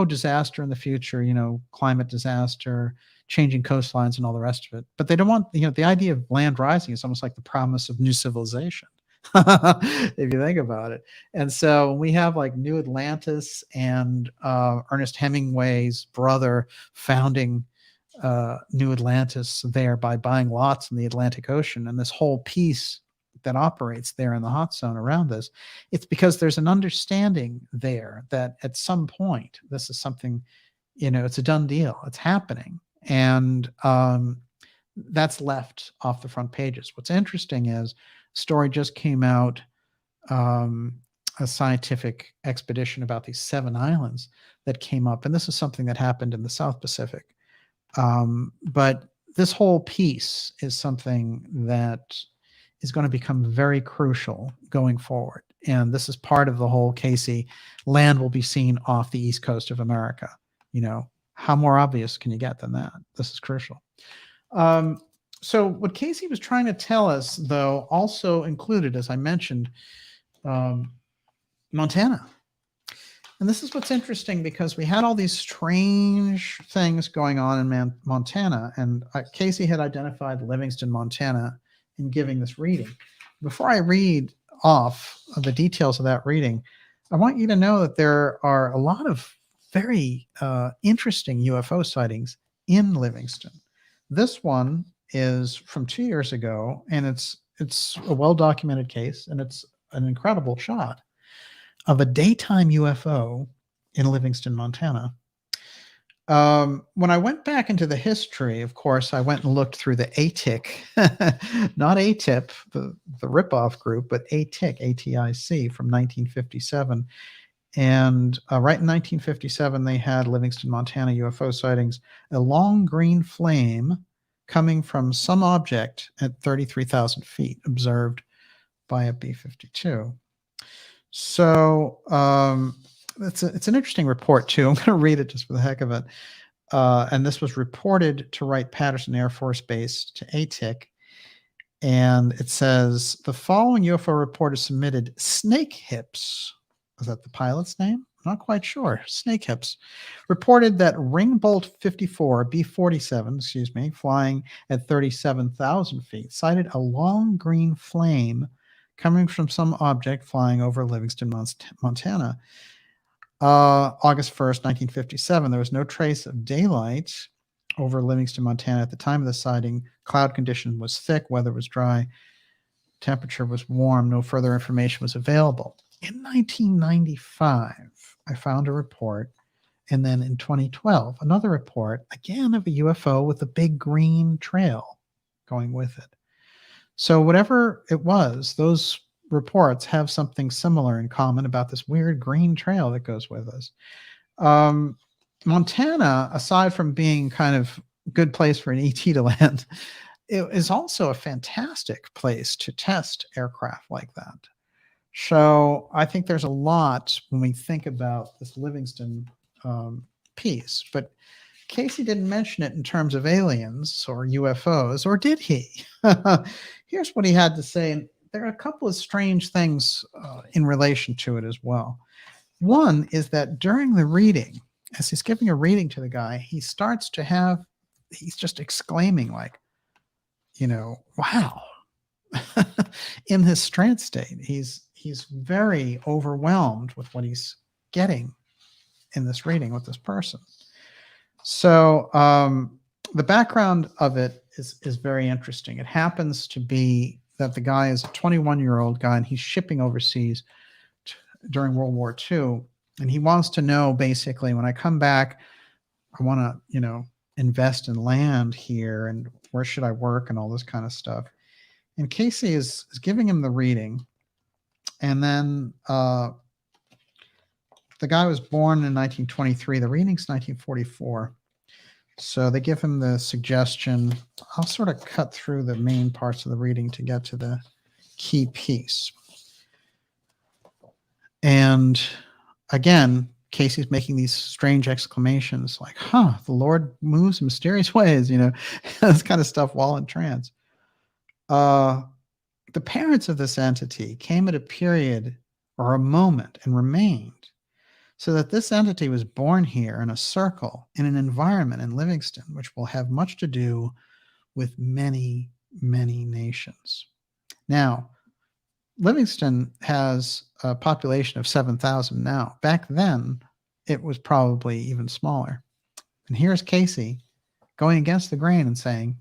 disaster in the future, climate disaster, changing coastlines and all the rest of it. But they don't want, the idea of land rising is almost like the promise of new civilization, if you think about it. And so we have like New Atlantis and Ernest Hemingway's brother founding New Atlantis there by buying lots in the Atlantic Ocean, and this whole piece that operates there in the hot zone around this, it's because there's an understanding there that at some point this is something, it's a done deal, it's happening. And that's left off the front pages. What's interesting is a story just came out, a scientific expedition about these 7 islands that came up. And this is something that happened in the South Pacific. But this whole piece is something that is going to become very crucial going forward. And this is part of the whole Cayce land will be seen off the east coast of America. You know, how more obvious can you get than that? This is crucial. So what Cayce was trying to tell us, though, also included, as I mentioned, Montana. And this is what's interesting, because we had all these strange things going on in Montana, and Cayce had identified Livingston, Montana, in giving this reading. Before I read off of the details of that reading, I want you to know that there are a lot of very interesting UFO sightings in Livingston. This one is from 2 years ago, and it's a well-documented case, and it's an incredible shot of a daytime UFO in Livingston, Montana. When I went back into the history, of course, I went and looked through the ATIC, not ATIP, the ripoff group, but ATIC, ATIC from 1957. And right in 1957, they had Livingston, Montana UFO sightings, a long green flame coming from some object at 33,000 feet, observed by a B-52. So it's an interesting report, too. I'm going to read it just for the heck of it. And this was reported to Wright-Patterson Air Force Base to ATIC. And it says, the following UFO report is submitted. Snake Hips, is that the pilot's name? I'm not quite sure. Snake Hips reported that Ringbolt 54, B-47, flying at 37,000 feet, sighted a long green flame coming from some object flying over Livingston, Montana. August 1st, 1957, there was no trace of daylight over Livingston, Montana at the time of the sighting. Cloud condition was thick, weather was dry, temperature was warm, no further information was available. In 1995, I found a report, and then in 2012, another report, again of a UFO with a big green trail going with it. So whatever it was, those reports have something similar in common about this weird green trail that goes with us. Montana, aside from being kind of a good place for an ET to land, it is also a fantastic place to test aircraft like that. So I think there's a lot when we think about this Livingston piece, but Cayce didn't mention it in terms of aliens or UFOs, or did he? Here's what he had to say, and there are a couple of strange things in relation to it as well. One is that during the reading, as he's giving a reading to the guy, he starts to have, he's just exclaiming like, you know, wow. In his trance state, he's very overwhelmed with what he's getting in this reading with this person. So the background of it is very interesting. It happens to be that the guy is a 21-year-old guy, and he's shipping overseas during World War II. And he wants to know, basically, when I come back, I want to, you know, invest in land here, and where should I work, and all this kind of stuff. And Cayce is giving him the reading. And then the guy was born in 1923. The reading's 1944. So they give him the suggestion. I'll sort of cut through the main parts of the reading to get to the key piece. And again, Cayce's making these strange exclamations like, huh, the Lord moves in mysterious ways, you know, this kind of stuff while in trance. The parents of this entity came at a period or a moment and remained, so that this entity was born here in a circle, in an environment in Livingston, which will have much to do with many, many nations. Now, Livingston has a population of 7,000 now. Back then, it was probably even smaller. And here's Cayce going against the grain and saying,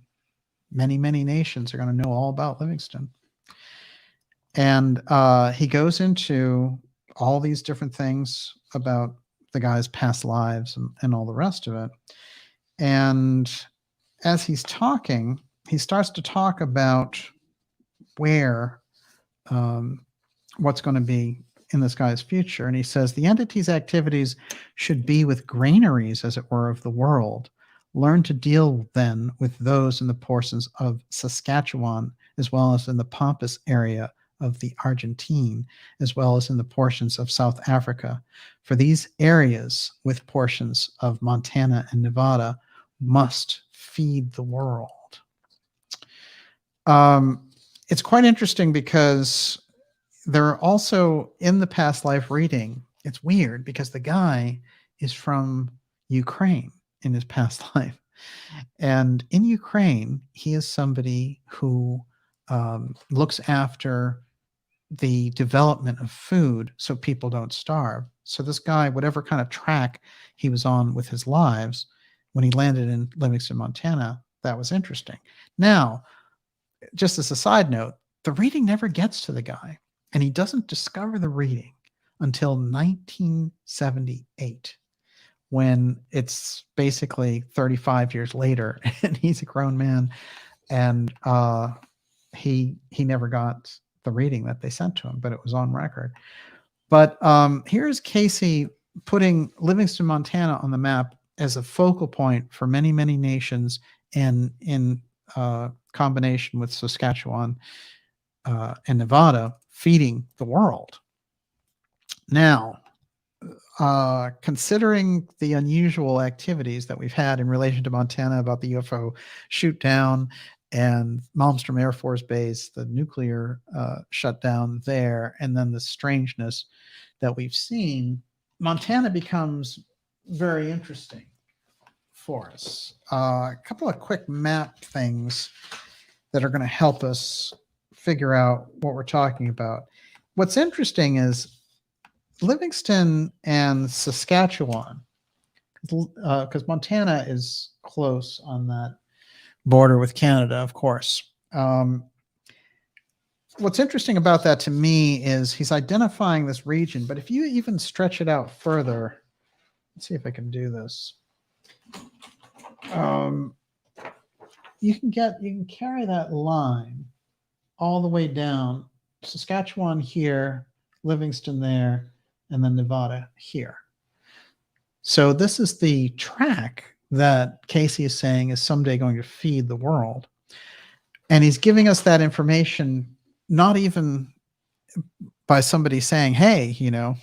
many, many nations are going to know all about Livingston. And he goes into all these different things about the guy's past lives and all the rest of it. And as he's talking, he starts to talk about where what's going to be in this guy's future. And he says the entity's activities should be with granaries, as it were, of the world. Learn to deal then with those in the portions of Saskatchewan, as well as in the Pampas area of the Argentine, as well as in the portions of South Africa. For these areas, with portions of Montana and Nevada, must feed the world. It's quite interesting because there are also in the past life reading, it's weird because the guy is from Ukraine in his past life. And in Ukraine, he is somebody who looks after the development of food so people don't starve. So this guy, whatever kind of track he was on with his lives, when he landed in Livingston, Montana, that was interesting. Now, just as a side note, the reading never gets to the guy, and he doesn't discover the reading until 1978, when it's basically 35 years later, and he's a grown man, and he never got the reading that they sent to him, but it was on record. But here's Cayce putting Livingston, Montana on the map as a focal point for many, many nations, and in combination with Saskatchewan and Nevada, feeding the world. Now, considering the unusual activities that we've had in relation to Montana about the UFO shoot down and Malmstrom Air Force Base, the nuclear shutdown there, and then the strangeness that we've seen, Montana becomes very interesting for us. A couple of quick map things that are going to help us figure out what we're talking about. What's interesting is Livingston and Saskatchewan, because Montana is close on that border with Canada, of course. What's interesting about that to me is he's identifying this region, but if you even stretch it out further, let's see if I can do this. You can carry that line all the way down, Saskatchewan here, Livingston there, and then Nevada here. So this is the track that Cayce is saying is someday going to feed the world. And he's giving us that information, not even by somebody saying, hey,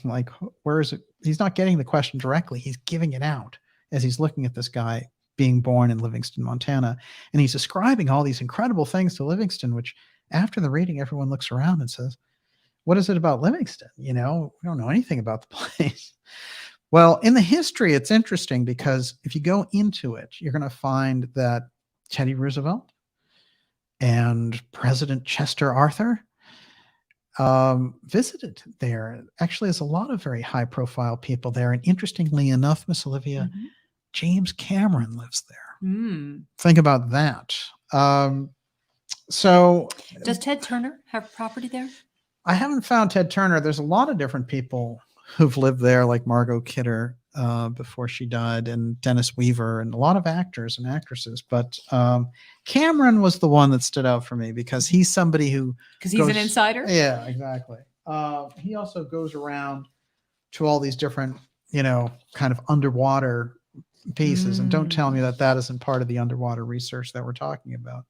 like, where is it? He's not getting the question directly. He's giving it out as he's looking at this guy being born in Livingston, Montana. And he's describing all these incredible things to Livingston, which after the reading, everyone looks around and says, what is it about Livingston? We don't know anything about the place. Well, in the history, it's interesting because if you go into it, you're going to find that Teddy Roosevelt and President Chester Arthur visited there. Actually, there's a lot of very high-profile people there. And interestingly enough, Miss Olivia, James Cameron lives there. Think about that. So does Ted Turner have property there? I haven't found Ted Turner. There's a lot of different people who've lived there, like Margot Kidder before she died, and Dennis Weaver, and a lot of actors and actresses. But Cameron was the one that stood out for me because he's somebody who... Because he's an insider? Yeah, exactly. He also goes around to all these different, kind of underwater pieces. And don't tell me that that isn't part of the underwater research that we're talking about.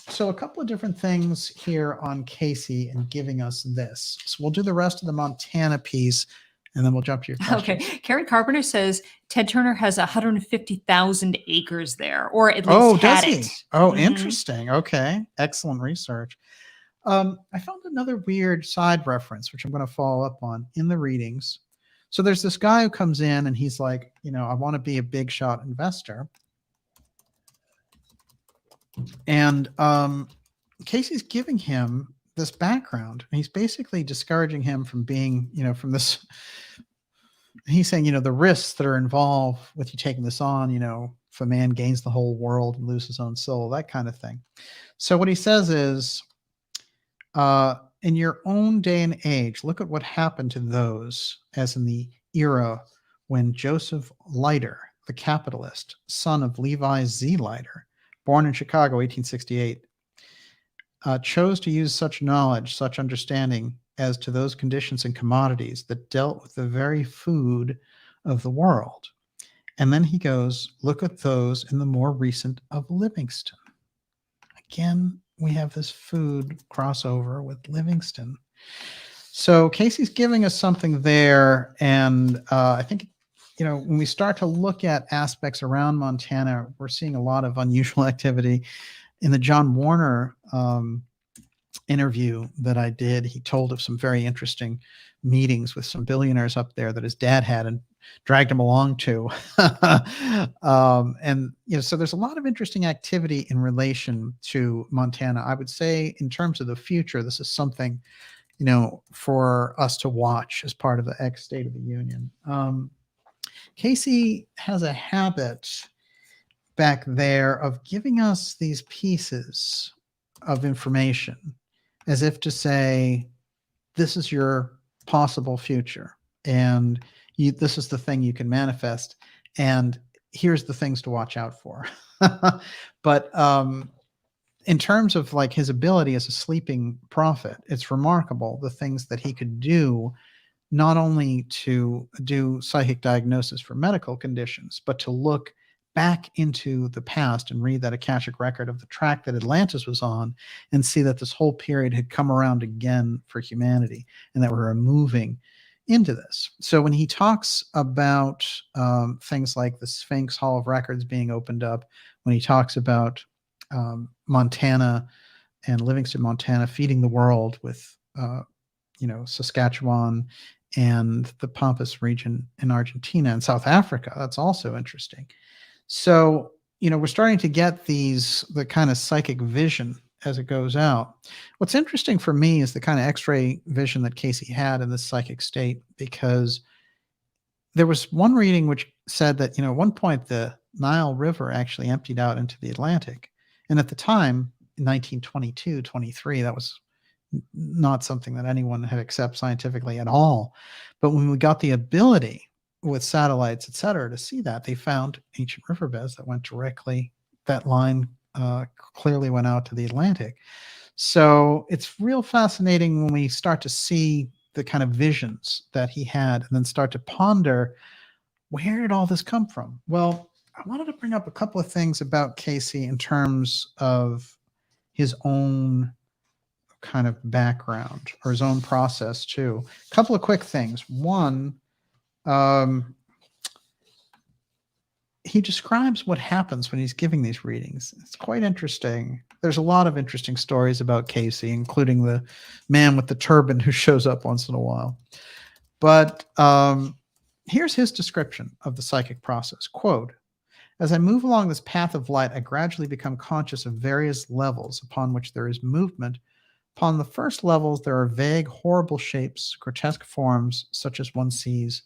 So a couple of different things here on Cayce and giving us this. So we'll do the rest of the Montana piece, and then we'll jump to your question. Okay. Karen Carpenter says Ted Turner has 150,000 acres there, or at least does he? Oh, interesting. Okay. Excellent research. I found another weird side reference, which I'm going to follow up on in the readings. So there's this guy who comes in and he's like, I want to be a big shot investor. And Casey's giving him this background, and he's basically discouraging him from being, from this. He's saying, the risks that are involved with you taking this on, if a man gains the whole world and loses his own soul, that kind of thing. So what he says is, in your own day and age, look at what happened to those, as in the era when Joseph Leiter, the capitalist, son of Levi Z. Leiter, born in Chicago, 1868, chose to use such knowledge, such understanding as to those conditions and commodities that dealt with the very food of the world. And then he goes, look at those in the more recent of Livingston. Again, we have this food crossover with Livingston. So Cayce's giving us something there. And I think, when we start to look at aspects around Montana, we're seeing a lot of unusual activity. In the John Warner interview that I did, he told of some very interesting meetings with some billionaires up there that his dad had and dragged him along to. And so there's a lot of interesting activity in relation to Montana. I would say in terms of the future, this is something for us to watch as part of the X State of the Union. Cayce has a habit back there of giving us these pieces of information as if to say, this is your possible future, and this is the thing you can manifest, and here's the things to watch out for. But in terms of like his ability as a sleeping prophet, it's remarkable the things that he could do, not only to do psychic diagnosis for medical conditions, but to look back into the past and read that Akashic record of the track that Atlantis was on and see that this whole period had come around again for humanity and that we're moving into this. So when he talks about things like the Sphinx Hall of Records being opened up, when he talks about Montana and Livingston, Montana, feeding the world with, Saskatchewan and the Pampas region in Argentina and South Africa, that's also interesting. So, we're starting to get the kind of psychic vision as it goes out. What's interesting for me is the kind of X-ray vision that Cayce had in this psychic state, because there was one reading which said that, at one point the Nile River actually emptied out into the Atlantic. And at the time, in 1922, 23, that was not something that anyone had accepted scientifically at all. But when we got the ability with satellites, et cetera, to see that, they found ancient riverbeds that went directly, that line clearly went out to the Atlantic. So it's real fascinating when we start to see the kind of visions that he had and then start to ponder, where did all this come from? Well, I wanted to bring up a couple of things about Cayce in terms of his own kind of background or his own process too. A couple of quick things. One, he describes what happens when he's giving these readings. It's quite interesting. There's a lot of interesting stories about Cayce, including the man with the turban who shows up once in a while. But here's his description of the psychic process. Quote, as I move along this path of light, I gradually become conscious of various levels upon which there is movement. Upon the first levels, there are vague, horrible shapes, grotesque forms, such as one sees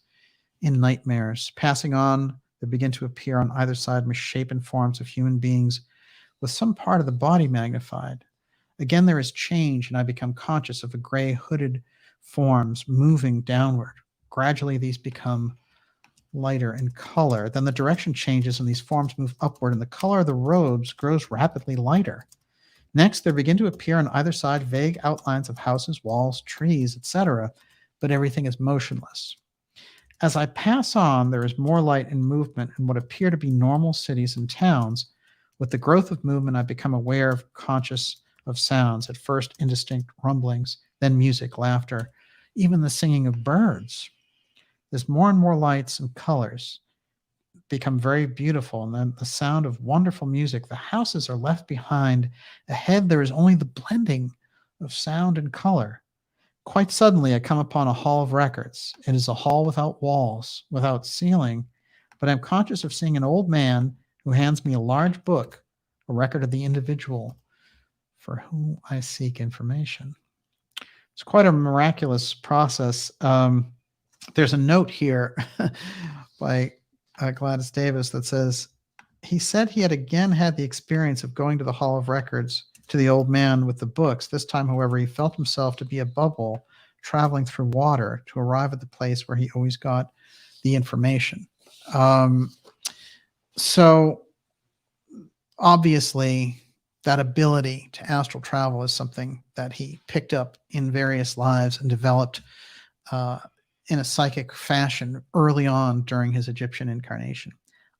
in nightmares. Passing on, there begin to appear on either side misshapen forms of human beings with some part of the body magnified. Again, there is change, and I become conscious of a gray hooded forms moving downward. Gradually, these become lighter in color. Then the direction changes, and these forms move upward, and the color of the robes grows rapidly lighter. Next, there begin to appear on either side vague outlines of houses, walls, trees, etc., but everything is motionless. As I pass on, there is more light and movement in what appear to be normal cities and towns. With the growth of movement, I become aware of conscious of sounds, at first indistinct rumblings, then music, laughter, even the singing of birds. There's more and more lights and colors become very beautiful, and then the sound of wonderful music. The houses are left behind. Ahead, there is only the blending of sound and color. Quite suddenly, I come upon a hall of records. It is a hall without walls, without ceiling, but I'm conscious of seeing an old man who hands me a large book, a record of the individual for whom I seek information. It's quite a miraculous process. There's a note here by Gladys Davis that says, he said he had again had the experience of going to the Hall of Records to the old man with the books. This time, however, he felt himself to be a bubble traveling through water to arrive at the place where he always got the information. So obviously, that ability to astral travel is something that he picked up in various lives and developed uh, in a psychic fashion early on during his Egyptian incarnation.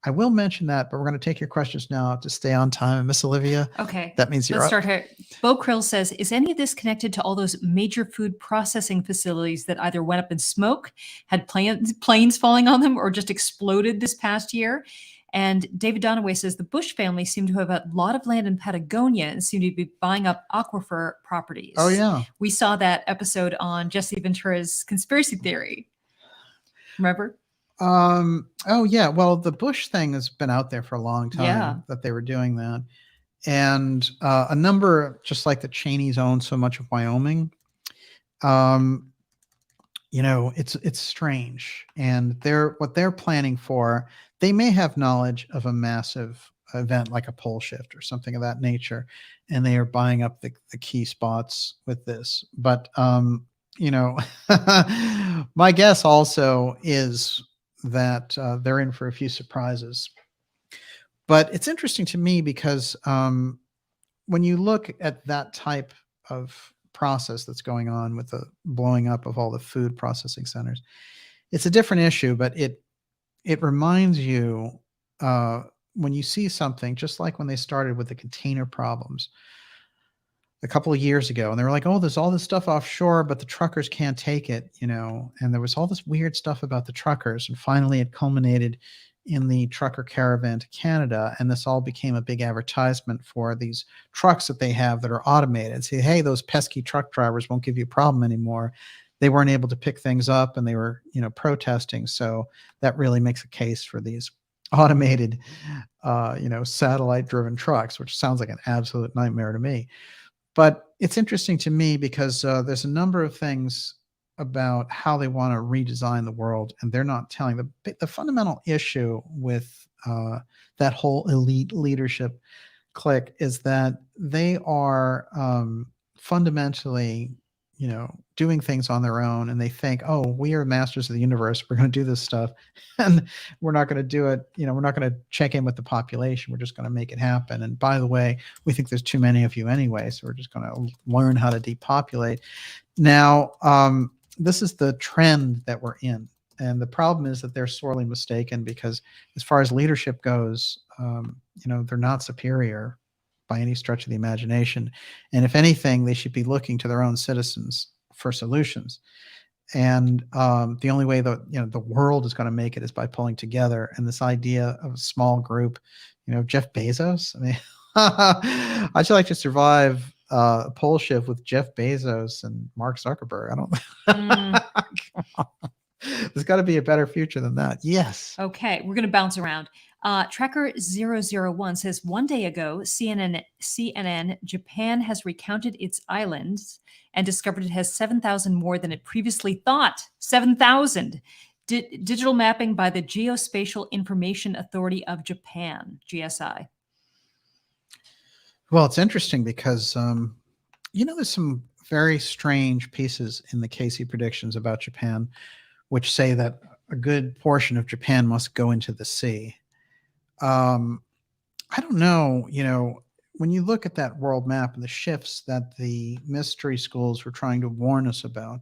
I will mention that, but we're going to take your questions now to stay on time. And Miss Olivia, Okay. that means you're Let's up. start here. Bo Krill says, is any of this connected to all those major food processing facilities that either went up in smoke, had planes falling on them, or just exploded this past year? And David Donaway says the Bush family seem to have a lot of land in Patagonia and seem to be buying up aquifer properties. Oh, yeah. We saw that episode on Jesse Ventura's conspiracy theory. Remember? Oh, yeah. Well, the Bush thing has been out there for a long time Yeah. that they were doing that. And a number, just like the Cheneys own so much of Wyoming, you know, it's strange. And what they're planning for, they may have knowledge of a massive event like a pole shift or something of that nature, and they are buying up the key spots with this. But you know, my guess also is that they're in for a few surprises. But it's interesting to me because when you look at that type of process that's going on with the blowing up of all the food processing centers, it's a different issue, but it reminds you when you see something, just like when they started with the container problems a couple of years ago, and they were like, oh, there's all this stuff offshore, but the truckers can't take it, you know, and there was all this weird stuff about the truckers, and finally it culminated in the trucker caravan to Canada, and this all became a big advertisement for these trucks that they have that are automated. Say, hey, those pesky truck drivers won't give you a problem anymore. They weren't able to pick things up, and they were, you know, protesting. So that really makes a case for these automated, you know, satellite-driven trucks, which sounds like an absolute nightmare to me. But it's interesting to me because there's a number of things about how they want to redesign the world, and they're not telling the fundamental issue with that whole elite leadership clique is that they are fundamentally, you know, doing things on their own, and they think, oh, we are masters of the universe, we're going to do this stuff, and we're not going to do it, you know, we're not going to check in with the population, we're just going to make it happen. And by the way, we think there's too many of you anyway, so we're just going to learn how to depopulate. Now this is the trend that we're in, and the problem is that they're sorely mistaken, because as far as leadership goes, you know, they're not superior by any stretch of the imagination. And if anything, they should be looking to their own citizens for solutions. And the only way that, you know, the world is going to make it is by pulling together. And this idea of a small group, you know, Jeff Bezos, I mean, I'd like to survive a pole shift with Jeff Bezos and Mark Zuckerberg. I don't. There's got to be a better future than that. Yes. Okay, we're going to bounce around. Tracker001 says, one day ago, CNN, Japan has recounted its islands and discovered it has 7,000 more than it previously thought. 7,000. Digital mapping by the Geospatial Information Authority of Japan, GSI. Well, it's interesting because, you know, there's some very strange pieces in the Cayce predictions about Japan, which say that a good portion of Japan must go into the sea. I don't know, you know, when you look at that world map and the shifts that the mystery schools were trying to warn us about,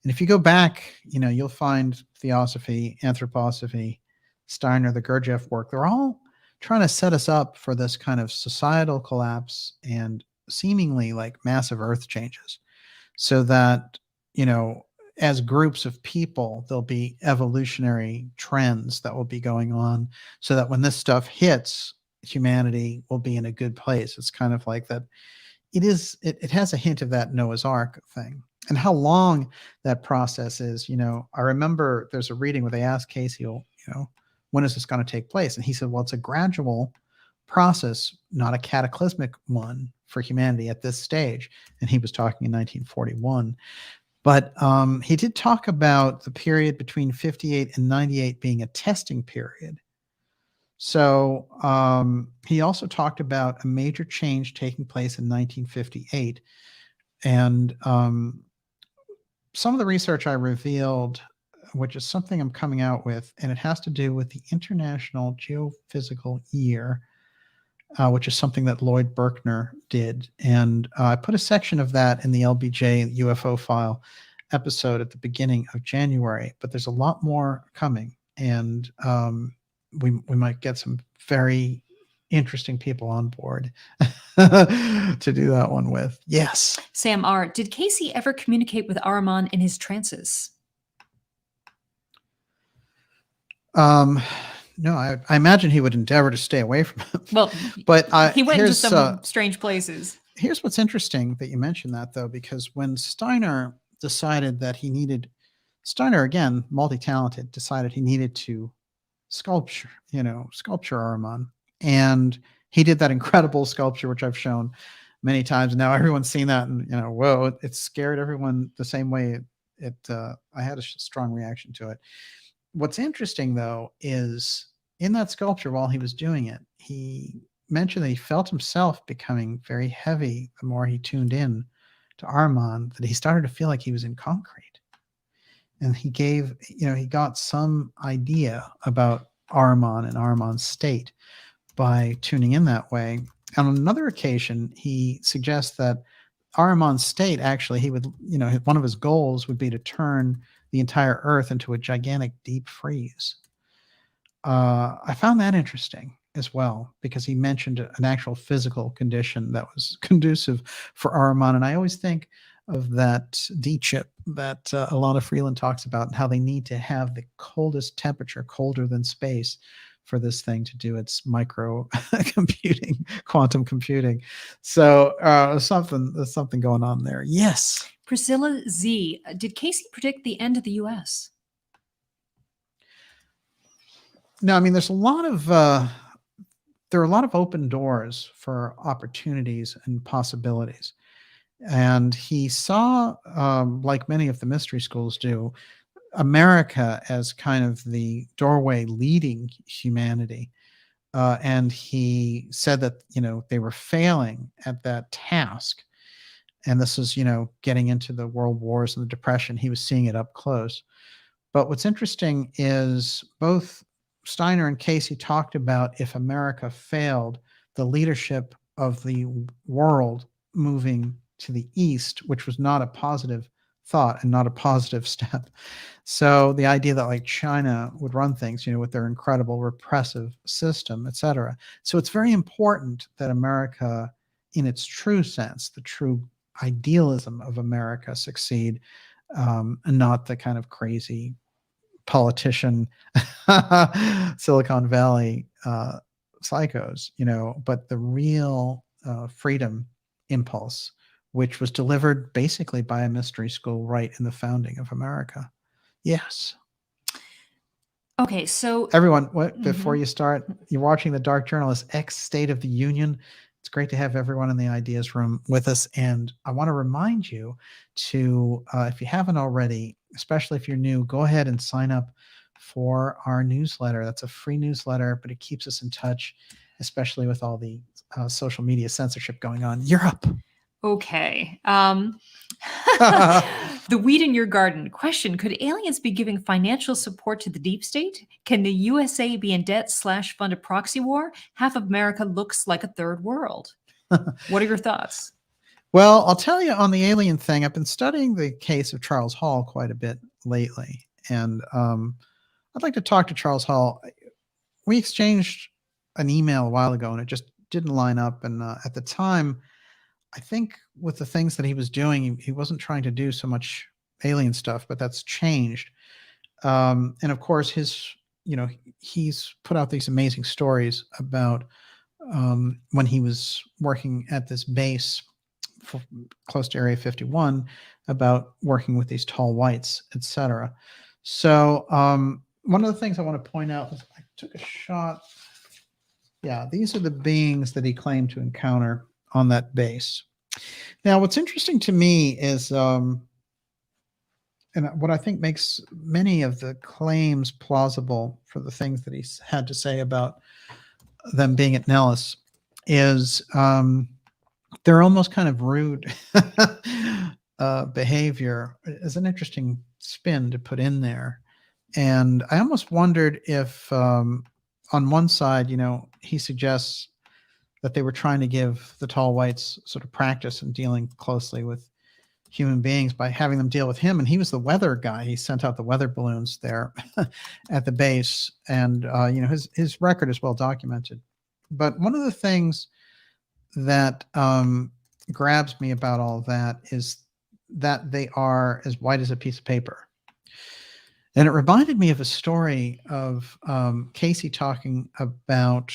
and if you go back, you know, you'll find Theosophy, Anthroposophy, Steiner, the Gurdjieff work, they're all trying to set us up for this kind of societal collapse and seemingly like massive earth changes, so that, you know, as groups of people, there'll be evolutionary trends that will be going on, so that when this stuff hits, humanity will be in a good place. It's kind of like that. It has a hint of that Noah's Ark thing, and how long that process is. You know, I remember there's a reading where they asked Cayce, you know, when is this going to take place? And he said, well, it's a gradual process, not a cataclysmic one for humanity at this stage. And he was talking in 1941. But he did talk about the period between 58 and 98 being a testing period. So he also talked about a major change taking place in 1958. And some of the research I revealed, which is something I'm coming out with, and it has to do with the International Geophysical Year. which is something that Lloyd Berkner did. And I put a section of that in the LBJ UFO File episode at the beginning of January, but there's a lot more coming. And we might get some very interesting people on board to do that one with. Yes. Sam R., did Cayce ever communicate with Ahriman in his trances? No, I imagine he would endeavor to stay away from him. Well, but he went into some strange places. Here's what's interesting that you mentioned that, though, because when Steiner decided that he needed, Steiner, again, multi-talented, decided he needed to sculpture Ahriman. And he did that incredible sculpture, which I've shown many times. Now everyone's seen that, and whoa, it scared everyone the same way. I had a strong reaction to it. What's interesting, though, is in that sculpture, while he was doing it, he mentioned that he felt himself becoming very heavy the more he tuned in to Ahriman, that he started to feel like he was in concrete. And he got some idea about Ahriman and Ahriman's state by tuning in that way. And on another occasion, he suggests that Ahriman's state, actually, he would, one of his goals would be to turn the entire Earth into a gigantic deep freeze. I found that interesting as well, because he mentioned an actual physical condition that was conducive for Ahriman. And I always think of that D chip that Alana Freeland talks about, and how they need to have the coldest temperature, colder than space, for this thing to do its micro computing, quantum computing. So there's something going on there. Yes. Priscilla Z., did Cayce predict the end of the U.S.? No, I mean, there are a lot of open doors for opportunities and possibilities. And he saw, like many of the mystery schools do, America as kind of the doorway leading humanity. And he said that, they were failing at that task. And this is, getting into the world wars and the Depression. He was seeing it up close. But what's interesting is both Steiner and Cayce talked about, if America failed, the leadership of the world moving to the east, which was not a positive thought and not a positive step. So the idea that like China would run things, with their incredible repressive system, etc. So it's very important that America, in its true sense, the true idealism of America, succeed, and not the kind of crazy politician Silicon Valley psychos, but the real freedom impulse, which was delivered basically by a mystery school right in the founding of America. Yes. Okay, so everyone, before you start, you're watching the Dark Journalist X State of the Union. It's great to have everyone in the ideas room with us. And I want to remind you to, if you haven't already, especially if you're new, go ahead and sign up for our newsletter. That's a free newsletter, but it keeps us in touch, especially with all the social media censorship going on. You're up. Okay. The weed in your garden. Question: could aliens be giving financial support to the deep state? Can the USA be in debt / fund a proxy war? Half of America looks like a third world. What are your thoughts? Well, I'll tell you on the alien thing, I've been studying the case of Charles Hall quite a bit lately. And I'd like to talk to Charles Hall. We exchanged an email a while ago, and it just didn't line up. And at the time, I think with the things that he was doing, he wasn't trying to do so much alien stuff, but that's changed. And of course, he's put out these amazing stories about when he was working at this base close to Area 51, about working with these tall whites, etc. So one of the things I want to point out is I took a shot. Yeah, these are the beings that he claimed to encounter on that base. Now, what's interesting to me is, and what I think makes many of the claims plausible for the things that he's had to say about them being at Nellis, is they're almost kind of rude behavior. Is an interesting spin to put in there. And I almost wondered if on one side, he suggests that they were trying to give the tall whites sort of practice in dealing closely with human beings by having them deal with him. And he was the weather guy. He sent out the weather balloons there at the base. And, his record is well documented. But one of the things that grabs me about all that is that they are as white as a piece of paper. And it reminded me of a story of Cayce talking about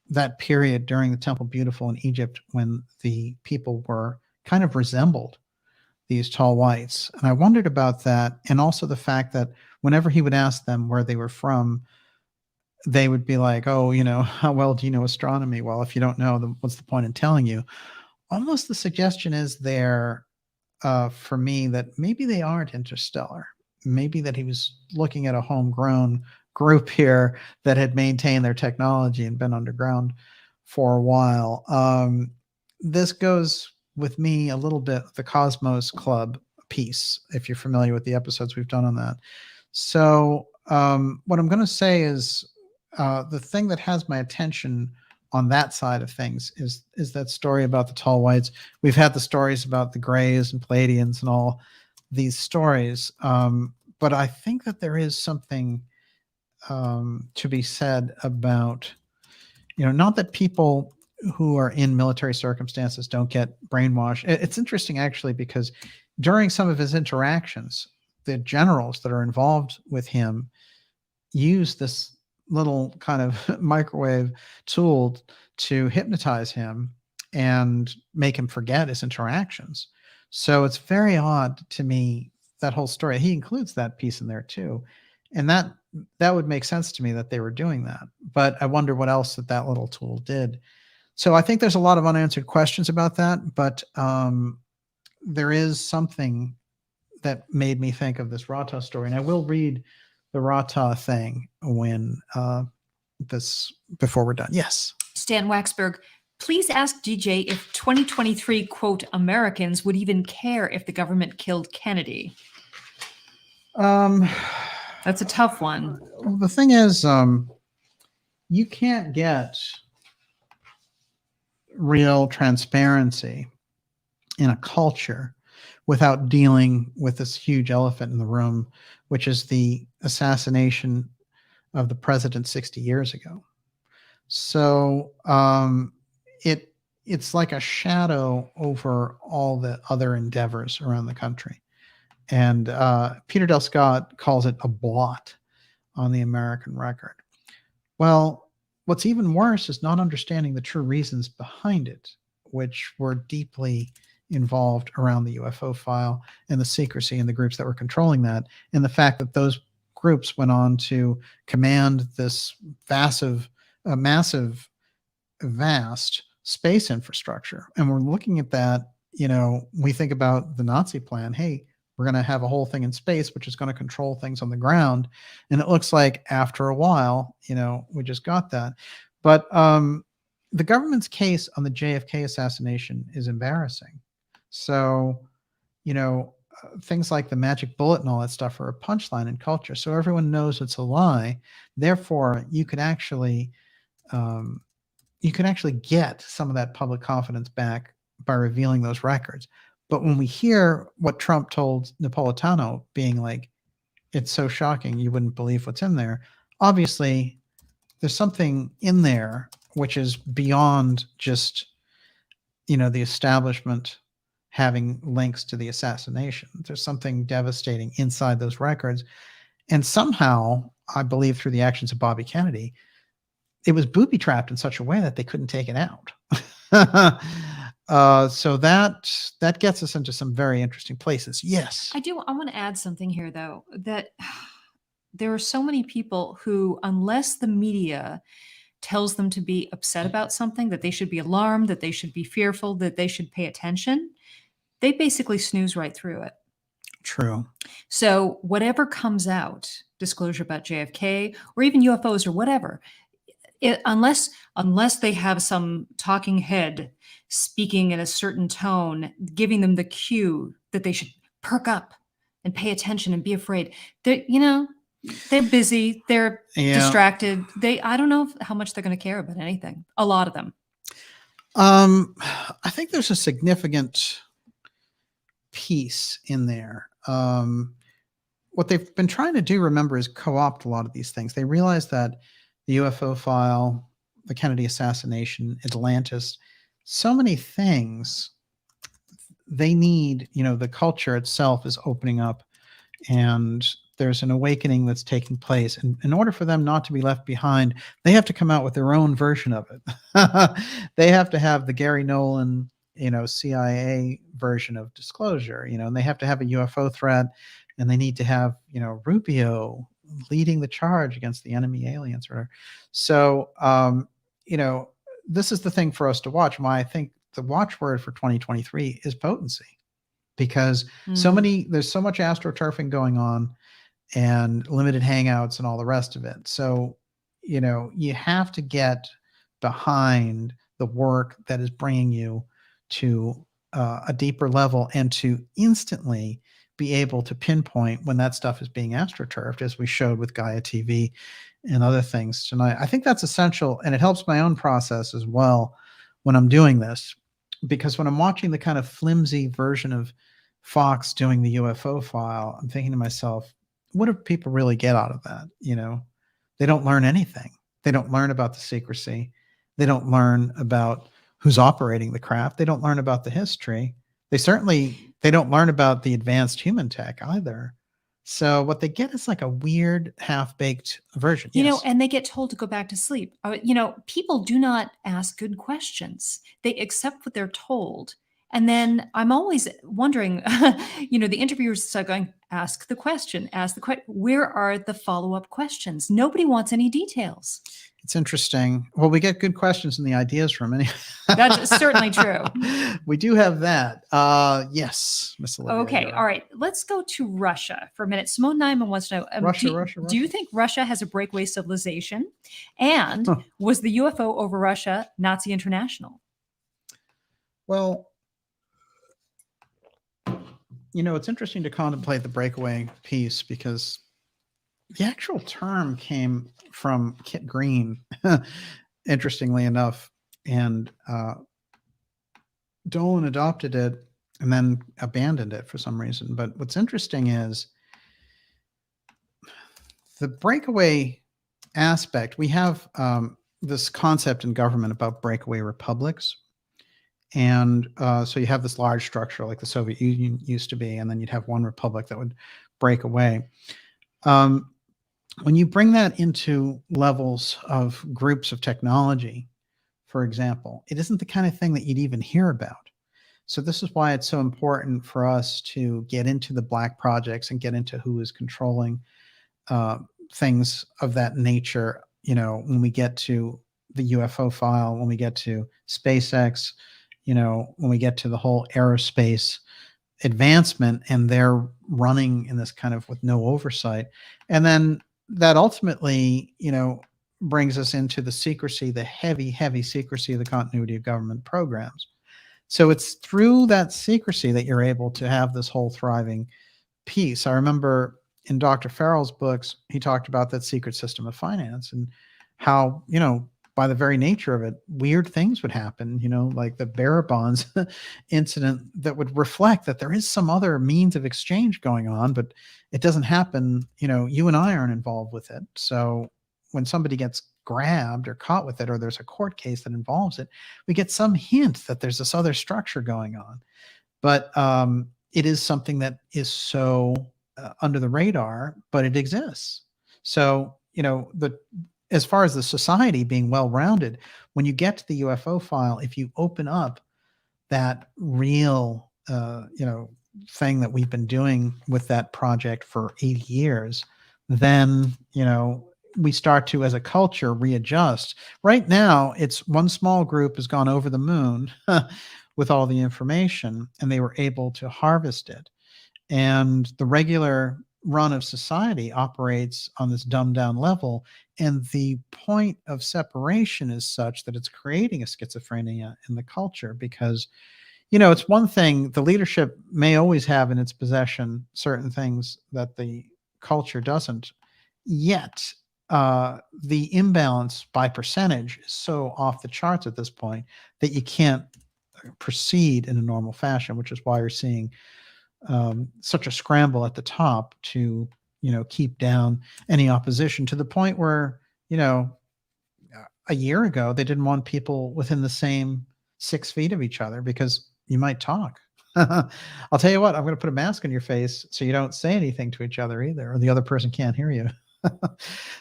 that period during the Temple Beautiful in Egypt when the people were kind of resembled these tall whites. And I wondered about that. And also the fact that whenever he would ask them where they were from, they would be like, oh, how well do you know astronomy? Well, if you don't know, then what's the point in telling you? Almost the suggestion is there for me that maybe they aren't interstellar. Maybe that he was looking at a homegrown group here that had maintained their technology and been underground for a while. This goes with me a little bit, the Cosmos Club piece, if you're familiar with the episodes we've done on that. So what I'm going to say is the thing that has my attention on that side of things is that story about the tall whites. We've had the stories about the Greys and Palladians and all these stories. But I think that there is something to be said about, not that people who are in military circumstances don't get brainwashed. It's interesting, actually, because during some of his interactions, the generals that are involved with him use this little kind of microwave tool to hypnotize him and make him forget his interactions. So it's very odd to me, that whole story. He includes that piece in there too. And that would make sense to me that they were doing that. But I wonder what else that little tool did. So I think there's a lot of unanswered questions about that, but there is something that made me think of this Rata story. And I will read the Rata thing when before we're done. Yes. Stan Waxberg, please ask DJ if 2023, quote, Americans would even care if the government killed Kennedy. That's a tough one. The thing is, you can't get real transparency in a culture without dealing with this huge elephant in the room, which is the assassination of the president 60 years ago. So it's like a shadow over all the other endeavors around the country. And Peter Del Scott calls it a blot on the American record. Well, what's even worse is not understanding the true reasons behind it, which were deeply involved around the UFO file and the secrecy and the groups that were controlling that, and the fact that those groups went on to command this massive, vast space infrastructure. And we're looking at that, we think about the Nazi plan. Hey, we're going to have a whole thing in space, which is going to control things on the ground. And it looks like after a while, we just got that. But the government's case on the JFK assassination is embarrassing. So, things like the magic bullet and all that stuff are a punchline in culture. So everyone knows it's a lie. Therefore, you could actually get some of that public confidence back by revealing those records. But when we hear what Trump told Napolitano, being like, it's so shocking, you wouldn't believe what's in there. Obviously, there's something in there which is beyond just, the establishment having links to the assassination. There's something devastating inside those records. And somehow, I believe through the actions of Bobby Kennedy, it was booby-trapped in such a way that they couldn't take it out. So that gets us into some very interesting places. Yes. I want to add something here, though, that there are so many people who, unless the media tells them to be upset about something, that they should be alarmed, that they should be fearful, that they should pay attention, they basically snooze right through it. True. So whatever comes out, disclosure about JFK or even UFOs or whatever, unless they have some talking head speaking in a certain tone, giving them the cue that they should perk up and pay attention and be afraid, they're busy, they're distracted. I don't know how much they're going to care about anything. A lot of them. I think there's a significant piece in there. What they've been trying to do, remember, is co-opt a lot of these things. They realize that the UFO file, the Kennedy assassination, Atlantis, so many things they need, the culture itself is opening up, and there's an awakening that's taking place. And in order for them not to be left behind, they have to come out with their own version of it. They have to have the Gary Nolan, CIA version of disclosure, and they have to have a UFO threat, and they need to have, Rubio leading the charge against the enemy aliens or whatever. So, this is the thing for us to watch. Why I think the watchword for 2023 is potency, because there's so much astroturfing going on and limited hangouts and all the rest of it. So, you have to get behind the work that is bringing you to a deeper level, and to instantly be able to pinpoint when that stuff is being astroturfed, as we showed with Gaia TV and other things tonight. I think that's essential, and it helps my own process as well when I'm doing this, because when I'm watching the kind of flimsy version of Fox doing the UFO file, I'm thinking to myself, what do people really get out of that? They don't learn anything. They don't learn about the secrecy. They don't learn about who's operating the craft. They don't learn about the history. They don't learn about the advanced human tech either. So what they get is like a weird half-baked version. And they get told to go back to sleep. People do not ask good questions. They accept what they're told. And then I'm always wondering, the interviewers start going, ask the question, where are the follow-up questions? Nobody wants any details. It's interesting. Well, we get good questions in the ideas room anyway. That's certainly true. We do have that. Yes, Miss Olivia. Okay, all right. Let's go to Russia for a minute. Simone Nyman wants to know, Russia. Do you think Russia has a breakaway civilization? And was the UFO over Russia Nazi International? Well, it's interesting to contemplate the breakaway piece, because the actual term came from Kit Green, interestingly enough, and Dolan adopted it and then abandoned it for some reason. But what's interesting is the breakaway aspect. We have this concept in government about breakaway republics. And so you have this large structure like the Soviet Union used to be, and then you'd have one republic that would break away. When you bring that into levels of groups of technology, for example, it isn't the kind of thing that you'd even hear about. So this is why it's so important for us to get into the black projects and get into who is controlling things of that nature. When we get to the UFO file, when we get to SpaceX, when we get to the whole aerospace advancement, and they're running in this kind of with no oversight. And then that ultimately, brings us into the secrecy, the heavy, heavy secrecy of the continuity of government programs. So it's through that secrecy that you're able to have this whole thriving piece. I remember in Dr. Farrell's books, he talked about that secret system of finance and how, by the very nature of it, weird things would happen, like the bearer bonds incident that would reflect that there is some other means of exchange going on, but it doesn't happen. You and I aren't involved with it. So when somebody gets grabbed or caught with it, or there's a court case that involves it, we get some hint that there's this other structure going on. But it is something that is so under the radar, but it exists. So, as far as the society being well-rounded, when you get to the UFO file, if you open up that real, thing that we've been doing with that project for 80 years, then, we start to, as a culture, readjust. Right now, it's one small group has gone over the moon with all the information, and they were able to harvest it. And the regular run of society operates on this dumbed down level, and the point of separation is such that it's creating a schizophrenia in the culture, because it's one thing, the leadership may always have in its possession certain things that the culture doesn't, yet the imbalance by percentage is so off the charts at this point that you can't proceed in a normal fashion, which is why you're seeing such a scramble at the top to, keep down any opposition, to the point where, a year ago, they didn't want people within the same 6 feet of each other because you might talk. I'll tell you what, I'm going to put a mask on your face so you don't say anything to each other either, or the other person can't hear you.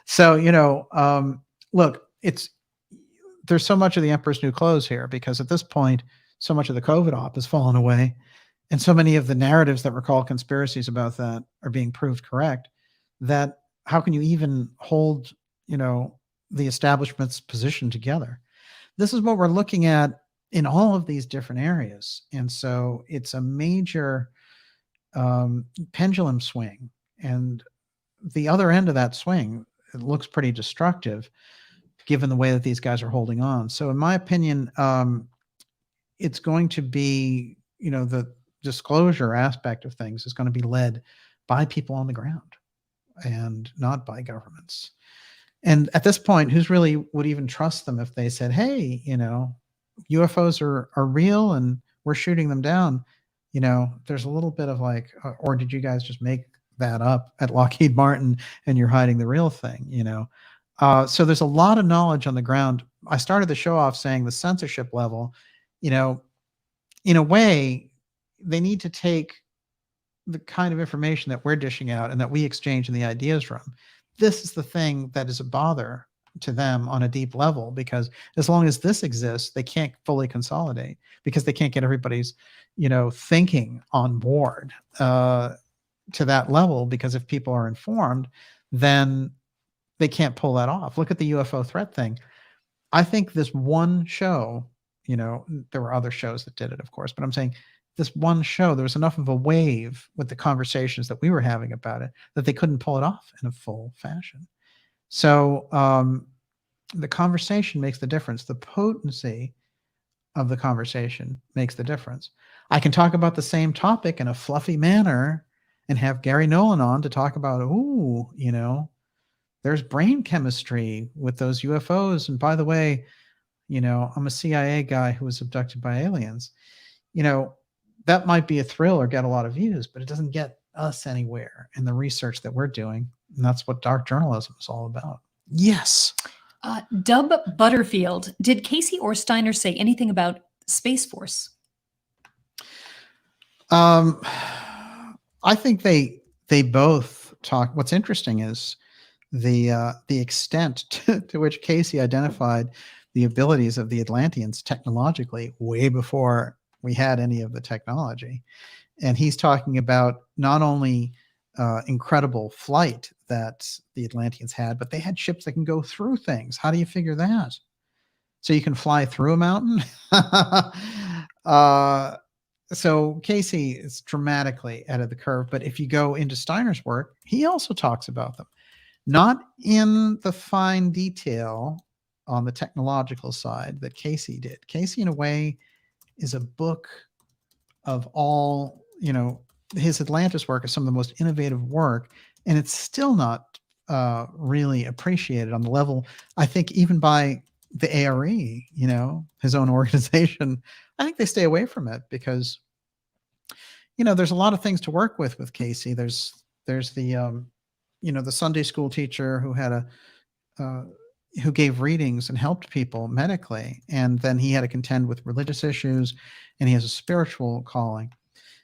So, look, there's so much of the emperor's new clothes here, because at this point, so much of the COVID op has fallen away. And so many of the narratives that were called conspiracies about that are being proved correct, that how can you even hold, the establishment's position together? This is what we're looking at in all of these different areas. And so it's a major pendulum swing. And the other end of that swing, it looks pretty destructive given the way that these guys are holding on. So in my opinion, it's going to be, the disclosure aspect of things is going to be led by people on the ground and not by governments. And at this point, who's really would even trust them if they said, hey, UFOs are real and we're shooting them down? There's a little bit of like, or did you guys just make that up at Lockheed Martin and you're hiding the real thing? So there's a lot of knowledge on the ground. I started the show off saying the censorship level, in a way, they need to take the kind of information that we're dishing out and that we exchange in the ideas from. This is the thing that is a bother to them on a deep level, because as long as this exists, they can't fully consolidate, because they can't get everybody's, thinking on board to that level. Because if people are informed, then they can't pull that off. Look at the UFO threat thing. I think this one show, there were other shows that did it, of course, but I'm saying this one show, there was enough of a wave with the conversations that we were having about it that they couldn't pull it off in a full fashion. So the conversation makes the difference. The potency of the conversation makes the difference. I can talk about the same topic in a fluffy manner and have Gary Nolan on to talk about, there's brain chemistry with those UFOs. And by the way, I'm a CIA guy who was abducted by aliens. That might be a thrill or get a lot of views, but it doesn't get us anywhere in the research that we're doing. And that's what dark journalism is all about. Yes. Dub Butterfield, did Cayce or Steiner say anything about Space Force? I think they both talk. What's interesting is the extent to which Cayce identified the abilities of the Atlanteans technologically way before we had any of the technology. And he's talking about not only incredible flight that the Atlanteans had, but they had ships that can go through things. How do you figure that? So you can fly through a mountain? So Cayce is dramatically ahead of the curve. But if you go into Steiner's work, he also talks about them. Not in the fine detail on the technological side that Cayce did. Cayce, in a way, is a book of all, his Atlantis work is some of the most innovative work, and it's still not really appreciated on the level, I think, even by the ARE, his own organization. I think they stay away from it because, there's a lot of things to work with Cayce. There's the, the Sunday school teacher who had who gave readings and helped people medically. And then he had to contend with religious issues, and he has a spiritual calling.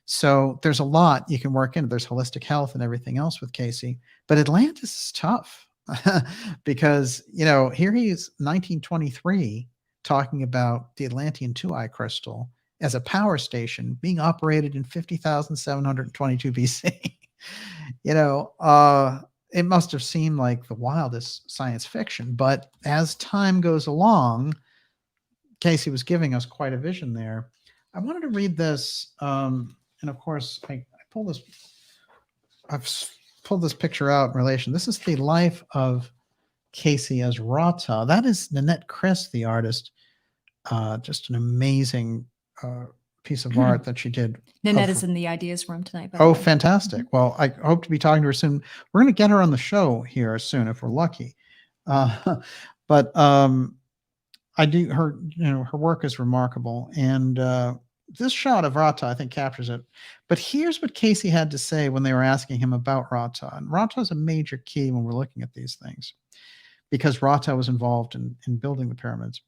So there's a lot you can work in. There's holistic health and everything else with Cayce. But Atlantis is tough because, here he is 1923 talking about the Atlantean two-eye crystal as a power station being operated in 50,722 BC. It must have seemed like the wildest science fiction, but as time goes along, Cayce was giving us quite a vision there. I wanted to read this, and of course, I've pulled this picture out in relation. This is the life of Cayce as Rata. That is Nanette Chris, the artist. Just an amazing piece of art that she did. Nanette is in the ideas room tonight. Oh, fantastic. Well, I hope to be talking to her soon. We're going to get her on the show here soon if we're lucky. But I do her, her work is remarkable, and this shot of Rata, I think, captures it. But here's what Cayce had to say when they were asking him about Rata, and Rata is a major key when we're looking at these things because Rata was involved in building the pyramids.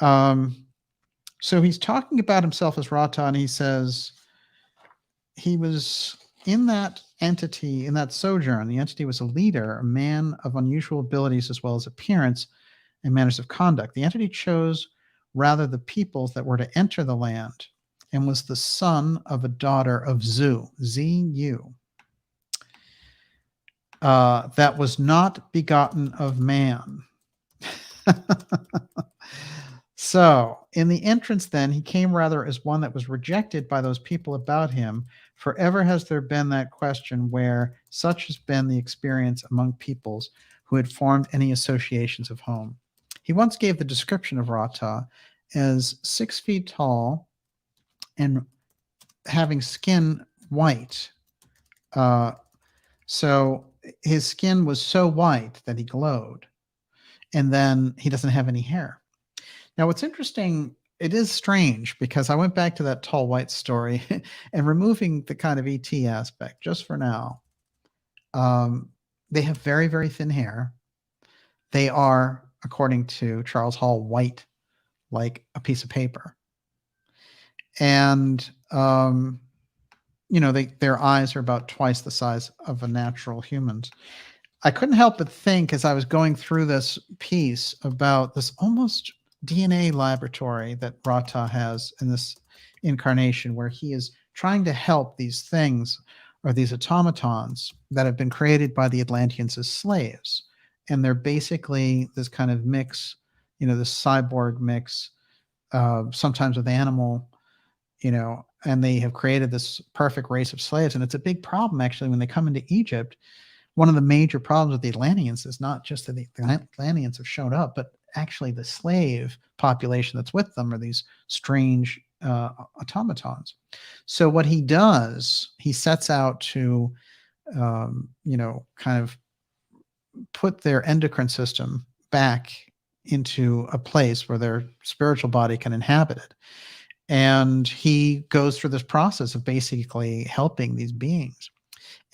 So he's talking about himself as Rata, and he says he was in that entity, in that sojourn. The entity was a leader, a man of unusual abilities as well as appearance and manners of conduct. The entity chose rather the peoples that were to enter the land and was the son of a daughter of Zu, Z-U, that was not begotten of man. So in the entrance then, he came rather as one that was rejected by those people about him. Forever has there been that question where such has been the experience among peoples who had formed any associations of home. He once gave the description of Rata as 6 feet tall and having skin white. So his skin was so white that he glowed. And then he doesn't have any hair. Now, what's interesting, it is strange because I went back to that tall white story and removing the kind of ET aspect just for now. They have very, very thin hair. They are, according to Charles Hall, white like a piece of paper. And, their eyes are about twice the size of a natural human's. I couldn't help but think as I was going through this piece about this almost DNA laboratory that Rata has in this incarnation, where he is trying to help these things or these automatons that have been created by the Atlanteans as slaves. And they're basically this kind of mix, this cyborg mix, sometimes with animal, and they have created this perfect race of slaves. And it's a big problem, actually, when they come into Egypt. One of the major problems with the Atlanteans is not just that the Atlanteans have shown up, but actually the slave population that's with them are these strange automatons. So what he does, he sets out to, kind of put their endocrine system back into a place where their spiritual body can inhabit it. And he goes through this process of basically helping these beings.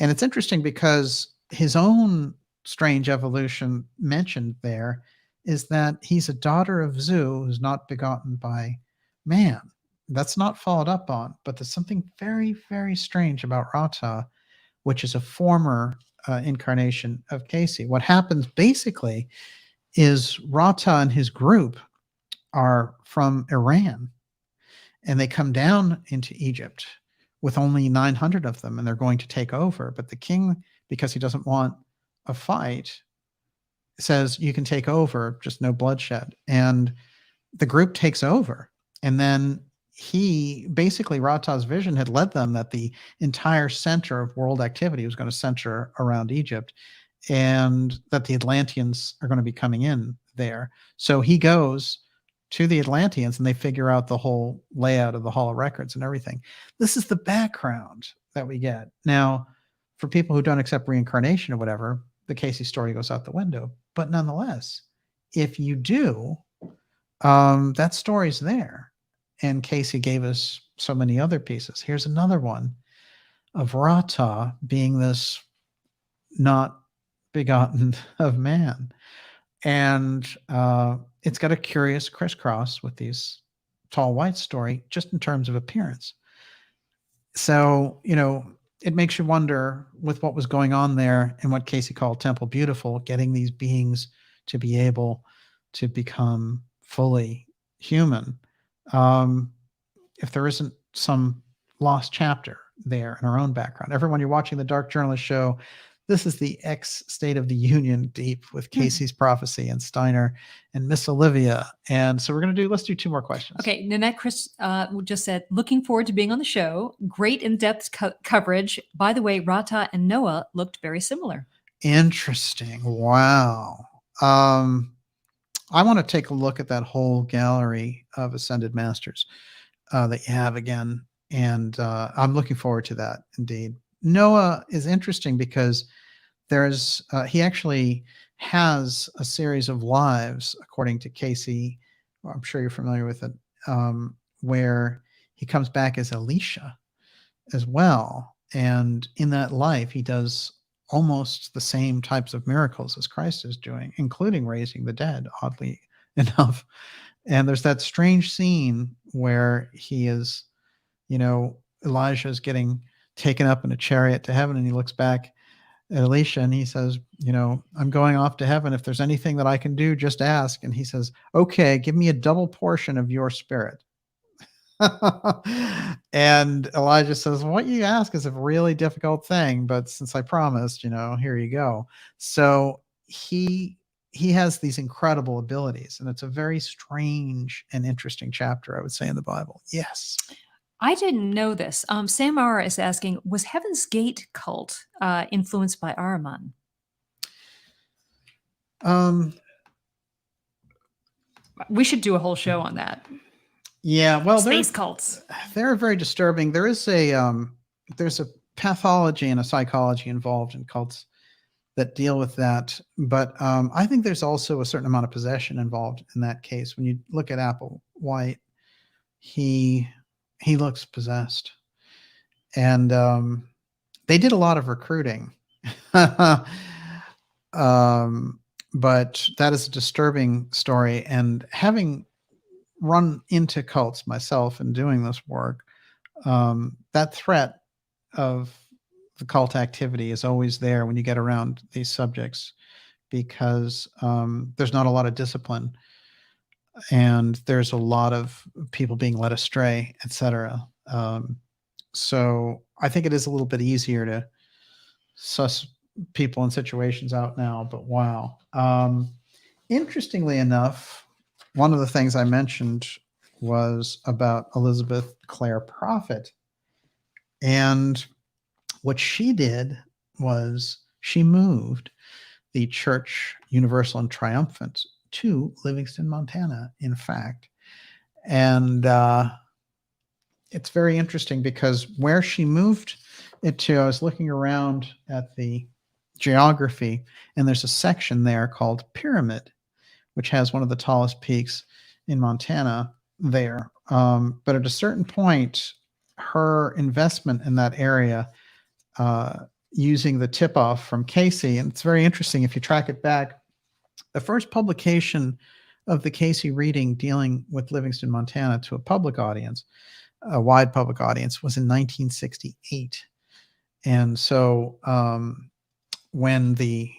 And it's interesting because his own strange evolution mentioned there is that he's a daughter of Zu who's not begotten by man. That's not followed up on, but there's something very, very strange about Rata, which is a former incarnation of Cayce. What happens basically is Rata and his group are from Iran, and they come down into Egypt with only 900 of them, and they're going to take over. But the king, because he doesn't want a fight, says, you can take over, just no bloodshed. And the group takes over. And then Rata's vision had led them that the entire center of world activity was going to center around Egypt, and that the Atlanteans are going to be coming in there. So he goes to the Atlanteans and they figure out the whole layout of the Hall of Records and everything. This is the background that we get. Now, for people who don't accept reincarnation or whatever, the Cayce story goes out the window. But nonetheless, if you do, that story's there. And Cayce gave us so many other pieces. Here's another one of Rata being this not begotten of man. And it's got a curious crisscross with these tall white story, just in terms of appearance. So, it makes you wonder with what was going on there and what Cayce called Temple Beautiful, getting these beings to be able to become fully human. If there isn't some lost chapter there in our own background. Everyone, you're watching the Dark Journalist Show. This is the State of the Union deep with Cayce's prophecy and Steiner and Miss Olivia. And so let's do 2 more questions. Okay. Nanette Chris just said, looking forward to being on the show. Great in-depth coverage. By the way, Rata and Noah looked very similar. Interesting. Wow. I want to take a look at that whole gallery of Ascended Masters that you have again. And I'm looking forward to that indeed. Noah is interesting because there's he actually has a series of lives, according to Cayce. I'm sure you're familiar with it, where he comes back as Elisha as well. And in that life, he does almost the same types of miracles as Christ is doing, including raising the dead, oddly enough. And there's that strange scene where he is, Elijah is getting taken up in a chariot to heaven, and he looks back at Elisha and he says, I'm going off to heaven. If there's anything that I can do, just ask. And he says, okay, give me a double portion of your spirit. And Elijah says, what you ask is a really difficult thing, but since I promised, here you go. So he has these incredible abilities, and it's a very strange and interesting chapter, I would say, in the Bible. Yes. I didn't know this. Sam Mara is asking, was Heaven's Gate cult influenced by Ahriman? We should do a whole show on that. Yeah, well, space cults. They're very disturbing. There is there's a pathology and a psychology involved in cults that deal with that. But I think there's also a certain amount of possession involved in that case. When you look at Applewhite, he looks possessed, and they did a lot of recruiting. But that is a disturbing story, and having run into cults myself and doing this work, that threat of the cult activity is always there when you get around these subjects, because there's not a lot of discipline, and there's a lot of people being led astray, etc. So I think it is a little bit easier to suss people in situations out now, but wow. Interestingly enough, one of the things I mentioned was about Elizabeth Clare Prophet. And what she did was she moved the Church Universal and Triumphant to Livingston, Montana, in fact. And it's very interesting because where she moved it to, I was looking around at the geography, and there's a section there called Pyramid, which has one of the tallest peaks in Montana there. But at a certain point, her investment in that area, using the tip-off from Cayce, and it's very interesting if you track it back, the first publication of the Cayce reading dealing with Livingston, Montana to a public audience, a wide public audience, was in 1968. And so when the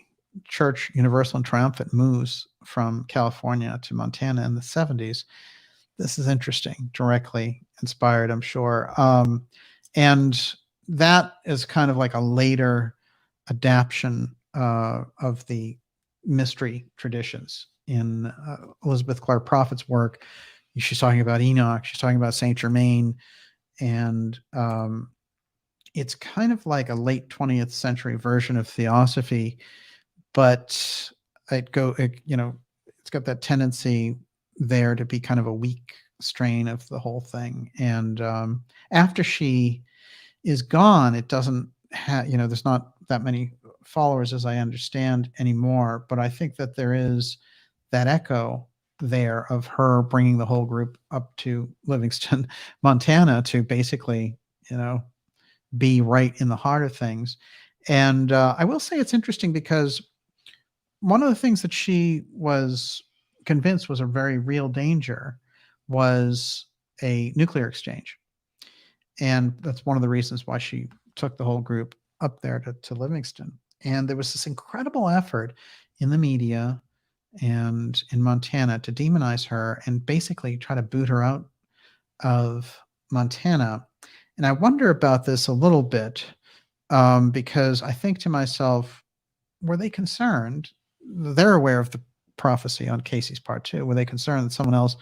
Church Universal and Triumphant moves from California to Montana in the 70s, this is interesting, directly inspired, I'm sure. And that is kind of like a later adaptation of the mystery traditions in Elizabeth Clare Prophet's work. She's talking about Enoch, she's talking about Saint Germain, and it's kind of like a late 20th century version of Theosophy, but it's got that tendency there to be kind of a weak strain of the whole thing. And after she is gone, it doesn't have, there's not that many followers, as I understand, anymore. But I think that there is that echo there of her bringing the whole group up to Livingston, Montana, to basically, be right in the heart of things. And I will say it's interesting because one of the things that she was convinced was a very real danger was a nuclear exchange. And that's one of the reasons why she took the whole group up there to Livingston. And there was this incredible effort in the media and in Montana to demonize her and basically try to boot her out of Montana. And I wonder about this a little bit because I think to myself, were they concerned? They're aware of the prophecy on Cayce's part too. Were they concerned that someone else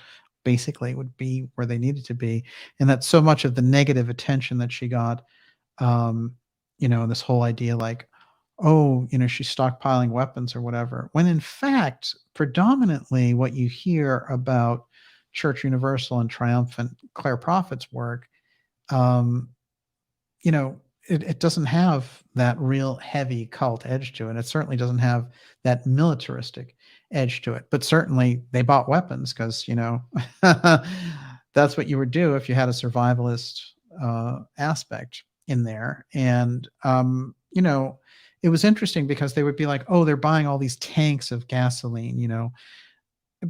basically would be where they needed to be, and that so much of the negative attention that she got, this whole idea like, she's stockpiling weapons or whatever, when in fact, predominantly what you hear about Church Universal and Triumphant Clare Prophet's work, it doesn't have that real heavy cult edge to it. It certainly doesn't have that militaristic edge to it. But certainly they bought weapons because, that's what you would do if you had a survivalist aspect in there. And, it was interesting because they would be like, oh, they're buying all these tanks of gasoline.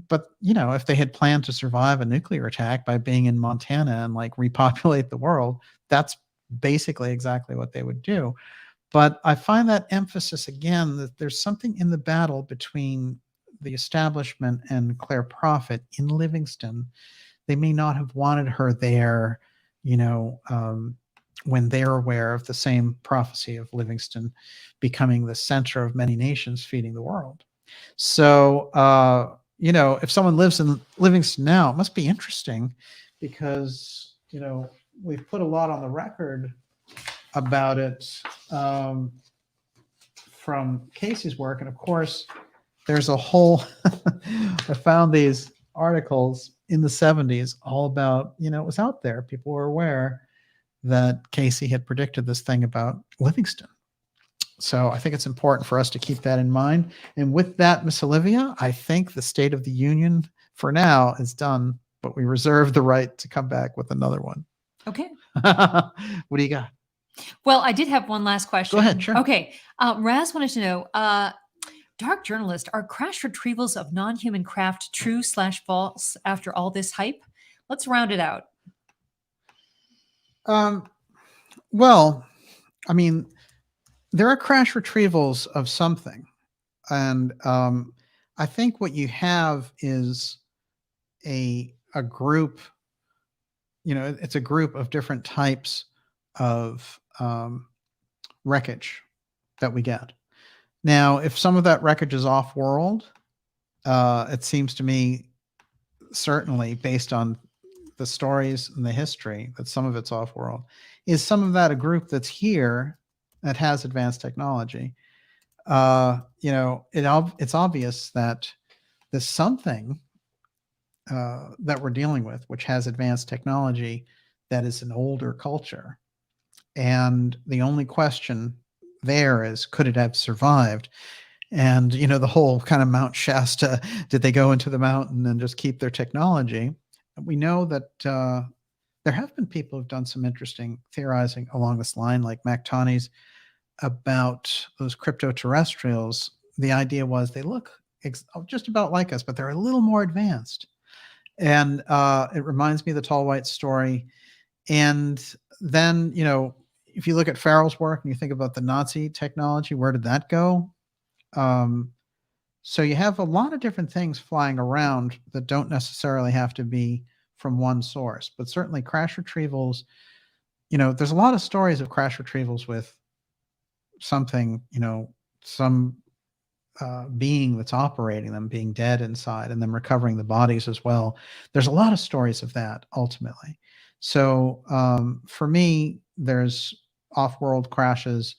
But, if they had planned to survive a nuclear attack by being in Montana and like repopulate the world, that's basically exactly what they would do. But I find that emphasis again that there's something in the battle between the establishment and Claire Prophet in Livingston. They may not have wanted her there, when they're aware of the same prophecy of Livingston becoming the center of many nations feeding the world. So, if someone lives in Livingston now, it must be interesting because, we've put a lot on the record about it from Cayce's work. And of course, there's a whole, I found these articles in the 70s all about, it was out there. People were aware that Cayce had predicted this thing about Livingston. So I think it's important for us to keep that in mind. And with that, Miss Olivia, I think the State of the Union for now is done, but we reserve the right to come back with another one. Okay. What do you got? Well, I did have one last question. Go ahead, sure. Okay. Raz wanted to know, Dark Journalist, are crash retrievals of non-human craft true/false after all this hype? Let's round it out. Well, I mean, there are crash retrievals of something. And I think what you have is a group, it's a group of different types of wreckage that we get. Now, if some of that wreckage is off-world, it seems to me, certainly based on the stories and the history, that some of it's off-world. Is some of that a group that's here that has advanced technology? It's obvious that there's something that we're dealing with, which has advanced technology that is an older culture. And the only question there is, could it have survived? And, the whole kind of Mount Shasta, did they go into the mountain and just keep their technology? We know that there have been people who've done some interesting theorizing along this line, like Mactoni's, about those crypto-terrestrials. The idea was they look just about like us, but they're a little more advanced. And it reminds me of the Tall White story. And then, if you look at Farrell's work and you think about the Nazi technology, where did that go? So you have a lot of different things flying around that don't necessarily have to be from one source, but certainly crash retrievals, there's a lot of stories of crash retrievals with something, some being that's operating them being dead inside and then recovering the bodies as well. There's a lot of stories of that ultimately. So for me, there's off-world crashes.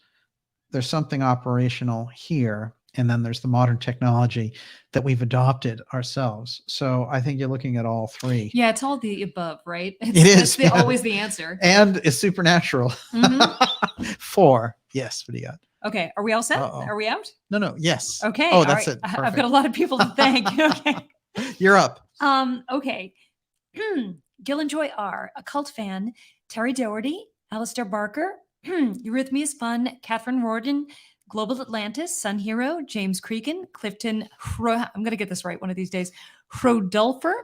There's something operational here. And then there's the modern technology that we've adopted ourselves. So I think you're looking at all three. Yeah, it's all the above, right? It's always the answer. And it's supernatural. Mm-hmm. 4. Yes. What do you got? Okay. Are we all set? Uh-oh. Are we out? No. Yes. Okay. Oh, that's it. Perfect. I've got a lot of people to thank. Okay. You're up. Okay. Gillenjoy R, a cult fan, Terry Doherty, Alistair Barker, Eurythmia's Fun, Catherine Rorden, Global Atlantis, Sun Hero, James Cregan, Clifton, I'm going to get this right one of these days, Rodolfer,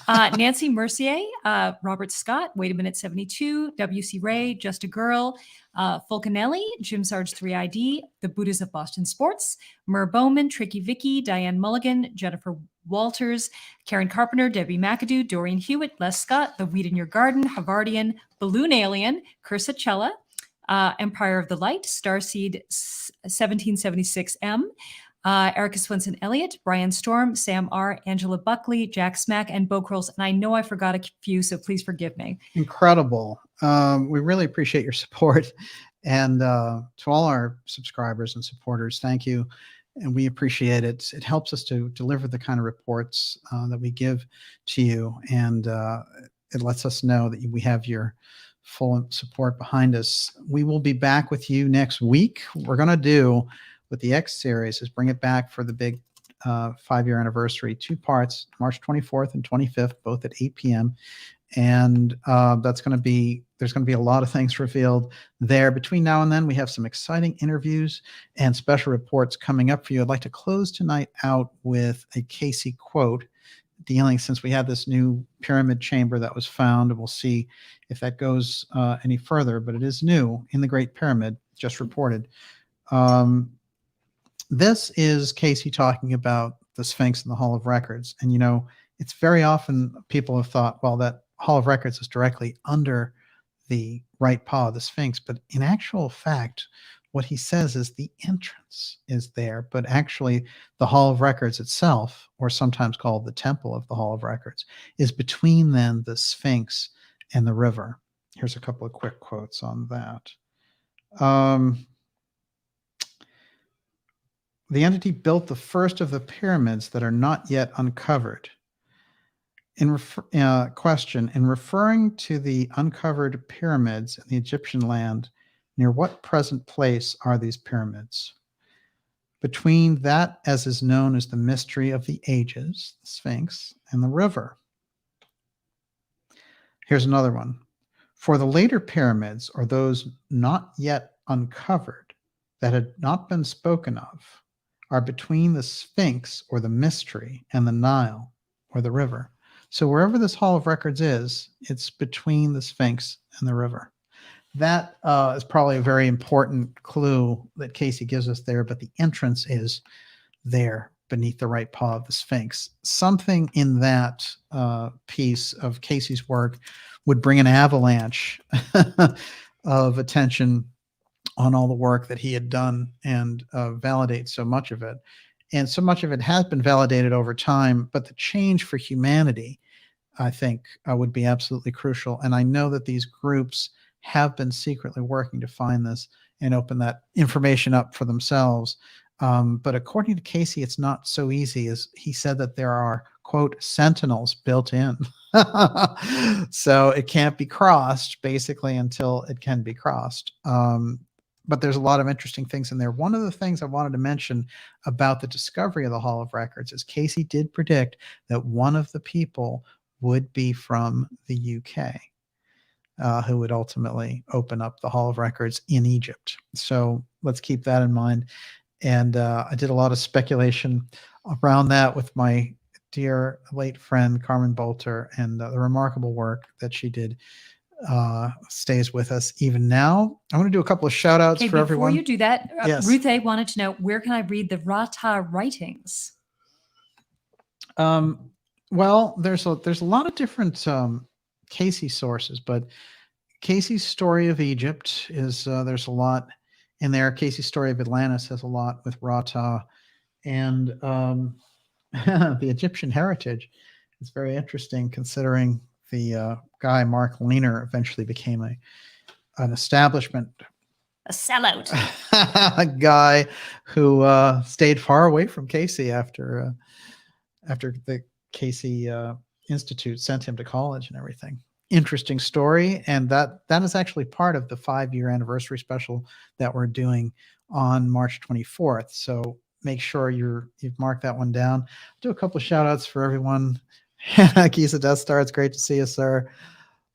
Nancy Mercier, Robert Scott, Wait a Minute 72, W.C. Ray, Just a Girl, Fulcanelli, Jim Sarge 3ID, The Buddhas of Boston Sports, Mer Bowman, Tricky Vicky, Diane Mulligan, Jennifer Walters, Karen Carpenter, Debbie McAdoo, Dorian Hewitt, Les Scott, The Weed in Your Garden, Havardian, Balloon Alien, Cursacella, Empire of the Light, Starseed 1776M, Erica Swenson Elliott, Brian Storm, Sam R., Angela Buckley, Jack Smack, and Bo Krolls. And I know I forgot a few, so please forgive me. Incredible. We really appreciate your support. And to all our subscribers and supporters, thank you. And we appreciate it. It helps us to deliver the kind of reports that we give to you. And it lets us know that we have your full support behind us. We will be back with you next week. We're going to do with the X series is bring it back for the big 5-year anniversary, 2 parts, March 24th and 25th, both at 8 p.m. And there's going to be a lot of things revealed there. Between now and then, we have some exciting interviews and special reports coming up for you. I'd like to close tonight out with a Cayce quote, dealing, since we have this new pyramid chamber that was found, and we'll see if that goes any further, but it is new in the Great Pyramid, just reported. This is Cayce talking about the Sphinx and the Hall of Records. And, you know, it's very often people have thought, well, that Hall of Records is directly under the right paw of the Sphinx. But in actual fact, what he says is the entrance is there, but actually the Hall of Records itself, or sometimes called the Temple of the Hall of Records, is between then the Sphinx and the river. Here's a couple of quick quotes on that. The entity built the first of the pyramids that are not yet uncovered. Question, in referring to the uncovered pyramids in the Egyptian land, near what present place are these pyramids? Between that as is known as the mystery of the ages, the Sphinx, and the river. Here's another one. For the later pyramids, or those not yet uncovered, that had not been spoken of, are between the Sphinx, or the mystery, and the Nile, or the river. So wherever this Hall of Records is, it's between the Sphinx and the river. That is probably a very important clue that Cayce gives us there, but the entrance is there beneath the right paw of the Sphinx. Something in that piece of Cayce's work would bring an avalanche of attention on all the work that he had done and validate so much of it. And so much of it has been validated over time, but the change for humanity, I think, would be absolutely crucial. And I know that these groups have been secretly working to find this and open that information up for themselves. But according to Cayce, it's not so easy. As he said that there are, quote, sentinels built in. So it can't be crossed, basically, until it can be crossed. But there's a lot of interesting things in there. One of the things I wanted to mention about the discovery of the Hall of Records is Cayce did predict that one of the people would be from the UK, who would ultimately open up the Hall of Records in Egypt. So let's keep that in mind. And I did a lot of speculation around that with my dear late friend, Carmen Bolter, and the remarkable work that she did stays with us even now. I want to do a couple of shout outs for everyone. Before you do that, yes. Ruth A. wanted to know, where can I read the Rata writings? Well, there's a lot of different Cayce sources, but Cayce's Story of Egypt is, there's a lot in there. Cayce's Story of Atlantis has a lot with Rata, and the Egyptian heritage is very interesting, considering the guy Mark Lehner eventually became an establishment, a sellout, a guy who stayed far away from Cayce after the Cayce Institute sent him to college and everything. Interesting story, and that is actually part of the 5-year anniversary special that we're doing on March 24th. So make sure you've marked that one down. I'll do a couple of shout outs for everyone. Giza Death Star, it's great to see you, sir.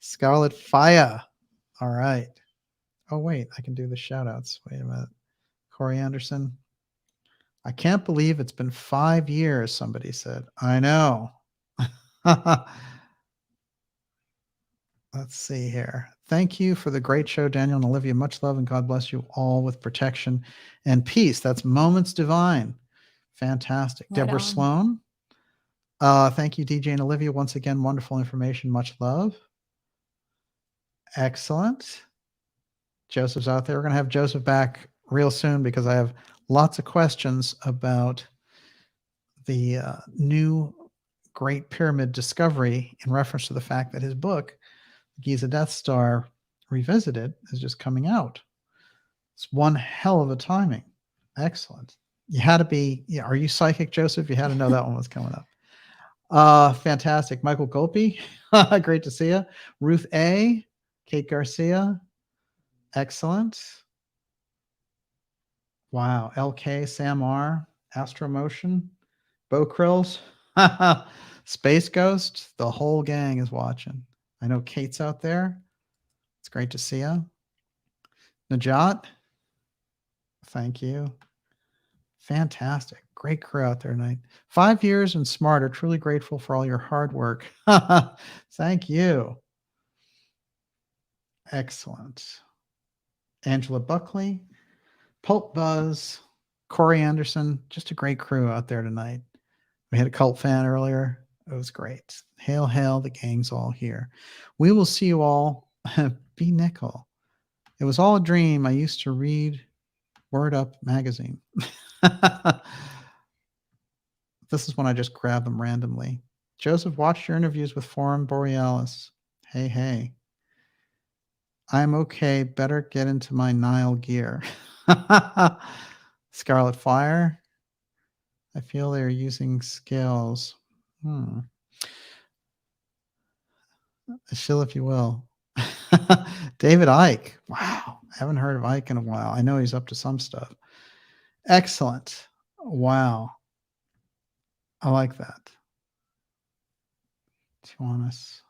Scarlet Fire. All right. Oh, wait, I can do the shout outs. Wait a minute. Corey Anderson. I can't believe it's been 5 years, somebody said. I know. Let's see here. Thank you for the great show, Daniel and Olivia. Much love, and God bless you all with protection and peace. That's Moments Divine. Fantastic. Right Deborah on. Sloan. Thank you, DJ and Olivia. Once again, wonderful information. Much love. Excellent. Joseph's out there. We're going to have Joseph back real soon because I have lots of questions about the new Great Pyramid discovery in reference to the fact that his book, Giza Death Star Revisited, is just coming out. It's one hell of a timing. Excellent. You had to be, are you psychic, Joseph? You had to know that one was coming up. Fantastic. Michael Golpe, great to see you. Ruth A. Kate Garcia. Excellent. Wow. LK, Sam R, Astro Motion, Bo Krills, Space Ghost. The whole gang is watching. I know Kate's out there. It's great to see you. Najat, thank you. Fantastic. Great crew out there tonight. 5 years and smarter. Truly grateful for all your hard work. Thank you. Excellent. Angela Buckley, Pulp Buzz, Corey Anderson. Just a great crew out there tonight. We had a cult fan earlier. It was great. Hail, hail, the gang's all here. We will see you all. B. Nickel. It was all a dream. I used to read Word Up magazine. This is when I just grab them randomly. Joseph, watched your interviews with Forum Borealis. Hey, hey. I'm okay. Better get into my Nile gear. Scarlet Fire. I feel they're using scales. Shill, if you will. David Icke. Wow. I haven't heard of Icke in a while. I know he's up to some stuff. Excellent. Wow. I like that. Tijuanas.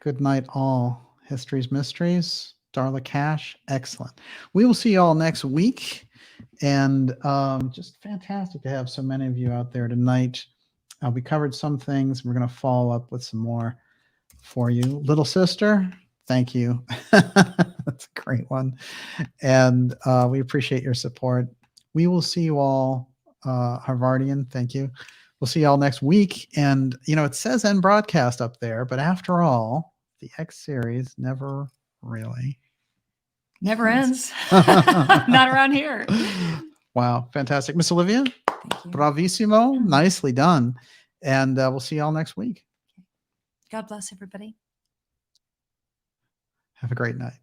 Good night, all. History's Mysteries. Darla Cash. Excellent. We will see you all next week. And just fantastic to have so many of you out there tonight. We covered some things. We're going to follow up with some more for you. Little Sister, thank you. That's a great one. And we appreciate your support. We will see you all. Harvardian, thank you. We'll see you all next week. And, you know, it says end broadcast up there, but after all, the X series never really ends. Not around here. Wow. Fantastic. Miss Olivia, Thank you. bravissimo. Nicely done. And we'll see you all next week. God bless everybody. Have a great night.